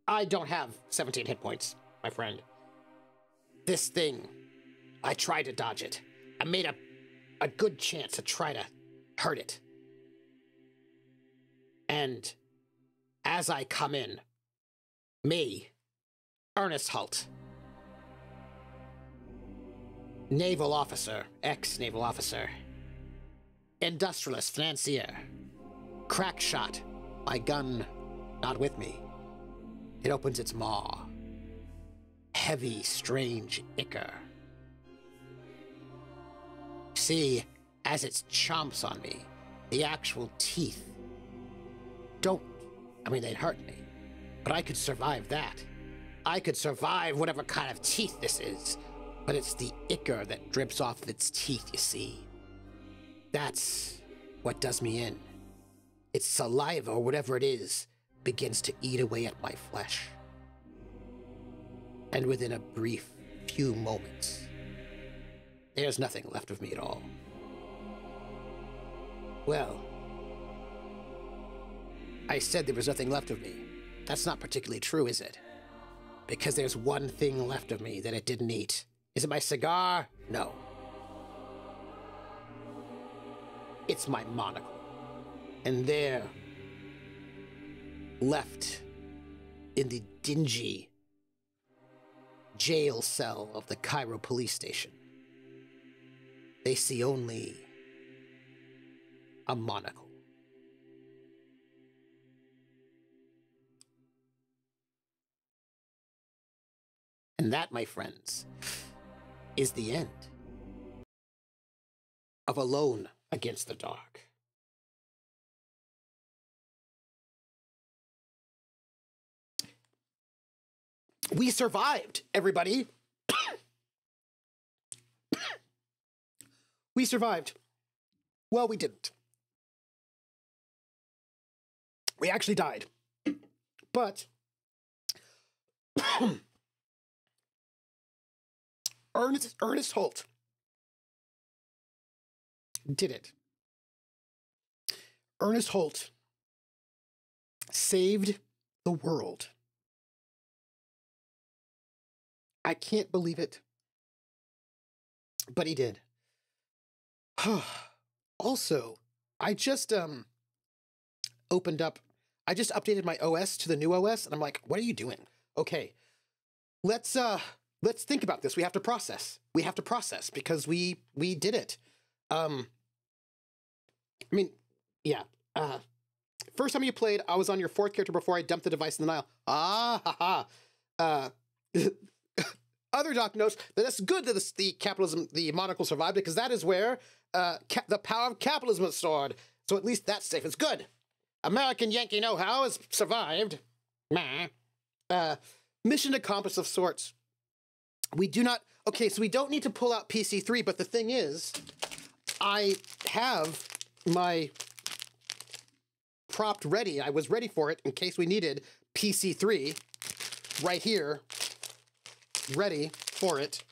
I don't have 17 hit points, my friend. This thing, I tried to dodge it. I made a good chance to try to hurt it. And as I come in, me, Ernest Holt, naval officer, ex-naval officer, industrialist, financier, crack shot, my gun Not with me. It opens its maw. Heavy, strange ichor. See, as it chomps on me, the actual teeth don't. I mean, they'd hurt me, but I could survive that. I could survive whatever kind of teeth this is, but it's the ichor that drips off its teeth, you see. That's what does me in. Its saliva, or whatever it is, begins to eat away at my flesh. And within a brief few moments, there's nothing left of me at all. Well, I said there was nothing left of me. That's not particularly true, is it? Because there's one thing left of me that it didn't eat. Is it my cigar? No. It's my monocle. And there, left in the dingy jail cell of the Cairo police station, they see only a monocle. And that, my friends, is the end of Alone Against the Dark. We survived, everybody. We survived. Well, we didn't. We actually died. But Ernest Holt did it. Ernest Holt saved the world. I can't believe it, but he did. Also, I just opened up, I just updated my OS to the new OS, and I'm like, what are you doing? Okay, let's think about this. We have to process. We have to process because we did it. I mean, yeah. First time you played, I was on your 4th character before I dumped the device in the Nile. Ah, ha, ha. Other doc notes that it's good that the monocle survived because that is where the power of capitalism is stored. So at least that's safe. It's good. American Yankee know-how has survived. Mission accomplished of sorts. We do not... Okay, so we don't need to pull out PC3, but the thing is, I have my prop ready. I was ready for it in case we needed PC3 right here. Ready for it.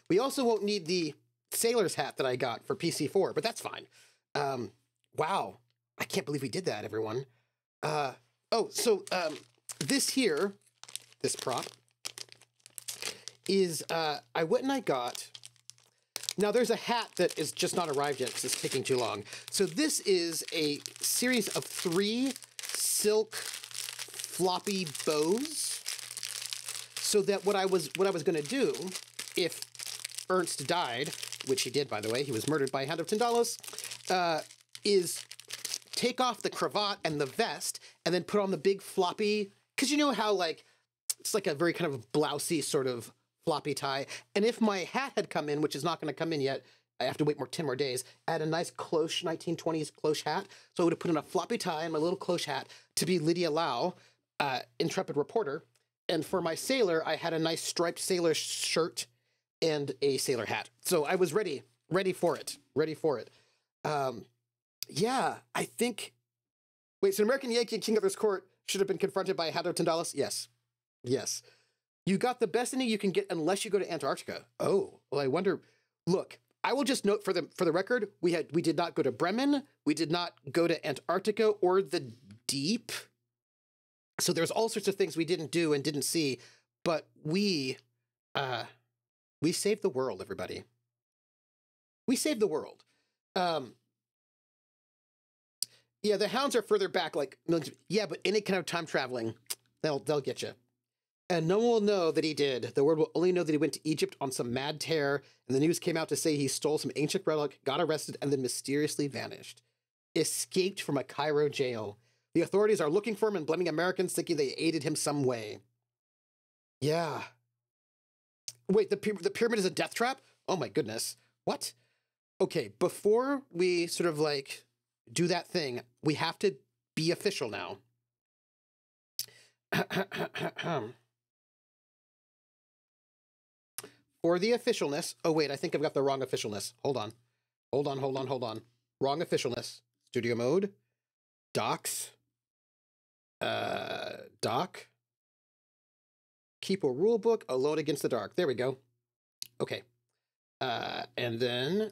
We also won't need the sailor's hat that I got for PC4, but that's fine. Wow. I can't believe we did that, everyone. This here, this prop, is, I went and I got... Now, there's a hat that is just not arrived yet because it's taking too long. So this is a series of 3 silk floppy bows. So that what I was going to do, if Ernst died, which he did, by the way, he was murdered by Hound of Tindalos, is take off the cravat and the vest and then put on the big floppy, because you know how, like, it's like a very kind of blousey sort of floppy tie. And if my hat had come in, which is not going to come in yet, I have to wait 10 more days, I had a nice cloche, 1920s cloche hat. So I would have put in a floppy tie and my little cloche hat to be Lydia Lau, intrepid reporter. And for my sailor, I had a nice striped sailor shirt and a sailor hat. So I was ready for it. Yeah, I think... Wait, so American Yankee and King Arthur's court should have been confronted by Hound of Tindalos? Yes. Yes. You got the best ending you can get unless you go to Antarctica. Oh, well, I wonder... Look, I will just note for the record, we did not go to Bremen. We did not go to Antarctica or the deep. So there's all sorts of things we didn't do and didn't see, but we saved the world, everybody. We saved the world. Yeah, the hounds are further back, like millions. Yeah, but any kind of time traveling, they'll get you. And no one will know that he did. The world will only know that he went to Egypt on some mad tear, and the news came out to say he stole some ancient relic, got arrested, and then mysteriously vanished. Escaped from a Cairo jail, The authorities are looking for him and blaming Americans, thinking they aided him some way. Yeah. Wait, the pyramid is a death trap? Oh my goodness. What? Okay, before we sort of like do that thing, we have to be official now. For the officialness. Oh, wait, I think I've got the wrong officialness. Hold on. Wrong officialness. Studio mode. Docs. Doc. Keep a rule book. Alone Against the Dark. There we go. Okay. And then...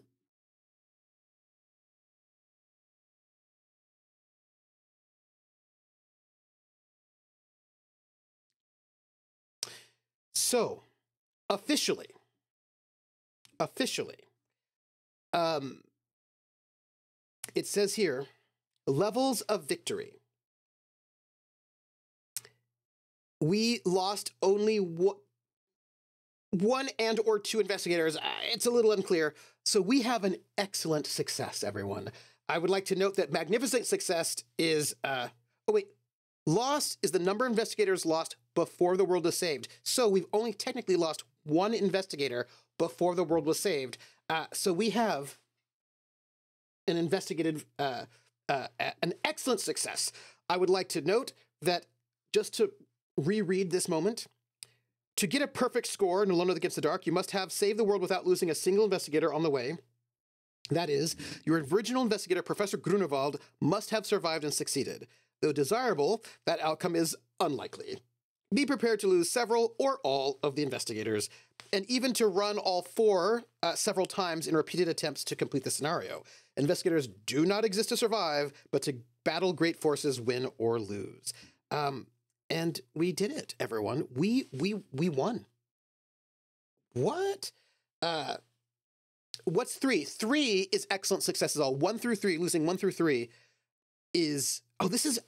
So, officially, it says here, levels of victory. We lost only one and or two investigators. It's a little unclear. So we have an excellent success, everyone. I would like to note that magnificent success is, lost is the number of investigators lost before the world was saved. So we've only technically lost one investigator before the world was saved. So we have an an excellent success. I would like to note that, just to reread this moment, to get a perfect score in Alone Against the Dark, you must have saved the world without losing a single investigator on the way. That is, your original investigator, Professor Grunewald, must have survived and succeeded. Though desirable, that outcome is unlikely. Be prepared to lose several or all of the investigators, and even to run all four several times in repeated attempts to complete the scenario. Investigators do not exist to survive, but to battle great forces, win or lose. And we did it, everyone. We won. What? What's 3? 3 is excellent successes all. 1 through 3, losing 1 through 3 is... Oh, this is...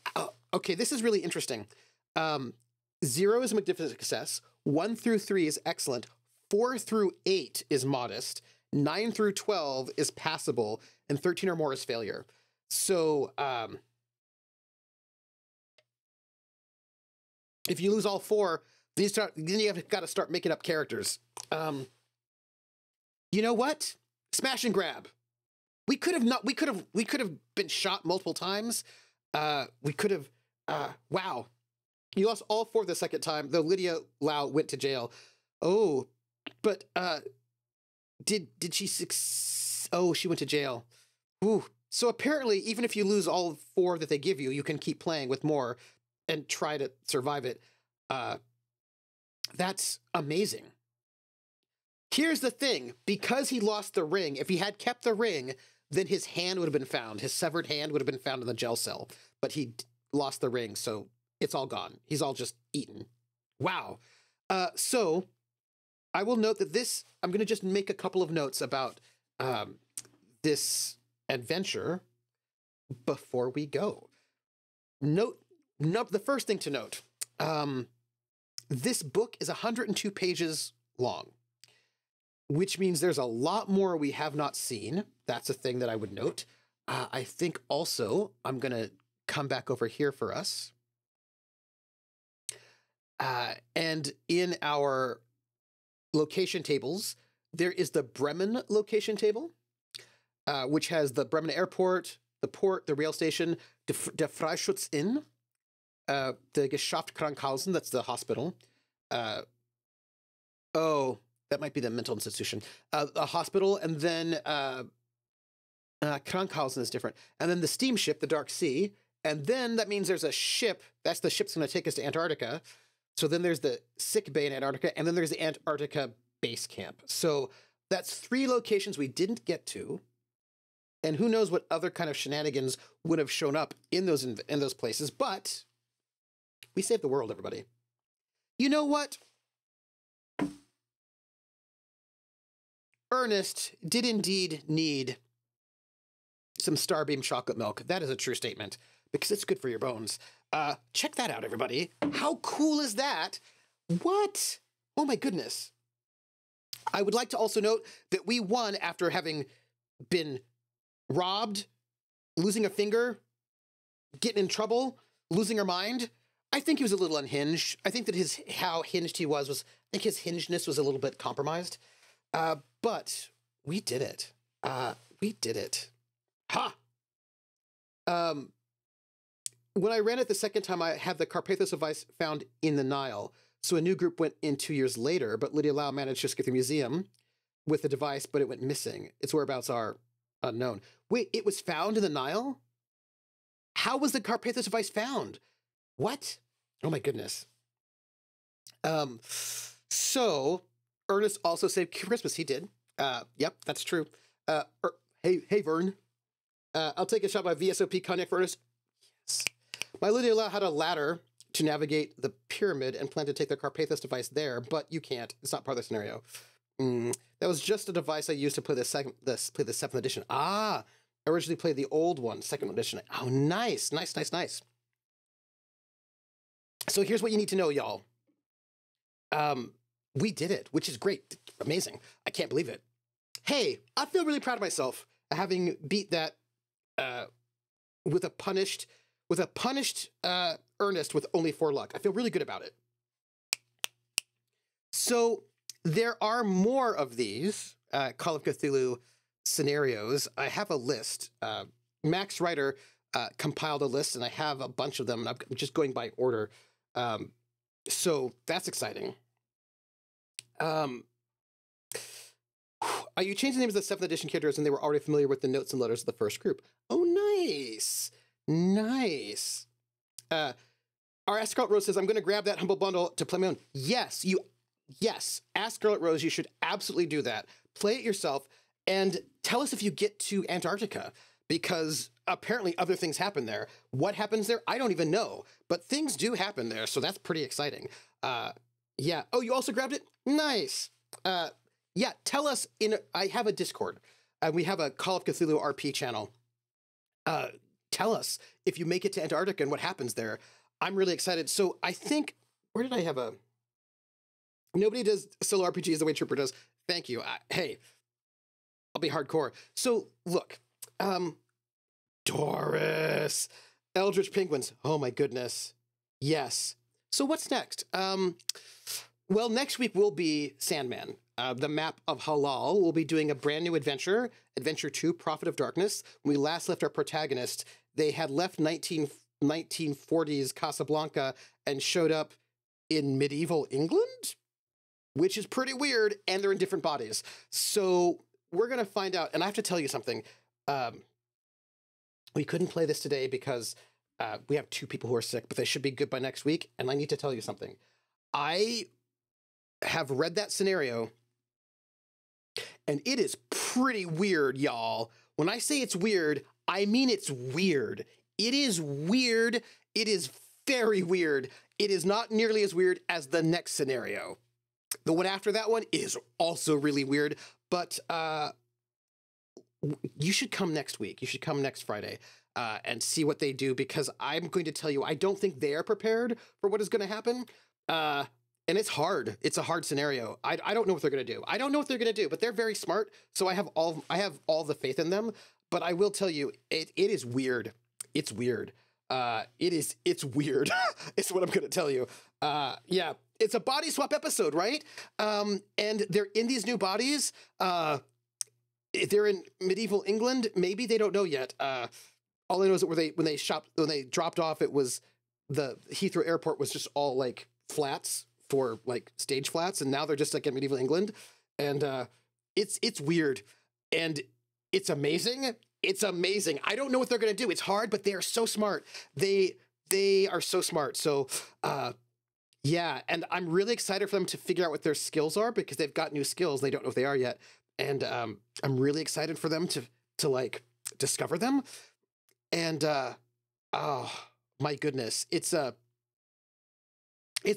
okay, this is really interesting. 0 is a magnificent success. 1 through 3 is excellent. 4 through 8 is modest. 9 through 12 is passable. And 13 or more is failure. So, if you lose all 4, then you have got to start making up characters. You know what? Smash and grab. We could have been shot multiple times. We could have, wow. You lost all 4 the second time, though Lydia Lau went to jail. Oh, but, did she oh, she went to jail. Ooh. So apparently, even if you lose all 4 that they give you, you can keep playing with more and try to survive it. That's amazing. Here's the thing. Because he lost the ring, if he had kept the ring, then his hand would have been found. His severed hand would have been found in the jail cell. But he lost the ring, so it's all gone. He's all just eaten. Wow. So I will note that this... I'm going to just make a couple of notes about this adventure before we go. The first thing to note, this book is 102 pages long, which means there's a lot more we have not seen. That's a thing that I would note. I think also, I'm going to come back over here for us. And in our location tables, there is the Bremen location table, which has the Bremen Airport, the port, the rail station, der Freischutz Inn, the Geschaft Krankenhausen, that's the hospital. Oh, that might be the mental institution. A hospital, and then Krankenhausen is different. And then the steamship, the Dark Sea. And then that means there's a ship. That's the ship's going to take us to Antarctica. So then there's the sick bay in Antarctica, and then there's the Antarctica base camp. So that's 3 locations we didn't get to. And who knows what other kind of shenanigans would have shown up in those places. But we saved the world, everybody. You know what? Ernest did indeed need some Starbeam chocolate milk. That is a true statement, because it's good for your bones. Check that out, everybody. How cool is that? What? Oh my goodness. I would like to also note that we won after having been robbed, losing a finger, getting in trouble, losing our mind. I think he was a little unhinged. I think that how hinged he was I think his hingedness was a little bit compromised. But we did it. We did it. Ha! When I ran it the second time, I had the Carpathos device found in the Nile. So a new group went in 2 years later, but Lydia Lau managed to escape the museum with the device, but it went missing. Its whereabouts are unknown. Wait, it was found in the Nile? How was the Carpathos device found? What? Oh my goodness. So Ernest also saved Christmas. He did. Yep, that's true. Hey, Vern. I'll take a shot by VSOP Cognac for Ernest. Yes. My Lydia Lau had a ladder to navigate the pyramid and planned to take the Carpathos device there, but you can't. It's not part of the scenario. That was just a device I used to play the 7th edition. I originally played the old one, 2nd edition. Oh, nice. So here's what you need to know, y'all. We did it, which is great. Amazing. I can't believe it. Hey, I feel really proud of myself having beat that with a punished Ernest with only 4 luck. I feel really good about it. So there are more of these Call of Cthulhu scenarios. I have a list. Max Ryder compiled a list, and I have a bunch of them, and I'm just going by order. So that's exciting. You changed the names of the 7th edition characters, and they were already familiar with the notes and letters of the first group. Oh, nice. Nice. Our Ask Scarlet Rose says, I'm going to grab that humble bundle to play my own. Yes. Ask Scarlet Rose. You should absolutely do that. Play it yourself and tell us if you get to Antarctica, because apparently other things happen there. What happens there? I don't even know, but things do happen there. So that's pretty exciting. Yeah. Oh, you also grabbed it? Nice. Yeah. Tell us I have a Discord. We have a Call of Cthulhu RP channel. Tell us if you make it to Antarctica and what happens there. I'm really excited. So I think, where did I have nobody does solo RPGs the way Trooper does. Thank you. Hey, I'll be hardcore. So look, Doris, Eldritch Penguins. Oh my goodness. Yes. So what's next? Well, next week will be Sandman. The map of Halal. We'll be doing a brand new adventure, Adventure 2, Prophet of Darkness. When we last left our protagonist, they had left 1940s Casablanca and showed up in medieval England, which is pretty weird, and they're in different bodies. So we're going to find out, and I have to tell you something. We couldn't play this today because we have 2 people who are sick, but they should be good by next week, and I need to tell you something. I have read that scenario, and it is pretty weird, y'all. When I say it's weird, I mean it's weird. It is weird. It is very weird. It is not nearly as weird as the next scenario. The one after that one is also really weird, but you should come next week. You should come next Friday and see what they do, because I'm going to tell you, I don't think they are prepared for what is going to happen. And it's hard. It's a hard scenario. I don't know what they're going to do. I don't know what they're going to do, but they're very smart. So I have all the faith in them. But I will tell you, it is weird. It's weird. It's weird. It's what I'm going to tell you. Yeah, it's a body swap episode, right? And they're in these new bodies. They're in medieval England. Maybe they don't know yet. All I know is that when they dropped off, it was the Heathrow Airport was just all like flats for like stage flats, and now they're just like in medieval England, and it's weird, and it's amazing. It's amazing. I don't know what they're gonna do. It's hard, but they are so smart. They are so smart. So yeah, and I'm really excited for them to figure out what their skills are, because they've got new skills. They don't know what they are yet, and I'm really excited for them to like discover them. And oh my goodness, it's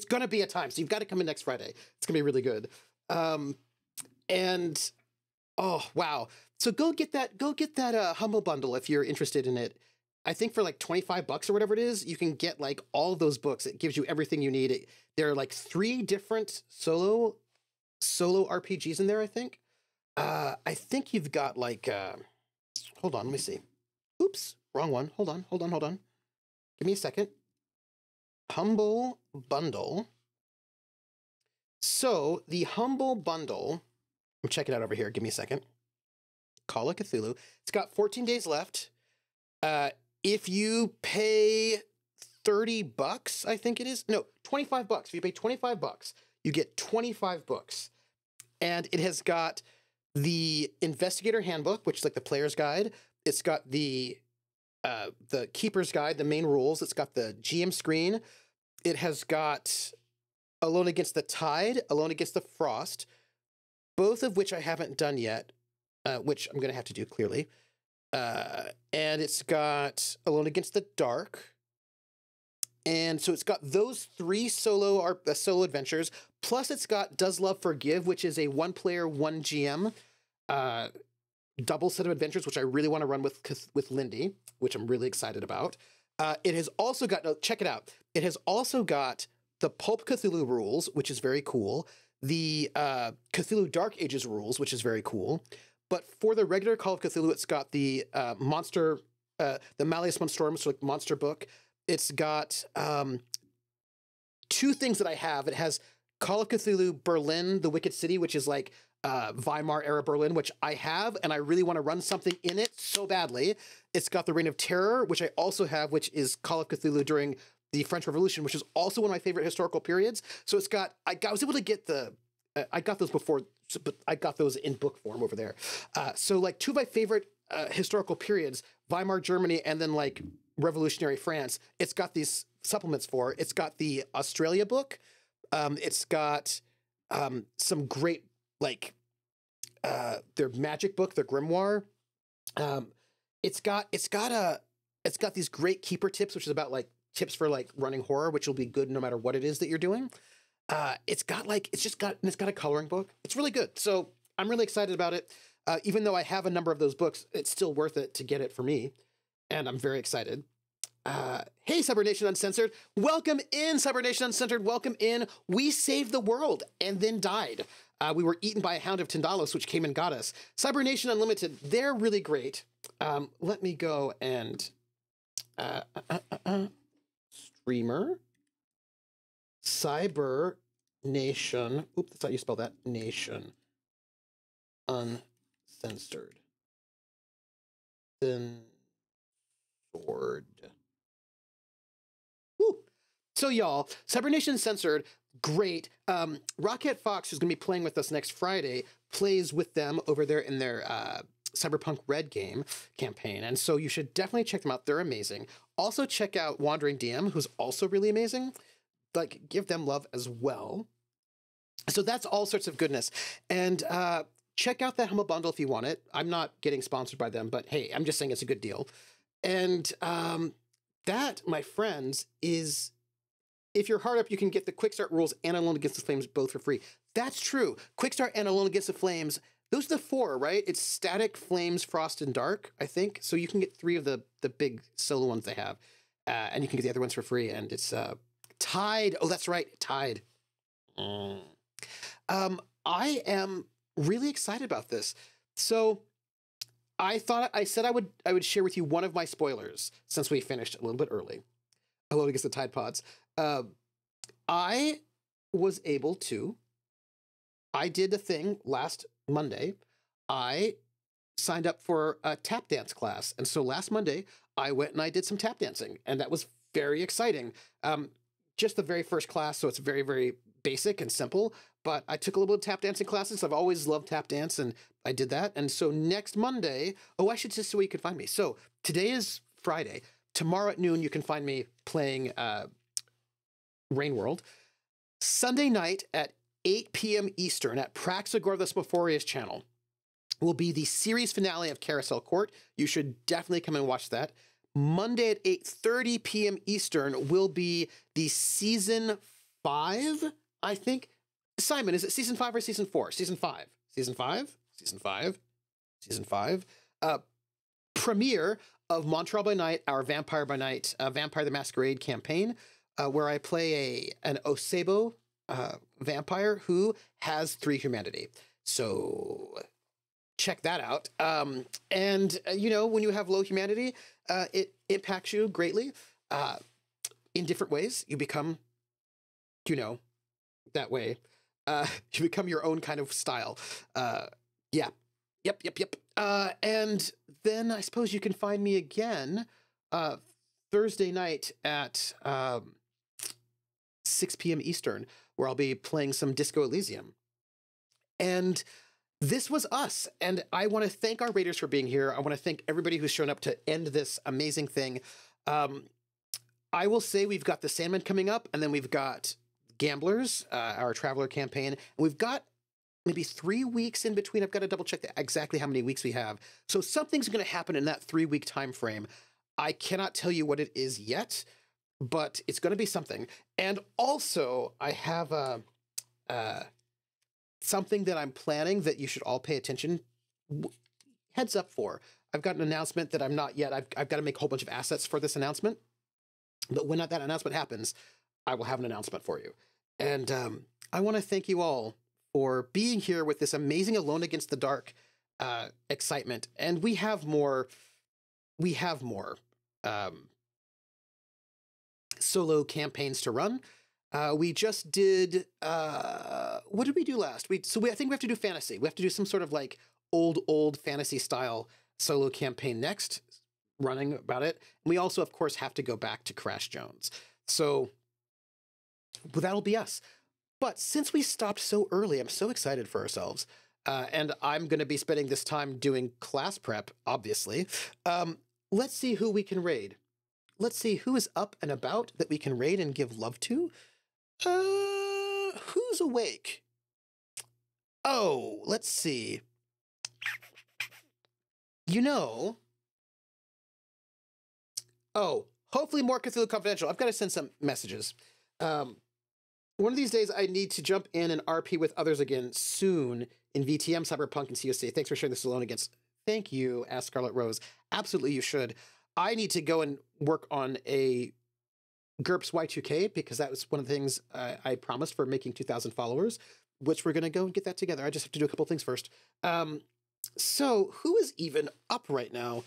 gonna be a time. So you've got to come in next Friday. It's gonna be really good. And oh wow. So go get that Humble Bundle if you're interested in it. I think for like $25 or whatever it is, you can get like all those books. It gives you everything you need. There are like 3 different solo RPGs in there, I think. I think you've got like hold on, let me see. Oops, wrong one. Hold on. Give me a second. Humble Bundle. So the Humble Bundle, I'm checking it out over here. Give me a second. Call of Cthulhu. It's got 14 days left. If you pay $30, I think it is. No, $25. If you pay $25, you get 25 books. And it has got the Investigator Handbook, which is like the player's guide. It's got the Keeper's Guide, the main rules. It's got the GM screen. It has got Alone Against the Tide, Alone Against the Frost, both of which I haven't done yet, which I'm going to have to do clearly. And it's got Alone Against the Dark. And so it's got those three solo adventures, plus it's got Does Love Forgive, which is a one-player, one GM double set of adventures, which I really want to run with Lindy, which I'm really excited about. It has also got, no, check it out. It has also got the Pulp Cthulhu rules, which is very cool. The Cthulhu Dark Ages rules, which is very cool. But for the regular Call of Cthulhu, it's got the the Malleus Monstrorum, so like monster book. It's got two things that I have. It has Call of Cthulhu Berlin, the Wicked City, which is like Weimar era Berlin, which I have, and I really want to run something in it so badly. It's got the Reign of Terror, which I also have, which is Call of Cthulhu during the French Revolution, which is also one of my favorite historical periods. So it's got, I was able to get I got those before, but I got those in book form over there. So like two of my favorite historical periods, Weimar Germany and then like Revolutionary France, it's got these supplements for. It's got the Australia book. It's got some great, like, their magic book, their grimoire. It's got these great keeper tips, which is about like tips for like running horror, which will be good no matter what it is that you're doing. It's got a coloring book. It's really good. So I'm really excited about it. Even though I have a number of those books, it's still worth it to get it for me. And I'm very excited. Hey, Cyber Nation Uncensored. Welcome in, Cyber Nation Uncensored. Welcome in. We saved the world and then died. We were eaten by a Hound of Tindalos, which came and got us. Cyber Nation Unlimited, they're really great. Let me go and streamer. Cyber Nation. Oops, that's how you spell that. Nation. Uncensored. Then sword. Woo. So y'all, Cyber Nation Censored, great. Rocket Fox, who's going to be playing with us next Friday, plays with them over there in their Cyberpunk Red game campaign. And so you should definitely check them out. They're amazing. Also check out Wandering DM, who's also really amazing. Like, give them love as well. So that's all sorts of goodness. And check out that Humble Bundle if you want it. I'm not getting sponsored by them, but hey, I'm just saying it's a good deal. And that, my friends, is, if you're hard up, you can get the Quick Start rules and Alone Against the Flames both for free. That's true. Quick Start and Alone Against the Flames, those are the four, right? It's Static, Flames, Frost, and Dark, I think. So you can get three of the big solo ones they have. And you can get the other ones for free. And it's Tide. Oh, that's right. Tide. I am really excited about this. So I said I would share with you one of my spoilers since we finished a little bit early. Alone Against the Tide Pods. I was able to, I did a thing last Monday. I signed up for a tap dance class. And so last Monday, I went and I did some tap dancing. And that was very exciting. Just the very first class, so it's very, very basic and simple. But I took a little bit of tap dancing classes. I've always loved tap dance, and I did that. And so next Monday, I should just say where you can find me. So today is Friday. Tomorrow at noon, you can find me playing Rain World. Sunday night at 8 p.m. Eastern at Praxagorthus Meforius channel will be the series finale of Carousel Court. You should definitely come and watch that. Monday at 8:30 p.m. Eastern will be the season 5, I think. Simon, is it season 5 or season 4? Season 5. Season 5? Season 5? Season 5. Premiere of Montreal by Night, our Vampire by Night, Vampire the Masquerade campaign, where I play an Osebo vampire who has 3 humanity. So check that out. And, you know, when you have low humanity, it impacts you greatly. in different ways. You become, you know, that way. You become your own kind of style. Yeah. Yep. And then I suppose you can find me again Thursday night at 6 p.m. Eastern, where I'll be playing some Disco Elysium. And this was us. And I want to thank our raiders for being here. I want to thank everybody who's shown up to end this amazing thing. I will say we've got the Sandman coming up, and then we've got Gamblers, our Traveler campaign. And we've got maybe 3 weeks in between. I've got to double check exactly how many weeks we have. So something's going to happen in that 3-week time frame. I cannot tell you what it is yet, but it's going to be something. And also, I have something that I'm planning that you should all pay attention, heads up for. I've got an announcement that I'm not yet. I've got to make a whole bunch of assets for this announcement. But when that announcement happens, I will have an announcement for you. And I want to thank you all for being here with this amazing Alone Against the Dark excitement. And we have more solo campaigns to run. We just did, what did we do last? I think we have to do fantasy. We have to do some sort of like old fantasy style solo campaign next, running about it. And we also, of course, have to go back to Crash Jones. So that'll be us. But since we stopped so early, I'm so excited for ourselves. And I'm going to be spending this time doing class prep, obviously. Let's see who we can raid. Let's see who is up and about that we can raid and give love to. Who's awake? Oh, let's see. Hopefully more Cthulhu Confidential. I've got to send some messages. One of these days, I need to jump in and RP with others again soon in VTM, Cyberpunk, and COC. Thanks for sharing this Alone Against. Thank you, asked Scarlet Rose. Absolutely, you should. I need to go and work on a GURPS Y2K because that was one of the things I promised for making 2,000 followers, which we're going to go and get that together. I just have to do a couple things first. So who is even up right now?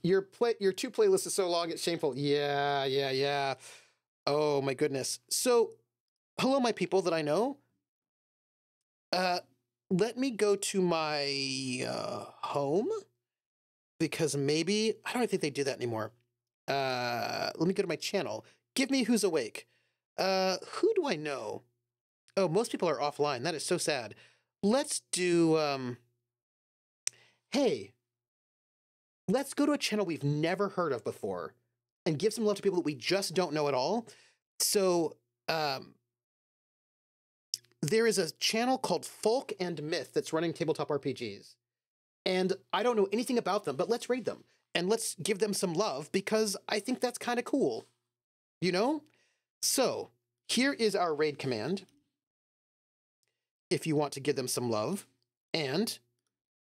Your 2 playlists is so long, it's shameful. Yeah. Oh my goodness. So, hello, my people that I know. Let me go to my home because maybe I don't think they do that anymore. Let me go to my channel. Give me who's awake. Who do I know? Oh, most people are offline. That is so sad. Let's do. Hey, let's go to a channel we've never heard of before and give some love to people that we just don't know at all. So, there is a channel called Folk and Myth that's running tabletop RPGs. And I don't know anything about them, but let's raid them. And let's give them some love because I think that's kind of cool. You know? So, here is our raid command. If you want to give them some love. And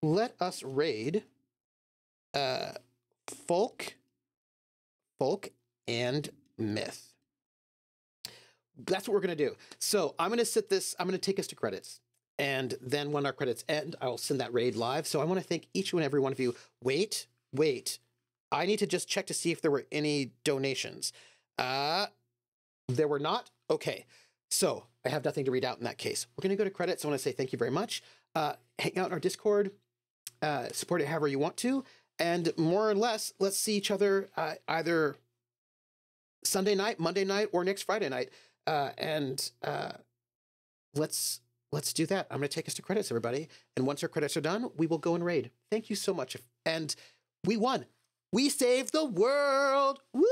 let us raid Folk and Myth. That's what we're going to do. So I'm going to take us to credits. And then when our credits end, I will send that raid live. So I want to thank each and every one of you. Wait. I need to just check to see if there were any donations. There were not. Okay. So I have nothing to read out in that case. We're going to go to credits. I want to say thank you very much. Hang out in our Discord. Support it however you want to. And more or less, let's see each other either Sunday night, Monday night, or next Friday night. Let's do that. I'm going to take us to credits, everybody. And once our credits are done, we will go and raid. Thank you so much. And we won. We saved the world. Woo!